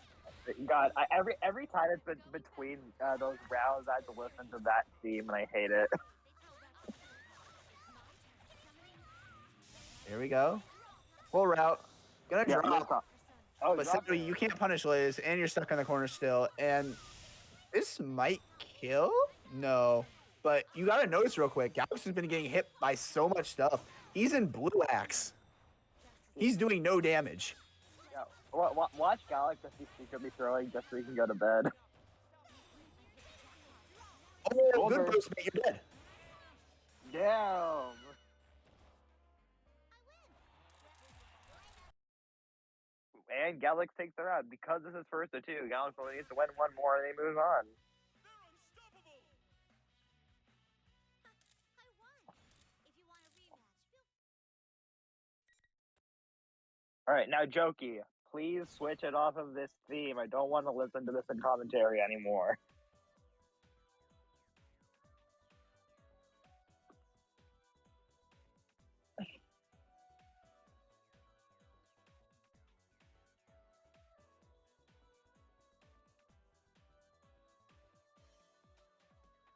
God, every time it's been between those rounds, I have to listen to that theme, and I hate it. Here we go. Full route. Gonna drop. Oh, but sadly, you can't punish Liz, and you're stuck in the corner still. And this might kill? No. But you gotta notice real quick, Galax has been getting hit by so much stuff. He's in blue axe. He's doing no damage. Yeah. Watch Galax if he could be throwing just so he can go to bed. Oh, good boost, mate. You're dead. Damn. And Galax takes the round. Because this is first to 2, Galax only needs to win one more and he moves on. Alright, now Jokey, please switch it off of this theme. I don't want to listen to this in commentary anymore.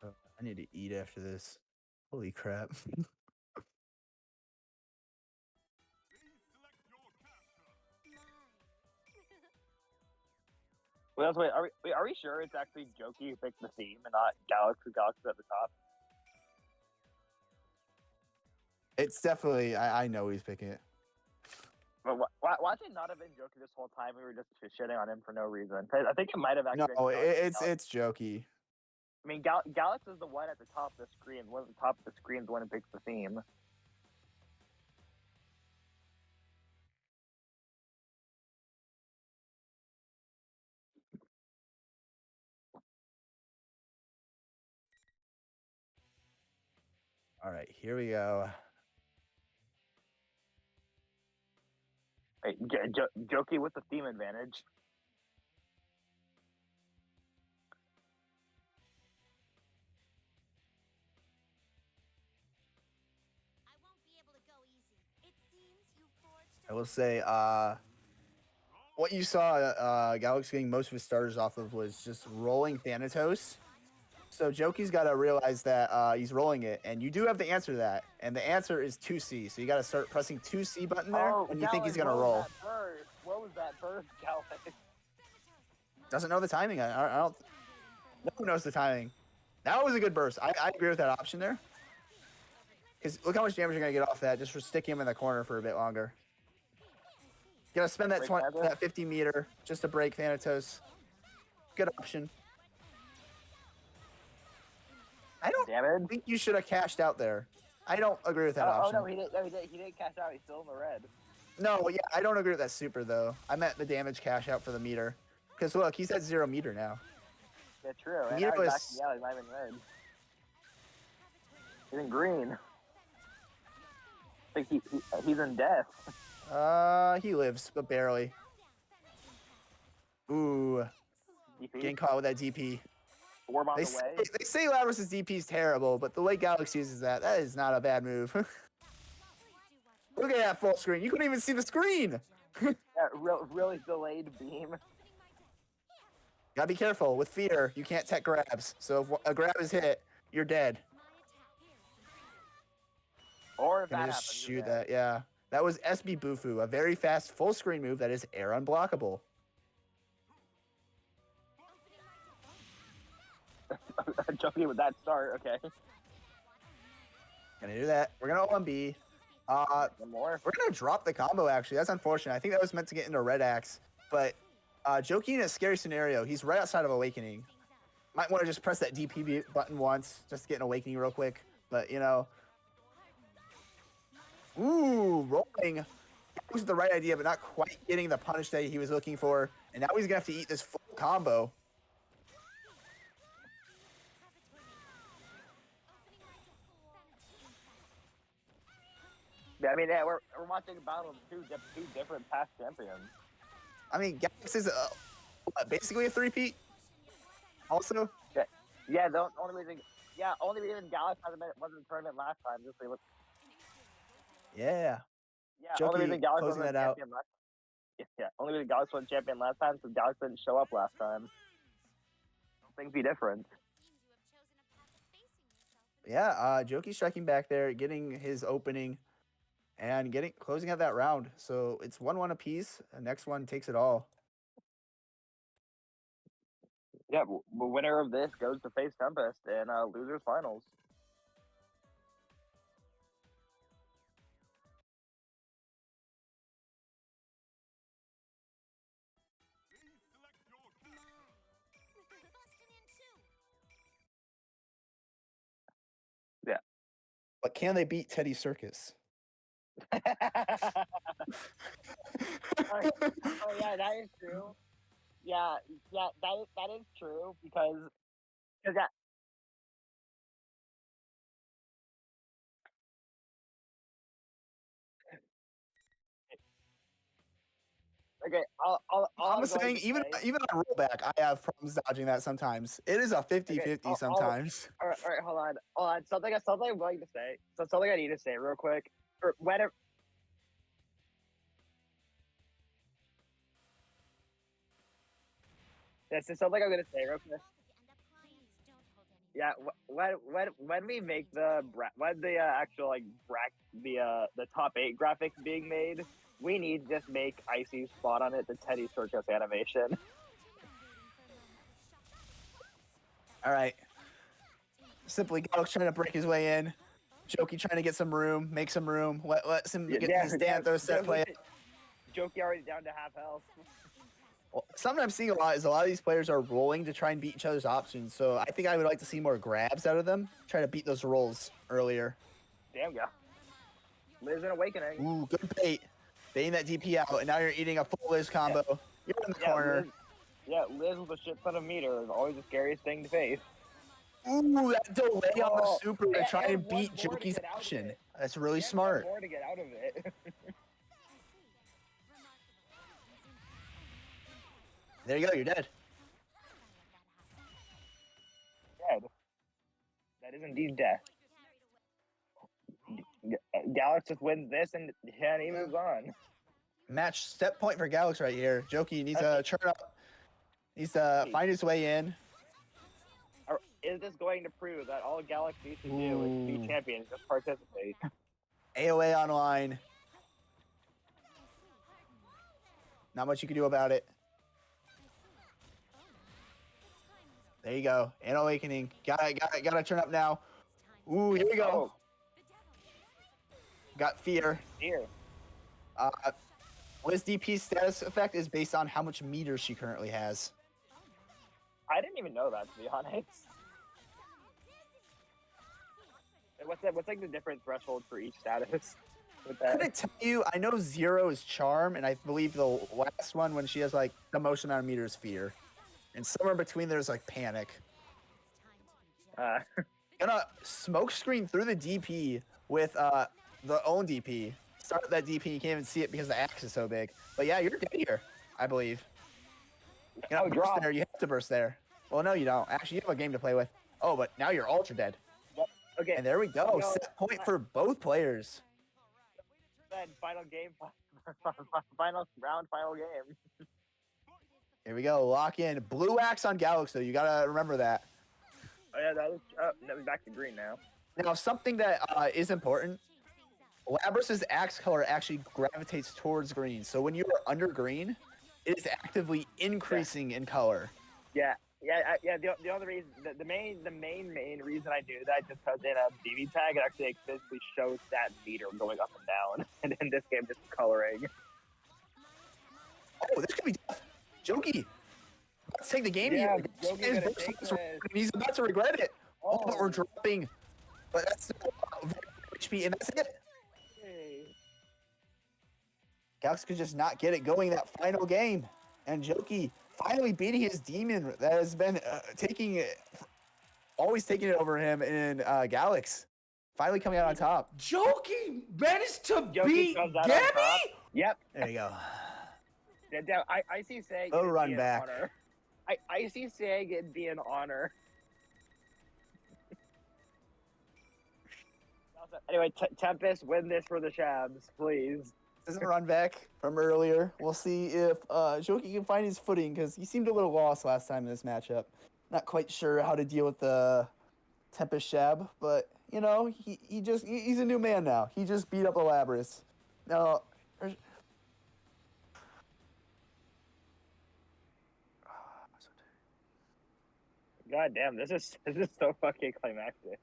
I need to eat after this. Holy crap. Well, wait, are we sure it's actually Jokey who picked the theme and not Galax, who Galax is at the top? It's definitely, I know he's picking it. But why did it not have been Jokey this whole time? We were just shitting on him for no reason. I think it might have actually No, been it's Jokey. I mean, Galax is the one at the top of the screen. One at the top of the screen is the one who picks the theme. All right, here we go. Hey, Jokey with the theme advantage. I will say, what you saw Galax getting most of his starters off of was just rolling Thanatos. So Jokey's got to realize that he's rolling it, and you do have the answer to that, and the answer is 2C. So you got to start pressing 2C button there, and you think he's gonna roll. What was that burst, Galax? Doesn't know the timing. I don't. No one knows the timing. That was a good burst. I agree with that option there. Because look how much damage you're gonna get off that just for sticking him in the corner for a bit longer. You gotta spend that 50 meter just to break Thanatos. Good option. I don't think you should have cashed out there. I don't agree with that option. Oh no, he didn't cash out. He's still in the red. No, yeah, I don't agree with that super though. I meant the damage cash out for the meter. Because look, he's at 0 meter now. Yeah, true. The And meter now he's was... back, yeah, he's not even red. He's in green. think he's in death. He lives, but barely. Ooh, getting caught with that DP. Orb on the way. They say Labrys' DP is terrible, but the way Galaxy uses that is not a bad move. Look at that full screen. You couldn't even see the screen. Yeah, really delayed beam. Gotta be careful. With fear, you can't tech grabs. So if a grab is hit, you're dead. Or if that just happens, shoot that. Yeah. That was SB Bufu, a very fast full screen move that is air unblockable. Jokey with that start, okay. Gonna do that. We're gonna 1B. One more. We're gonna drop the combo actually. That's unfortunate. I think that was meant to get into Red Axe, but Jokey in a scary scenario. He's right outside of Awakening. Might want to just press that DP button once, just to get an Awakening real quick. But you know, ooh, rolling. That was the right idea, but not quite getting the punish that he was looking for. And now he's gonna have to eat this full combo. Yeah, I mean, yeah, we're watching a battle of two different past champions. I mean, Galaxy is basically a three-peat. Also, Yeah, the only reason Galaxy wasn't in the tournament last time. Just they look. yeah. Yeah, Jokey only reason Galaxy closing wasn't that out. champion last. Yeah, only reason Galaxy wasn't champion last time because Galaxy didn't show up last time. Things be different. Yeah, Jokey striking back there, getting his opening, and closing out that round. So it's 1-1 apiece. The next one takes it all. Yeah, the winner of this goes to face Tempest in losers finals. Yeah. But can they beat Teddy Circus? Oh yeah, that is true. Yeah, that is true because that. Okay, I'm saying even on rollback, I have problems dodging that sometimes. It is a 50-50 sometimes. All right, hold on. Something I'm going to say. So something I need to say real quick. Whenever. This is something I'm gonna say real quick. Yeah, when we make the actual the top 8 graphics being made, we need to just make Icy's spot on it the Teddy Circus animation. All right. Simply Galax trying to break his way in. Jokey trying to get some room, make some room. Let him get his Danthos set play. Jokey already down to half health. Well, something I'm seeing a lot is a lot of these players are rolling to try and beat each other's options. So I think I would like to see more grabs out of them. Try to beat those rolls earlier. Damn, yeah. Liz in Awakening. Ooh, good bait. Baiting that DP out, and now you're eating a full Liz combo. Yeah. You're in the corner. Liz with a shit ton of meter is always the scariest thing to face. Ooh, that delay on the super to try and beat Jokey's option. That's really smart. More to get out of it. There you go, you're dead. Dead. That is indeed death. Galax just wins this and he moves on. Match step point for Galax right here. Jokey needs to churn up. Needs to find his way in. Is this going to prove that all Galax needs to do is be champions, just participate? AOA online. Not much you can do about it. There you go. And Awakening. Gotta turn up now. Ooh, here we go. Got Fear. Fear. Liz DP's status effect is based on how much meter she currently has. I didn't even know that, to be honest. What's like the different threshold for each status? With that? Couldn't tell you. I know 0 is Charm, and I believe the last one when she has like the most amount of meter is Fear. And somewhere between there's like Panic. Gonna smoke screen through the DP with the own DP. Start that DP, you can't even see it because the axe is so big. But yeah, you're dead here, I believe. You know, burst there, you have to burst there. Well, no, you don't. Actually, you have a game to play with. Oh, but now you're ultra dead. Okay. And there we go. Set point for both players. Then final game, final round, final game. Here we go. Lock in. Blue axe on Galax, though. You gotta remember that. Oh yeah, that was back to green now. Now, something that is important. Labrys' axe color actually gravitates towards green. So when you are under green, it is actively increasing in color. Yeah. The other reason, the main reason I do that, just because in a BB tag, it actually physically shows that meter going up and down, and in this game, just coloring. Oh, this could be tough. Jokey, let's take the game Yeah, here. Jokey's gonna take this. He's about to regret it. Oh, but we're dropping. But that's HP, and that's it. Galax could just not get it going that final game. And Jokey finally beating his demon that has been always taking it over him in Galax. Finally coming out on top. Jokey managed to beat Gabby? Yep. There you go. Yeah, I see Sag. Oh, run back. I see Sag it'd be an honor. Anyway, Tempest, win this for the Shabs, please. This is a run back from earlier. We'll see if Jokey can find his footing because he seemed a little lost last time in this matchup. Not quite sure how to deal with the Tempest Shab, but you know, he's a new man now. He just beat up a Labrys. Now, God damn, this is so fucking climactic.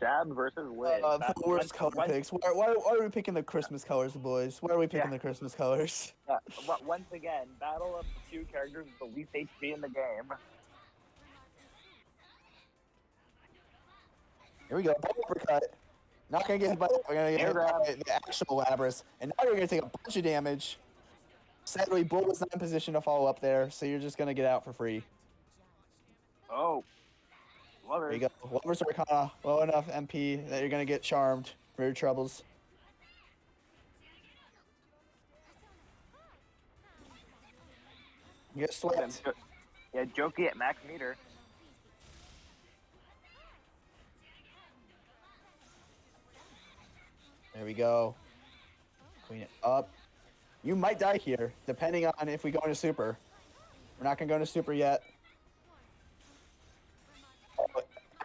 Shab versus Liz. the worst color picks. Why are we picking the Christmas colors, boys? Why are we picking the Christmas colors? Once again, battle of the two characters with the least HP in the game. Here we go. Uppercut. Not gonna get hit by. We're gonna get hit by the actual Labrys, and now you're gonna take a bunch of damage. Sadly, Bull was not in position to follow up there, so you're just gonna get out for free. Oh. There you go. Labrys Arcana, low enough MP that you're gonna get charmed for your troubles. You get swept. Yeah, Jokey at max meter. There we go. Clean it up. You might die here, depending on if we go into super. We're not gonna go into super yet.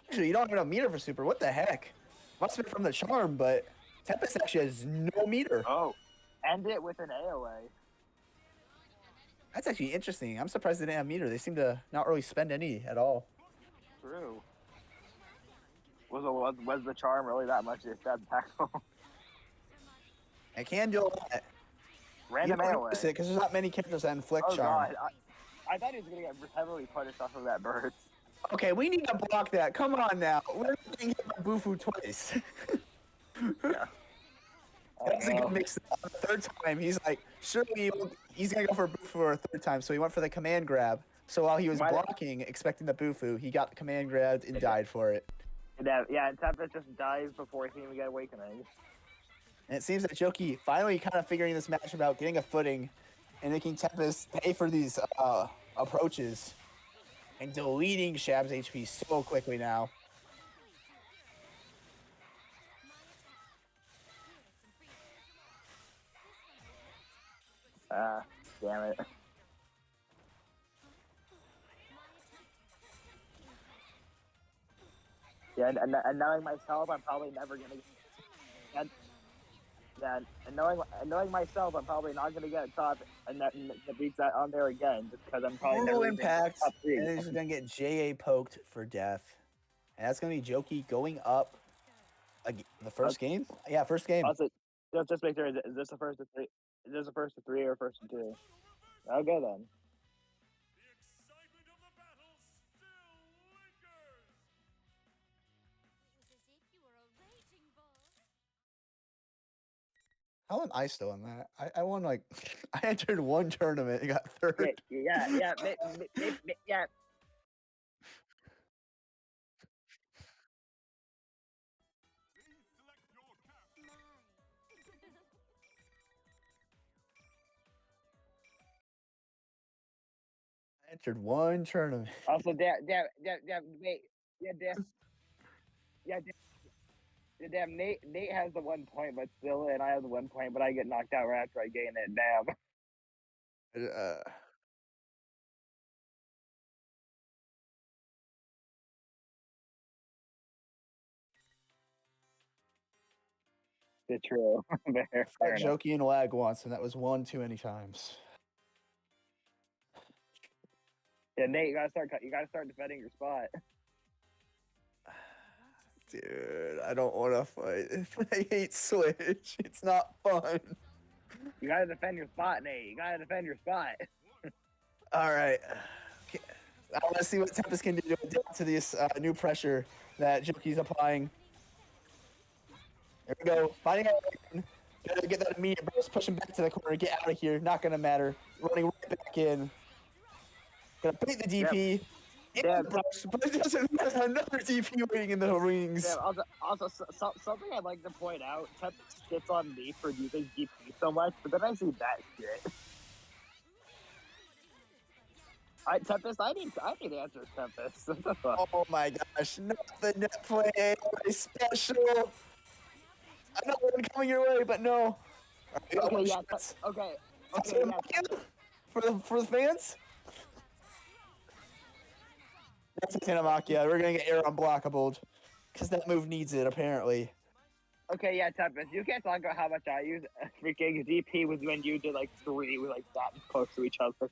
Actually, you don't have enough meter for super. What the heck? Must have been from the charm, but Tempest actually has no meter. Oh, end it with an AOA. That's actually interesting. I'm surprised they didn't have meter. They seem to not really spend any at all. True. Was the charm really that much impactful? I can do a lot. Random AOA. Because there's not many characters that inflict charm. God. I thought he was going to get heavily punished off of that burst. Okay, we need to block that. Come on now. We're getting hit by Bufu twice. Yeah. That's a good mix. The third time, he's like, surely he's going to go for Bufu for a third time, so he went for the command grab. So while he was blocking, expecting the Bufu, he got the command grabbed and died for it. Yeah, and Tempest just dies before he can even get Awakening. And it seems that Jokey finally kind of figuring this match about getting a footing and making Tempest pay for these approaches and deleting Shab's HP so quickly now. Damn it. Yeah, and knowing myself, I'm probably never gonna. And knowing myself, I'm probably not gonna get top and that beats that on there again, just because I'm probably Brutal never impact, top three. and then he's gonna get JA poked for death, and that's gonna be Jokey going up. The first game? Yeah, first game. Also, just make sure, is this the first of three? Is this the first of three or first of two? Okay then. How am I still in that? I won like I entered one tournament and got third. Yeah. Yeah. I entered one tournament. Also, wait, yeah, damn. Nate has the 1 point, but still, and I have the 1 point, but I get knocked out right after I gain it. Damn. It's true. Fair Fought enough. Jokey and Lag once, and that was one too many times. Yeah, Nate, you gotta start defending your spot. Dude, I don't want to fight. I hate Switch. It's not fun. You gotta defend your spot, Nate. You gotta defend your spot. All right. Okay. I want to see what Tempest can do to adapt to this new pressure that Jokey's applying. There we go. Fighting out. Gotta get that immediate burst. Push him back to the corner. Get out of here. Not gonna matter. Running right back in. Gonna beat the DP. Yeah, But it doesn't matter. Another DP waiting in the wings. also something I'd like to point out, Tempest shits on me for using DP so much, but then I see that shit. Tempest, I need answers, Tempest. What the fuck? Oh my gosh, not the Netplay special. I know one coming your way, but no. Okay, yeah, okay, yeah. For the fans? That's a Tanamakia. We're gonna get air unblockable. Because that move needs it, apparently. Okay, yeah, Tempest, you can't talk about how much I use freaking DP was when you did like 3 with like that close to each other.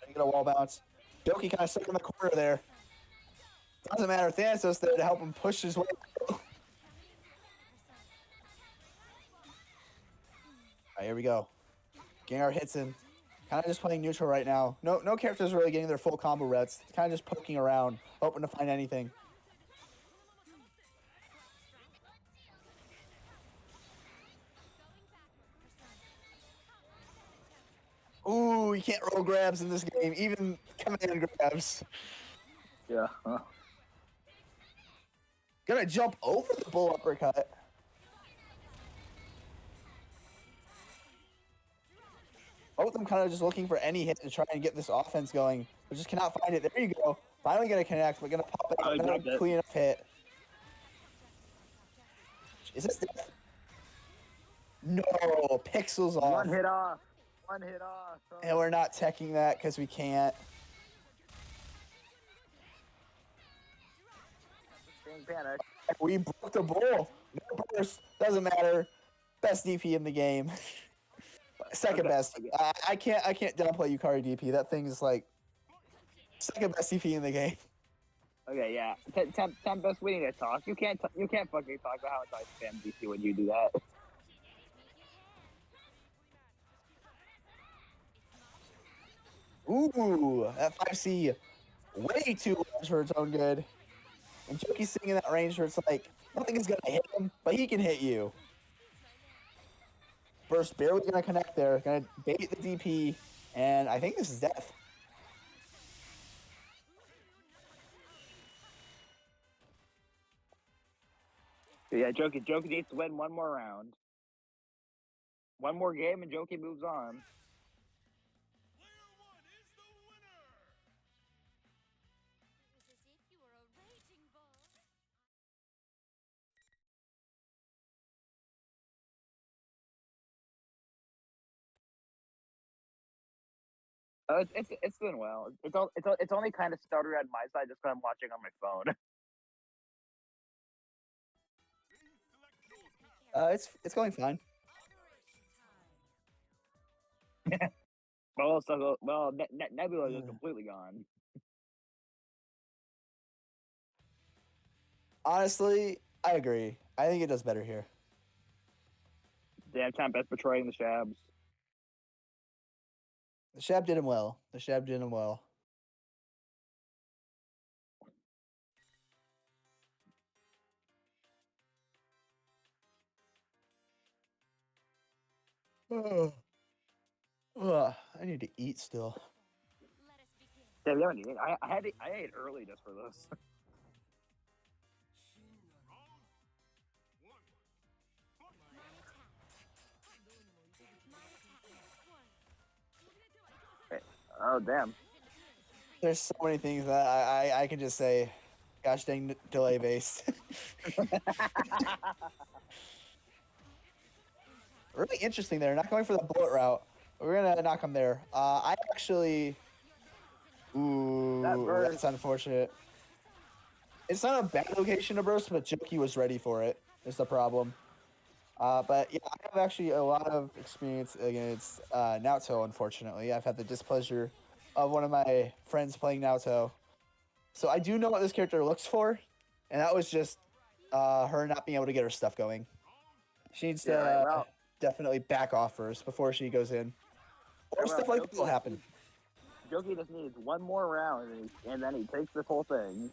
I get a wall bounce. Jokey kind of stuck in the corner there. Doesn't matter. Thanatos there to help him push his way. Alright, here we go. Gengar hits him. Kind of just playing neutral right now. No characters really getting their full combo reps. Kind of just poking around, hoping to find anything. Ooh, you can't roll grabs in this game, even command grabs. Yeah. Gonna jump over the bull uppercut. Both of them kind of just looking for any hit to try and get this offense going, but just cannot find it. There you go. Finally gonna connect, but gonna pop it. Another clean enough hit. Is this death? No, pixels off. One hit off. Oh. And we're not teching that because we can't. Panic. We broke the bull. No burst. Doesn't matter. Best DP in the game. Second best. I can't downplay Yukari DP. That thing is like second best DP in the game. Okay, yeah. Tempest, we need to talk. You can't fucking talk about how much I spam DP when you do that. Ooh, that 5C way too large for its own good. And Jokey's sitting in that range where it's like, nothing is going to hit him, but he can hit you. Burst barely going to connect there. Going to bait the DP, and I think this is death. Yeah, Jokey needs to win one more round. One more game and Jokey moves on. It's doing well. It's only kind of stuttery on my side just because I'm watching on my phone. It's going fine. Nebula is completely gone. Honestly, I agree. I think it does better here. Damn, Tempest betraying the Shabs. The Shab did him well. I need to eat still. Yeah, we haven't eaten. I ate early just for this. Oh damn! There's so many things that I can just say, gosh dang, delay based. Really interesting there. Not going for the bullet route. We're gonna knock him there. I actually. Ooh, that's unfortunate. It's not a bad location to burst, but Jokey was ready for it. Is the problem. But yeah, I have actually a lot of experience against Naoto, unfortunately. I've had the displeasure of one of my friends playing Naoto. So I do know what this character looks for, and that was just her not being able to get her stuff going. She needs to definitely back off first before she goes in. Or stuff like that will happen. Jokey just needs one more round, and then he takes this whole thing.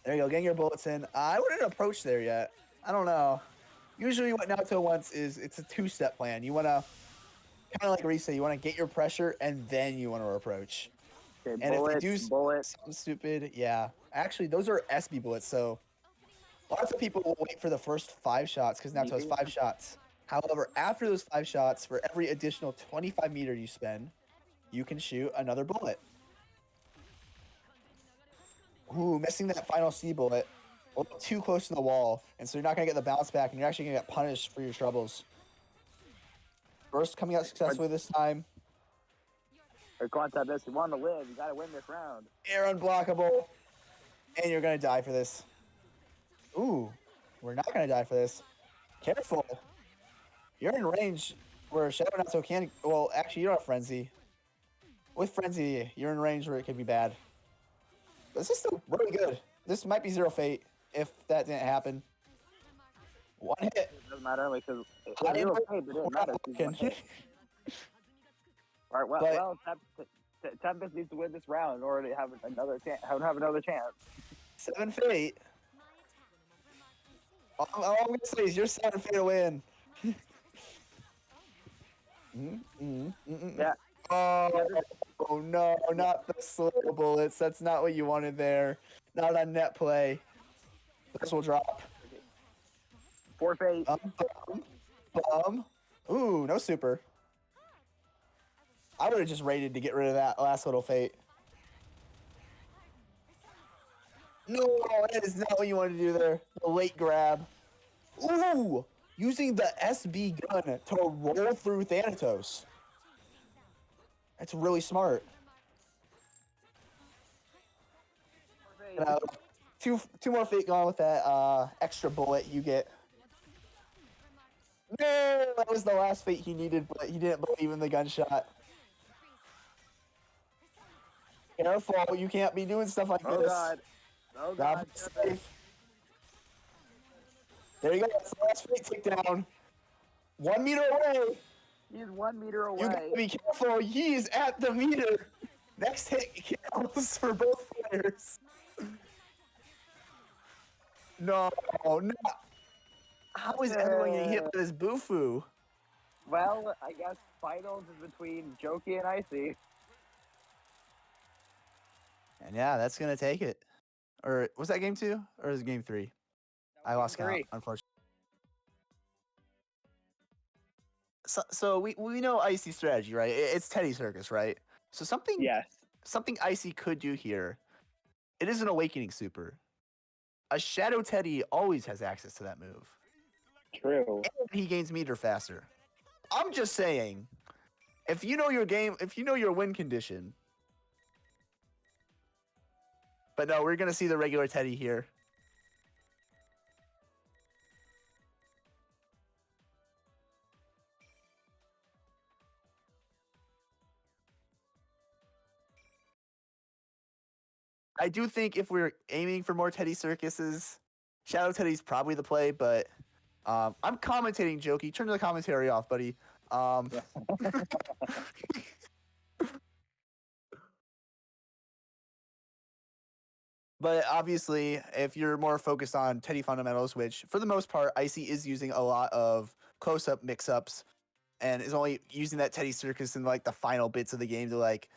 There you go, getting your bullets in. I wouldn't approach there yet. I don't know. Usually what Naoto wants is it's a two-step plan. You want to, kind of like Risa, you want to get your pressure and then you want to approach. Okay, and bullet, if they do something stupid, yeah. Actually, those are SB bullets, so lots of people will wait for the first 5 shots because Naoto has 5 shots. However, after those 5 shots, for every additional 25 meter you spend, you can shoot another bullet. Ooh, missing that final C bullet. A little too close to the wall, and so you're not going to get the bounce back, and you're actually going to get punished for your troubles. Burst coming out successfully this time. Come on, Tempest. You want to live. You got to win this round. Air unblockable. And you're going to die for this. Ooh, we're not going to die for this. Careful. You're in range where Shadow Naoto can... Well, actually, you don't have Frenzy. With Frenzy, you're in range where it could be bad. But this is still really good. This might be Zero Fate if that didn't happen. One hit. It doesn't matter because Zero Fate, but it matters. All right, well, Tempest needs to win this round in order to have another chance. 7 Fate. All I'm gonna say is you're 7 Fate to win. Yeah. Oh no, not the slow bullets. That's not what you wanted there. Not on Netplay. This will drop. 4 Fate. Ooh, no super. I would have just raided to get rid of that last little Fate. No, that is not what you wanted to do there. The late grab. Ooh, using the SB gun to roll through Thanatos. That's really smart. Two more Fate gone with that extra bullet you get. No, that was the last Fate he needed, but he didn't believe in the gunshot. Careful, you can't be doing stuff like this. God. Oh God. Safe. There you go, that's the last Fate takedown. 1 meter away. He's 1 meter away. You gotta be careful, he's at the meter. Next hit kills for both players. No. How is everyone getting hit by this Bufu? Well, I guess finals is between Jokey and Icy. And yeah, that's gonna take it. Or was that game 2? Or was it game 3? I lost count, unfortunately. So we know Icy's strategy, right? It's Teddy Circus, right? So something Icy could do here. It is an Awakening Super. A Shadow Teddy always has access to that move. True. And he gains meter faster. I'm just saying, if you know your game, if you know your win condition. But no, we're gonna see the regular Teddy here. I do think if we're aiming for more Teddy Circuses, Shadow Teddy's probably the play, but I'm commentating, Jokey. Turn the commentary off, buddy. But obviously, if you're more focused on Teddy fundamentals, which for the most part, Icy is using a lot of close-up mix-ups, and is only using that Teddy Circus in like the final bits of the game to like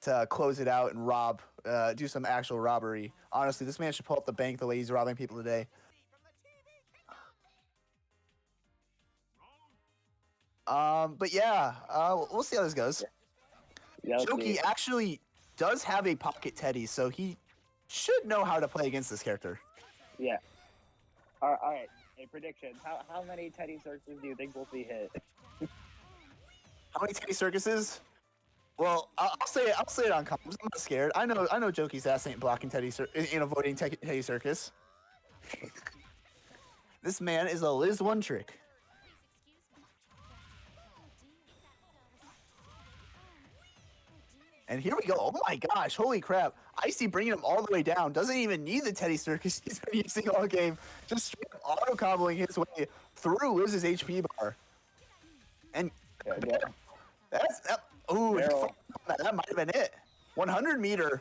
to close it out and do some actual robbery. Honestly, this man should pull up the bank the way he's robbing people today. But yeah, we'll see how this goes. Yeah, Jokey actually does have a pocket Teddy, so he should know how to play against this character. Yeah. All right. A prediction. How many Teddy Circuses do you think we'll see hit? How many Teddy Circuses? Well, I'll say it on comms. I'm not scared. I know Jokey's ass ain't blocking avoiding Teddy Circus. This man is a Liz one trick. And here we go. Oh my gosh, holy crap. Icy bringing him all the way down. Doesn't even need the Teddy Circus he's been using all game. Just straight up auto-comboing his way through Liz's HP bar. And ooh, that might have been it. 100 meter.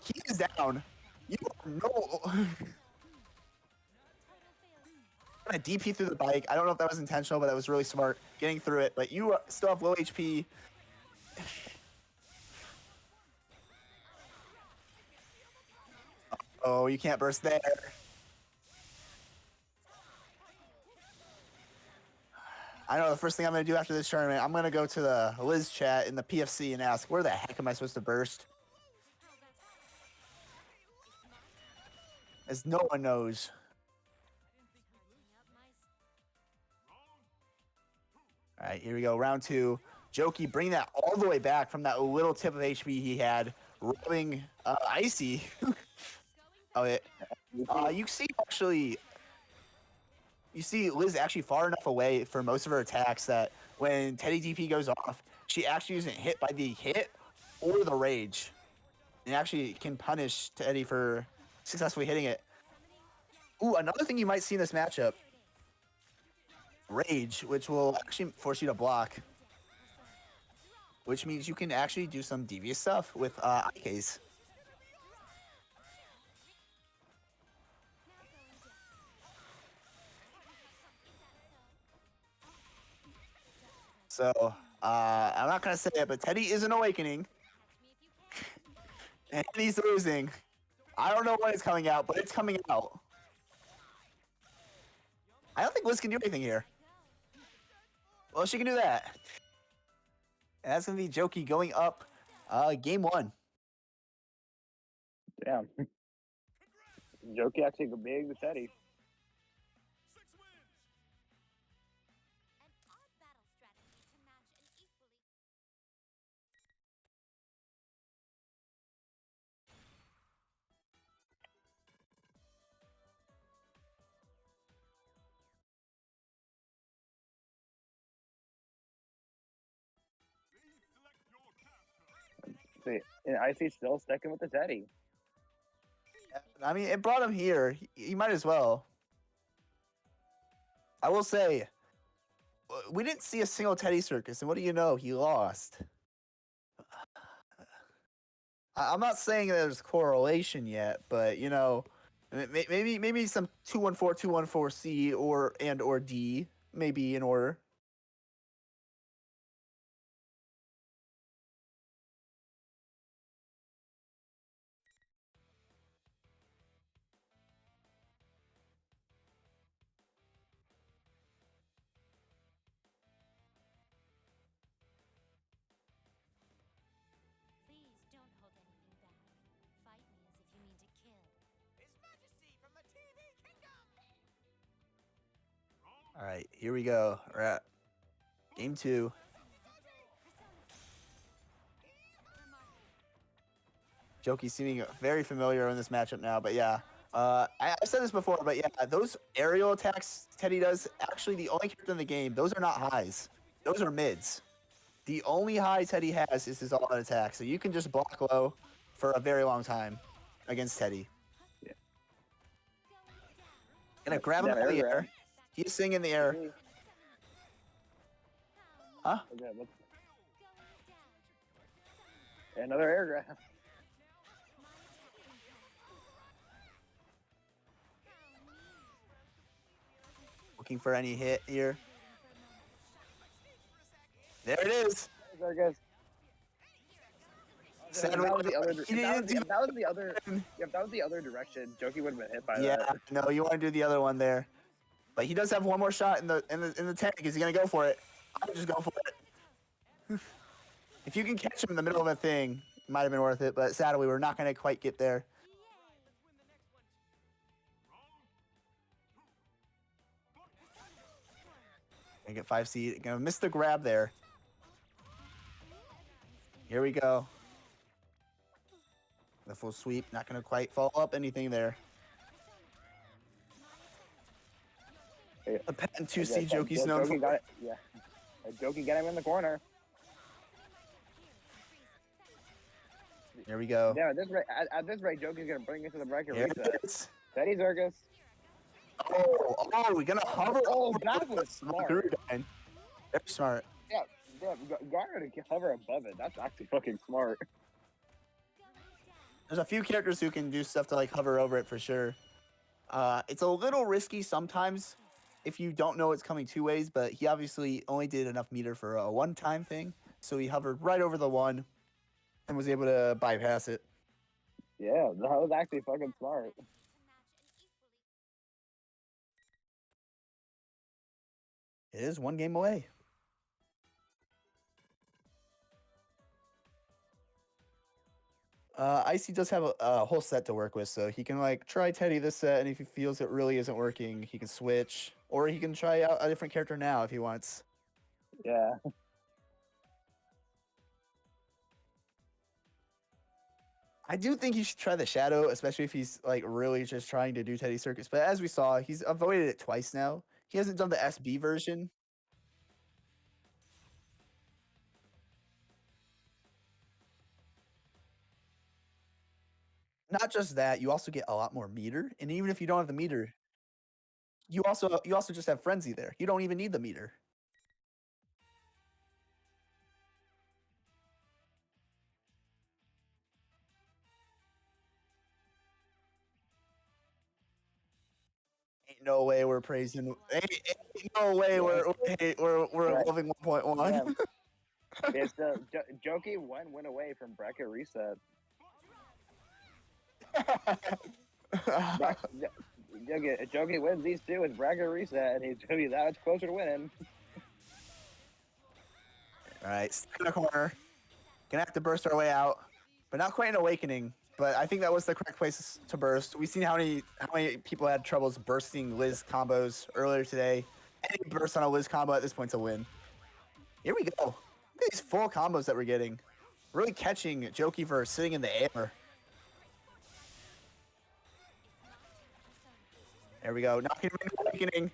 He is down. You know. A DP through the bike. I don't know if that was intentional, but that was really smart getting through it. But you still have low HP. Oh, you can't burst there. I know the first thing I'm going to do after this tournament, I'm going to go to the Liz chat in the PFC and ask, where the heck am I supposed to burst? As no one knows. All right, here we go. Round two. Jokey bringing that all the way back from that little tip of HP he had, rubbing Icy. Oh, you see Liz actually far enough away for most of her attacks that when Teddy DP goes off, she actually isn't hit by the hit or the rage. And actually can punish Teddy for successfully hitting it. Ooh, another thing you might see in this matchup. Rage, which will actually force you to block. Which means you can actually do some devious stuff with IKs. So, I'm not going to say it, but Teddy is an awakening. And he's losing. I don't know when it's coming out, but it's coming out. I don't think Liz can do anything here. Well, she can do that. And that's going to be Jokey going up game one. Damn. Jokey actually big with Teddy. And Icy's still sticking with the Teddy. I mean, it brought him here. He might as well. I will say, we didn't see a single Teddy Circus, and what do you know? He lost. I'm not saying there's correlation yet, but you know, maybe some 214, 214C or D may be in order. All right, here we go. We're at game two. Jokey seeming very familiar in this matchup now, but yeah. I've said this before, but yeah, those aerial attacks Teddy does, actually the only character in the game, those are not highs. Those are mids. The only high Teddy has is his all-out attack, so you can just block low for a very long time against Teddy. Yeah. Gonna grab him in the air. He's singing in the air. Huh? Okay, another air grab. looking for any hit here. There it is. There it goes. If that was the other direction, Jokey would have been hit by that. No, you want to do the other one there. But he does have one more shot in the tank. Is he gonna go for it? I would just go for it. If you can catch him in the middle of a thing, it might have been worth it. But sadly, we're not gonna quite get there. Gonna get 5 seed. Gonna miss the grab there. Here we go. The full sweep. Not gonna quite follow up anything there. A patent 2C Jokey's known for. Got it. Yeah. Jokey got him in the corner. Here we go. Yeah, at this rate, Jokey's gonna bring it to the bracket Here reset. it is. S.Teddie Circus. Oh, we're gonna hover. Oh, that was smart. Very smart. Yeah, Garner to hover above it. That's actually fucking smart. There's a few characters who can do stuff to like hover over it for sure. It's a little risky sometimes if you don't know it's coming 2 ways, but he obviously only did enough meter for a one-time thing, so he hovered right over the one and was able to bypass it. Yeah, that was actually fucking smart. It is 1 game away. Icy does have a whole set to work with, so he can like try Teddy this set, and if he feels it really isn't working, he can switch, or he can try out a different character now if he wants. Yeah. I do think he should try the Shadow, especially if he's like really just trying to do Teddy Circus. But as we saw, he's avoided it twice now. He hasn't done the SB version. Not just that, you also get a lot more meter, and even if you don't have the meter, you also just have Frenzy there. You don't even need the meter. Ain't no way we're praising. Ain't no way we're loving 1.1. It's the Jokey went away from bracket reset. Jokey wins these two with bracket reset, and he's gonna be that much closer to winning. All right, stuck in the corner. Gonna have to burst our way out, but not quite an awakening. But I think that was the correct place to burst. We've seen how many people had troubles bursting Liz combos earlier today. Any burst on a Liz combo at this point's a win. Here we go. Look at these full combos that we're getting. Really catching Jokey for sitting in the air. There we go. Knocking him into awakening.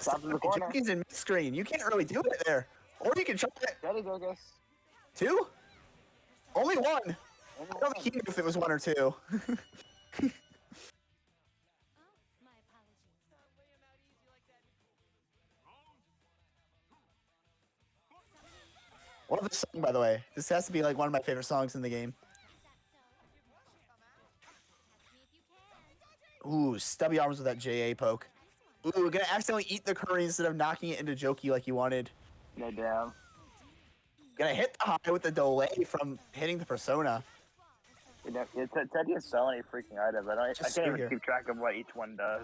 Stop in the corner. Jokey's in mid-screen. You can't really do it there. Or you can try it. S.Teddie Circus. 2? Only 1. I don't think he knew if it was 1 or 2. Love this song, by the way. This has to be like one of my favorite songs in the game. Ooh, stubby arms with that JA poke. Ooh, we're gonna accidentally eat the curry instead of knocking it into Jokey like you wanted. No damn. Gonna hit the high with the delay from hitting the persona. Teddy has so many freaking items. I can't even keep track of what each one does.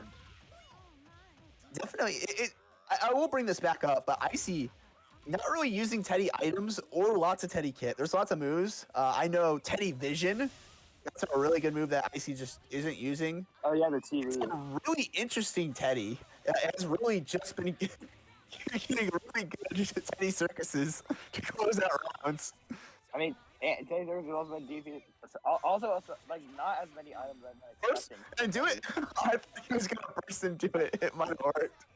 Definitely, I will bring this back up, but Icy not really using Teddy items or lots of Teddy kit. There's lots of moves. I know Teddy Vision. That's a really good move that Icy just isn't using. Oh yeah, the TV. It's a really interesting Teddy. It has really just been getting really good Teddy circuses to close out rounds. I mean, Teddy Circus has also been defeated. Also, like, not as many items as I Burst and do it. I thought he was gonna burst and do it. It might have worked.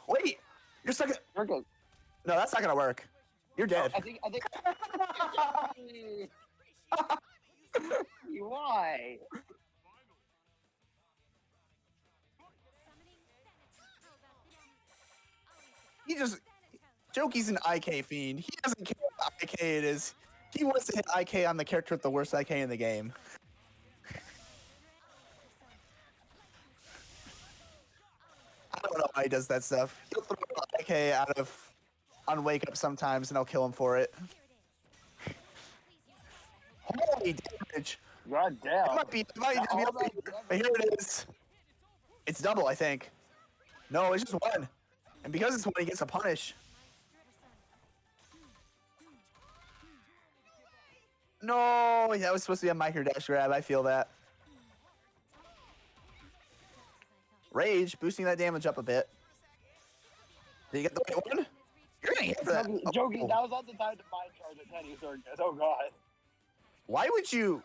Wait, you're stuck. Circus. No, that's not gonna work. You're dead. I think. Why? He just Jokey's an IK fiend. He doesn't care what IK it is. He wants to hit IK on the character with the worst IK in the game. I don't know why he does that stuff. He'll throw an IK out of on wake up sometimes, and I'll kill him for it. Holy damage! God damn. It might just be up here, but here it is. It's double, I think. No, it's just one. And because it's one, he gets a punish. No, that was supposed to be a micro dash grab. I feel that. Rage, boosting that damage up a bit. Did you get the right one? You're gonna hit for that. Jokey, that was not the time to mind charge at Teddy Circus. Oh god. Why would you?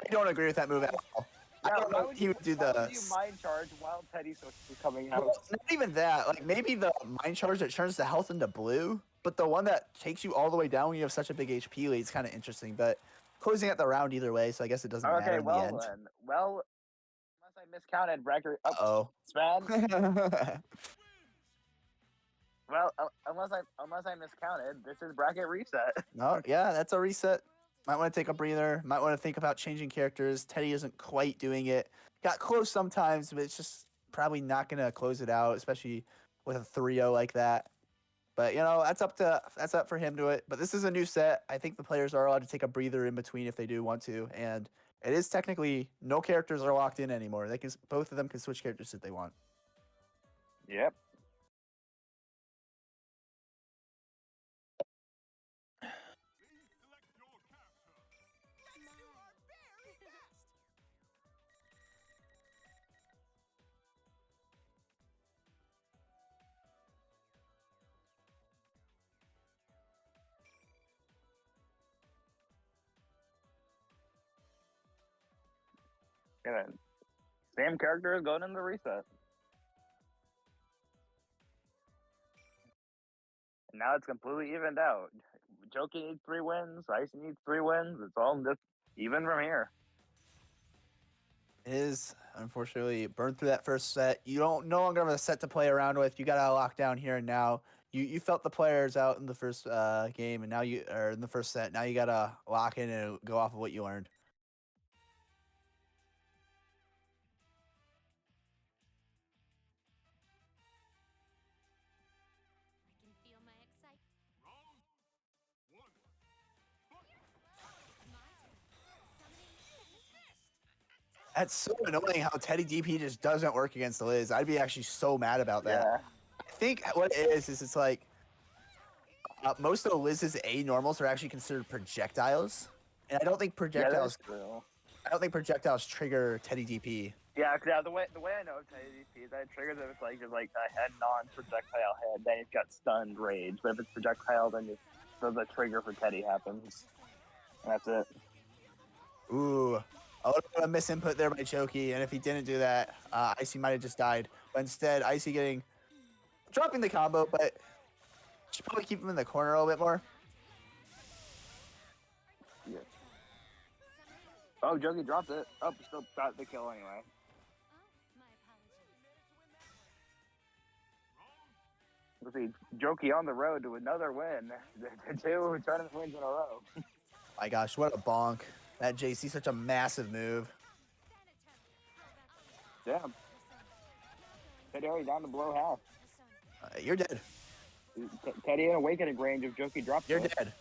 I don't agree with that move at all. Yeah, I don't know if he would do why the. would you mind charge while Teddy Circus was coming out? Well, not even that. Like maybe the mind charge that turns the health into blue, but the one that takes you all the way down when you have such a big HP lead is kind of interesting. But closing out the round either way, so I guess it doesn't matter in the end. Then. Well, unless I miscounted record. Uh-oh. Span. Well, unless I miscounted, this is bracket reset. No, yeah, that's a reset. Might want to take a breather. Might want to think about changing characters. Teddy isn't quite doing it. Got close sometimes, but it's just probably not gonna close it out, especially with a 3-0 like that. But you know, that's up for him to it. But this is a new set. I think the players are allowed to take a breather in between if they do want to, and it is technically no characters are locked in anymore. They can both of them can switch characters if they want. Yep. Yeah, same character is going in the reset. And now it's completely evened out. Jokey needs 3 wins. Icy needs 3 wins. It's all just even from here. It is unfortunately burned through that first set. You don't no longer have a set to play around with. You got to lock down here and now. You felt the players out in the first game, and now you are in the first set. Now you got to lock in and go off of what you learned. That's so annoying how Teddy DP just doesn't work against Liz. I'd be actually so mad about that. Yeah. I think what it is it's like most of Liz's A normals are actually considered projectiles, and I don't think projectiles. Yeah, that's true. I don't think projectiles trigger Teddy DP. Yeah, cause the way I know Teddy DP is that it triggers if it's like just like a head non-projectile head, then it's got stunned rage. But if it's projectile, then the trigger for Teddy happens, and that's it. Ooh. A little bit of misinput there by Jokey, and if he didn't do that, Icy might have just died. But instead, Icy dropping the combo, but should probably keep him in the corner a little bit more. Yeah. Oh, Jokey dropped it. Oh, still got the kill anyway. Let's see, Jokey on the road to another win. The 2 tournament wins in a row. My gosh, what a bonk. That JC, such a massive move. Damn. Teddy already down to below half. You're dead. Teddy in awakening range if Jokey drops You're it. dead.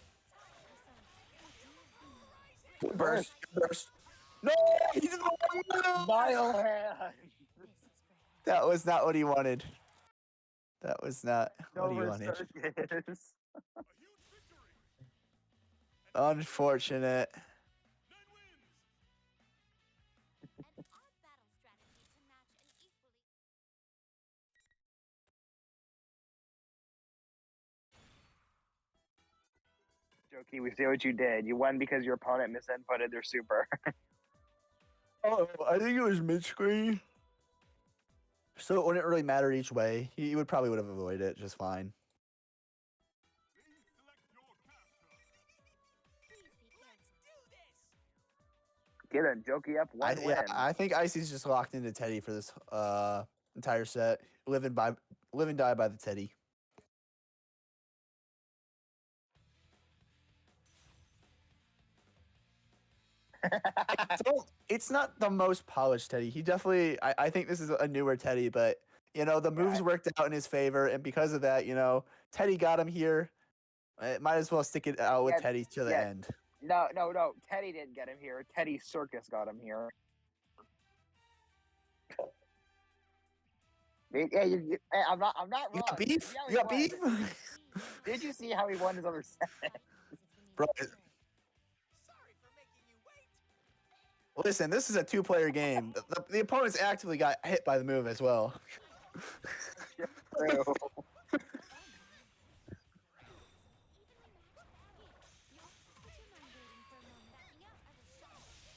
Burst. No! He's in the wrong move! Vile hand! That was not what he wanted. That was not what he Over wanted. circus. Unfortunate. Jokey, we see what you did. You won because your opponent misinputted their super. Oh, I think it was mid-screen. So it wouldn't really matter each way. He would have avoided it just fine. Get a Jokey up one win. Yeah, I think Icy's just locked into Teddy for this entire set. Live and die by the Teddy. It's not the most polished Teddy. He definitely, I think this is a newer Teddy, but You know, the moves worked out in his favor, and because of that, you know, Teddy got him here. Might as well stick it out with Teddy to the end. No. Teddy didn't get him here. Teddy Circus got him here. Yeah, I'm not wrong. You got beef? You got beef? Did you see how he won his other set? Bro. Listen, this is a 2-player game. The opponents actively got hit by the move as well. True.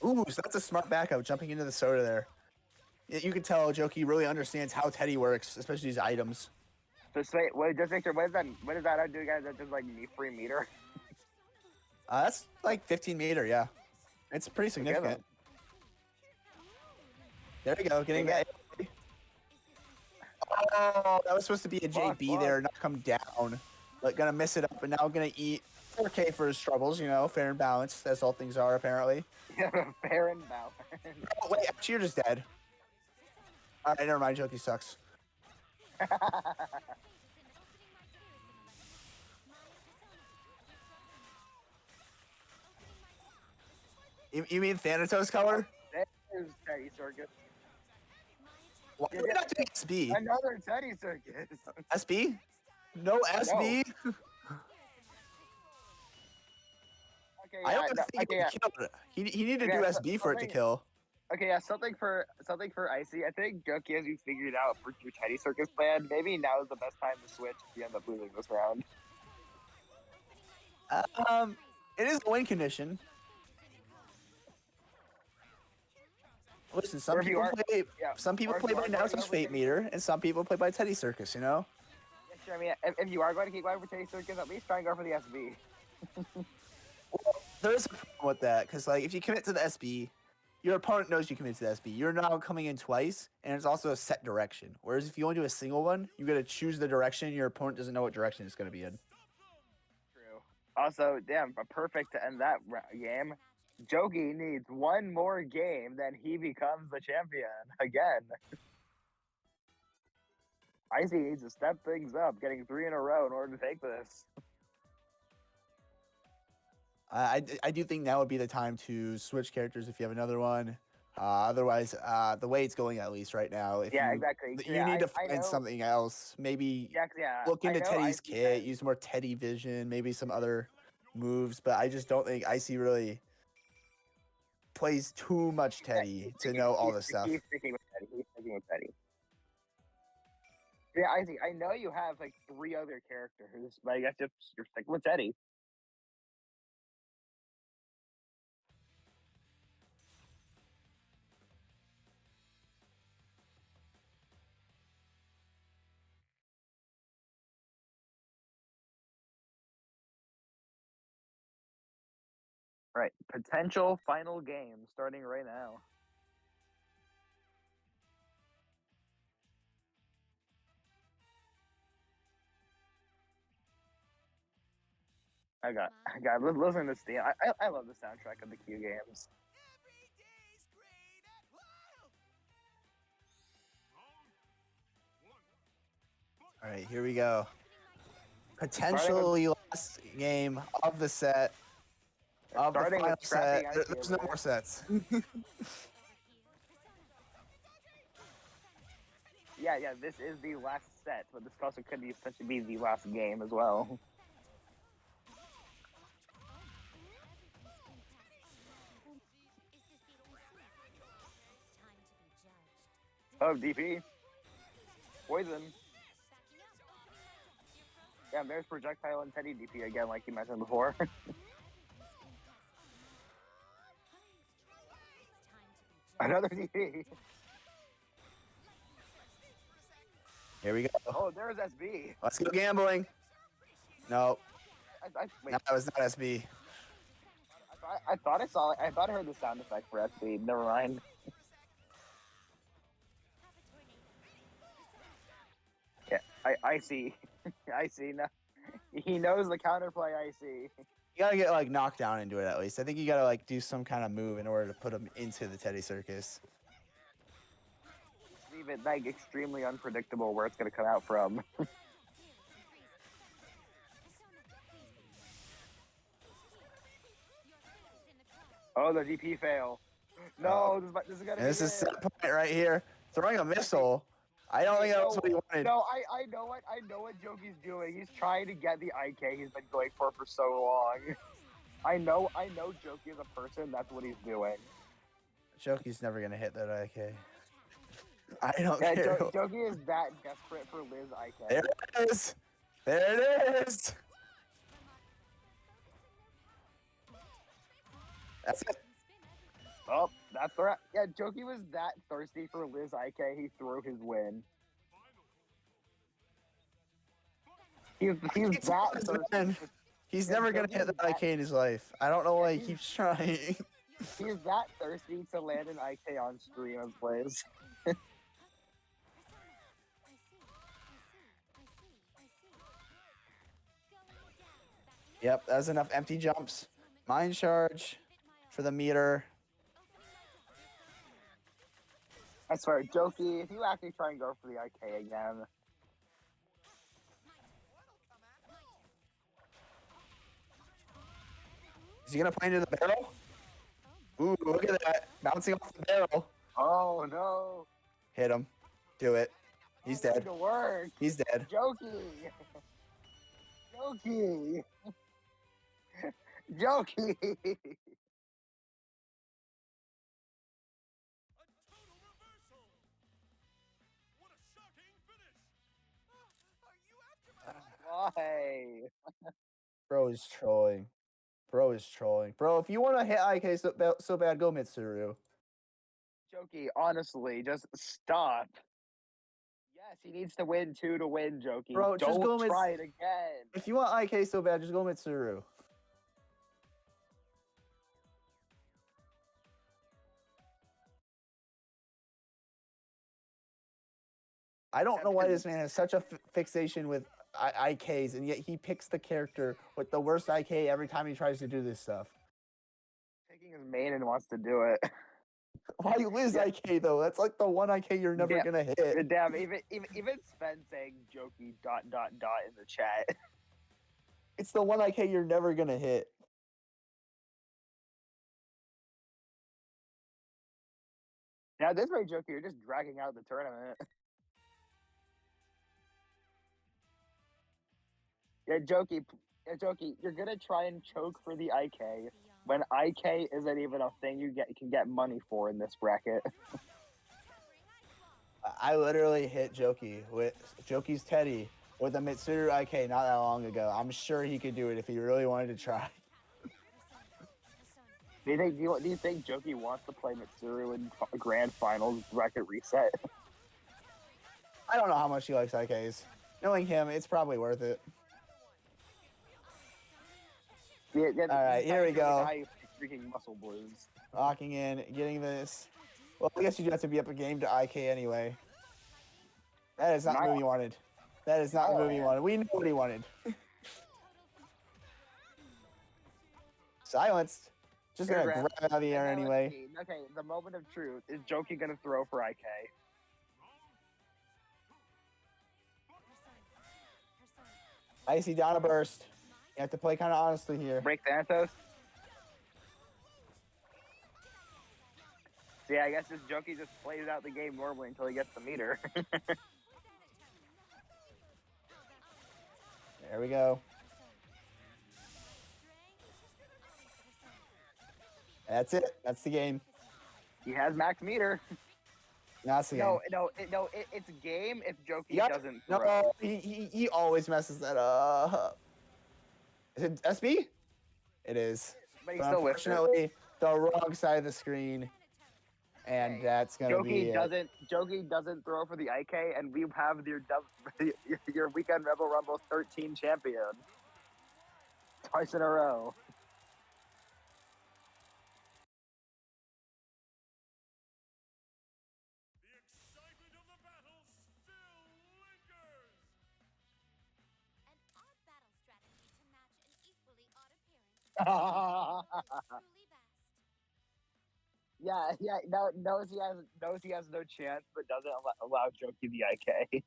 Ooh, so that's a smart backup, jumping into the soda there. You can tell Jokey really understands how Teddy works, especially these items. Just wait, Victor, what does that do, guys? That's just like 3 meter? That's like 15 meter, yeah. It's pretty significant. There we go, getting that. Oh, that was supposed to be a JB there, not come down. But gonna miss it up, but now gonna eat 4K for his troubles, you know, fair and balanced, as all things are, apparently. Yeah, fair and balanced. Oh, wait, actually, you're just dead. Alright, never mind, Jokey sucks. You mean Thanatos color? There's Teddy Circus. Why are we not doing SB? Another Teddy Circus. SB? No SB? No. Okay, I don't think it killed. He needed to do SB for it to kill. Okay, yeah, something for Icy. I think Jokey has you figured out for your Teddy Circus plan. Maybe now is the best time to switch if you end up losing this round. It is a win condition. Listen, some people play by Naruto's Fate Meter, and some people play by Teddy Circus, you know? Yeah, sure, I mean, if you are going to keep going for Teddy Circus, at least try and go for the SB. Well, there is a problem with that, because like, if you commit to the SB, your opponent knows you committed to the SB. You're now coming in twice, and it's also a set direction. Whereas if you only do a single one, you got to choose the direction. Your opponent doesn't know what direction it's going to be in. True. Also, damn, perfect to end that game. Jokey needs one more game, then he becomes the champion again. Icy needs to step things up, getting 3 in a row in order to take this. I do think now would be the time to switch characters if you have another one. Otherwise, the way it's going at least right now, exactly. You need to find something else. Maybe look into Teddy's kit, use more Teddy vision, maybe some other moves. But I just don't think Icy really plays too much Teddy to know all this stuff. He's sticking with Teddy. Yeah, Icy, I know you have like 3 other characters, but I guess you're sticking with Teddy. Right, potential final game starting right now. I got. Listen to this theme. I love the soundtrack of the Q games. All right, here we go. Potentially last game of the set. Of the final set. There's no more sets. Yeah, this is the last set, but this also could potentially be the last game as well. Oh, DP. Poison. Yeah, there's projectile and Teddy DP again, like you mentioned before. Another DP. Here we go. Oh, there's SB. Let's go gambling. No. Wait. No, that was not SB. I thought I heard the sound effect for SB. Never mind. Yeah, I see. I see. No, he knows the counterplay. I see. You gotta get like knocked down into it at least. I think you gotta like do some kind of move in order to put him into the Teddy Circus. leave it like extremely unpredictable where it's gonna come out from. Oh, the DP fail. No, this is gonna be This is it. set point right here. Throwing a missile. I don't think that was what he wanted. No, I know what Jokey's doing. He's trying to get the IK he's been going for so long. I know Jokey is a person. That's what he's doing. Jokey's never gonna hit that IK. I don't Yeah, care. Jokey is that desperate for Liz IK. There it is. There it is. That's it. Oh, that's right. Yeah, Jokey was that thirsty for Liz IK, he threw his win. He's that thirsty. He's never gonna hit that IK in his life. I don't know why he keeps trying. He's that thirsty to land an IK on stream as plays. Yep, that's enough empty jumps. Mind charge for the meter. I swear, Jokey, if you actually try and go for the IK again. Is he gonna play into the barrel? Ooh, look at that. Bouncing off the barrel. Oh no. Hit him. Do it. He's dead. To work. He's dead. Jokey. Jokey. Jokey. Why? Bro is trolling. Bro is trolling. Bro, if you want to hit IK so bad, go Mitsuru. Jokey, honestly, just stop. Yes, he needs to win 2 to win, Jokey. Bro, just Don't go try it again. If you want IK so bad, just go Mitsuru. I don't know why this man has such a fixation with IKs, and yet he picks the character with the worst IK every time he tries to do this stuff. Taking his main and wants to do it. Why Liz IK though? That's like the one IK you're never gonna hit. Damn, even Sven saying Jokey ... in the chat. It's the one IK you're never gonna hit. Now this way, Jokey, you're just dragging out the tournament. Yeah, Jokey, you're gonna try and choke for the IK when IK isn't even a thing you can get money for in this bracket. I literally hit Jokey with Jokey's Teddy with a Mitsuru IK not that long ago. I'm sure he could do it if he really wanted to try. Do you think Jokey wants to play Mitsuru in grand finals bracket reset? I don't know how much he likes IKs. Knowing him, it's probably worth it. Yeah, all right, here we go. Freaking muscle blues. Locking in, getting this. Well, I guess you do have to be up a game to IK anyway. That is not the move he wanted. That is not the move he wanted. We knew what he wanted. Silenced. Just gonna grab out of the air anyway. Okay, the moment of truth. Is Jokey gonna throw for IK? Icy down a burst. You have to play kind of honestly here. Break Thanatos? So yeah, I guess this Jokey just plays out the game normally until he gets the meter. There we go. That's it. That's the game. He has max meter. That's the game. It's game if Jokey doesn't throw. No, he always messes that up. Is it SB? It is. But he's still unfortunately, the wrong side of the screen. And that's gonna be it. Jokey doesn't throw for the IK, and we have your Weekend Rebel Rumble 13 champion. Twice in a row. knows he has no chance, but doesn't allow Jokey the IK.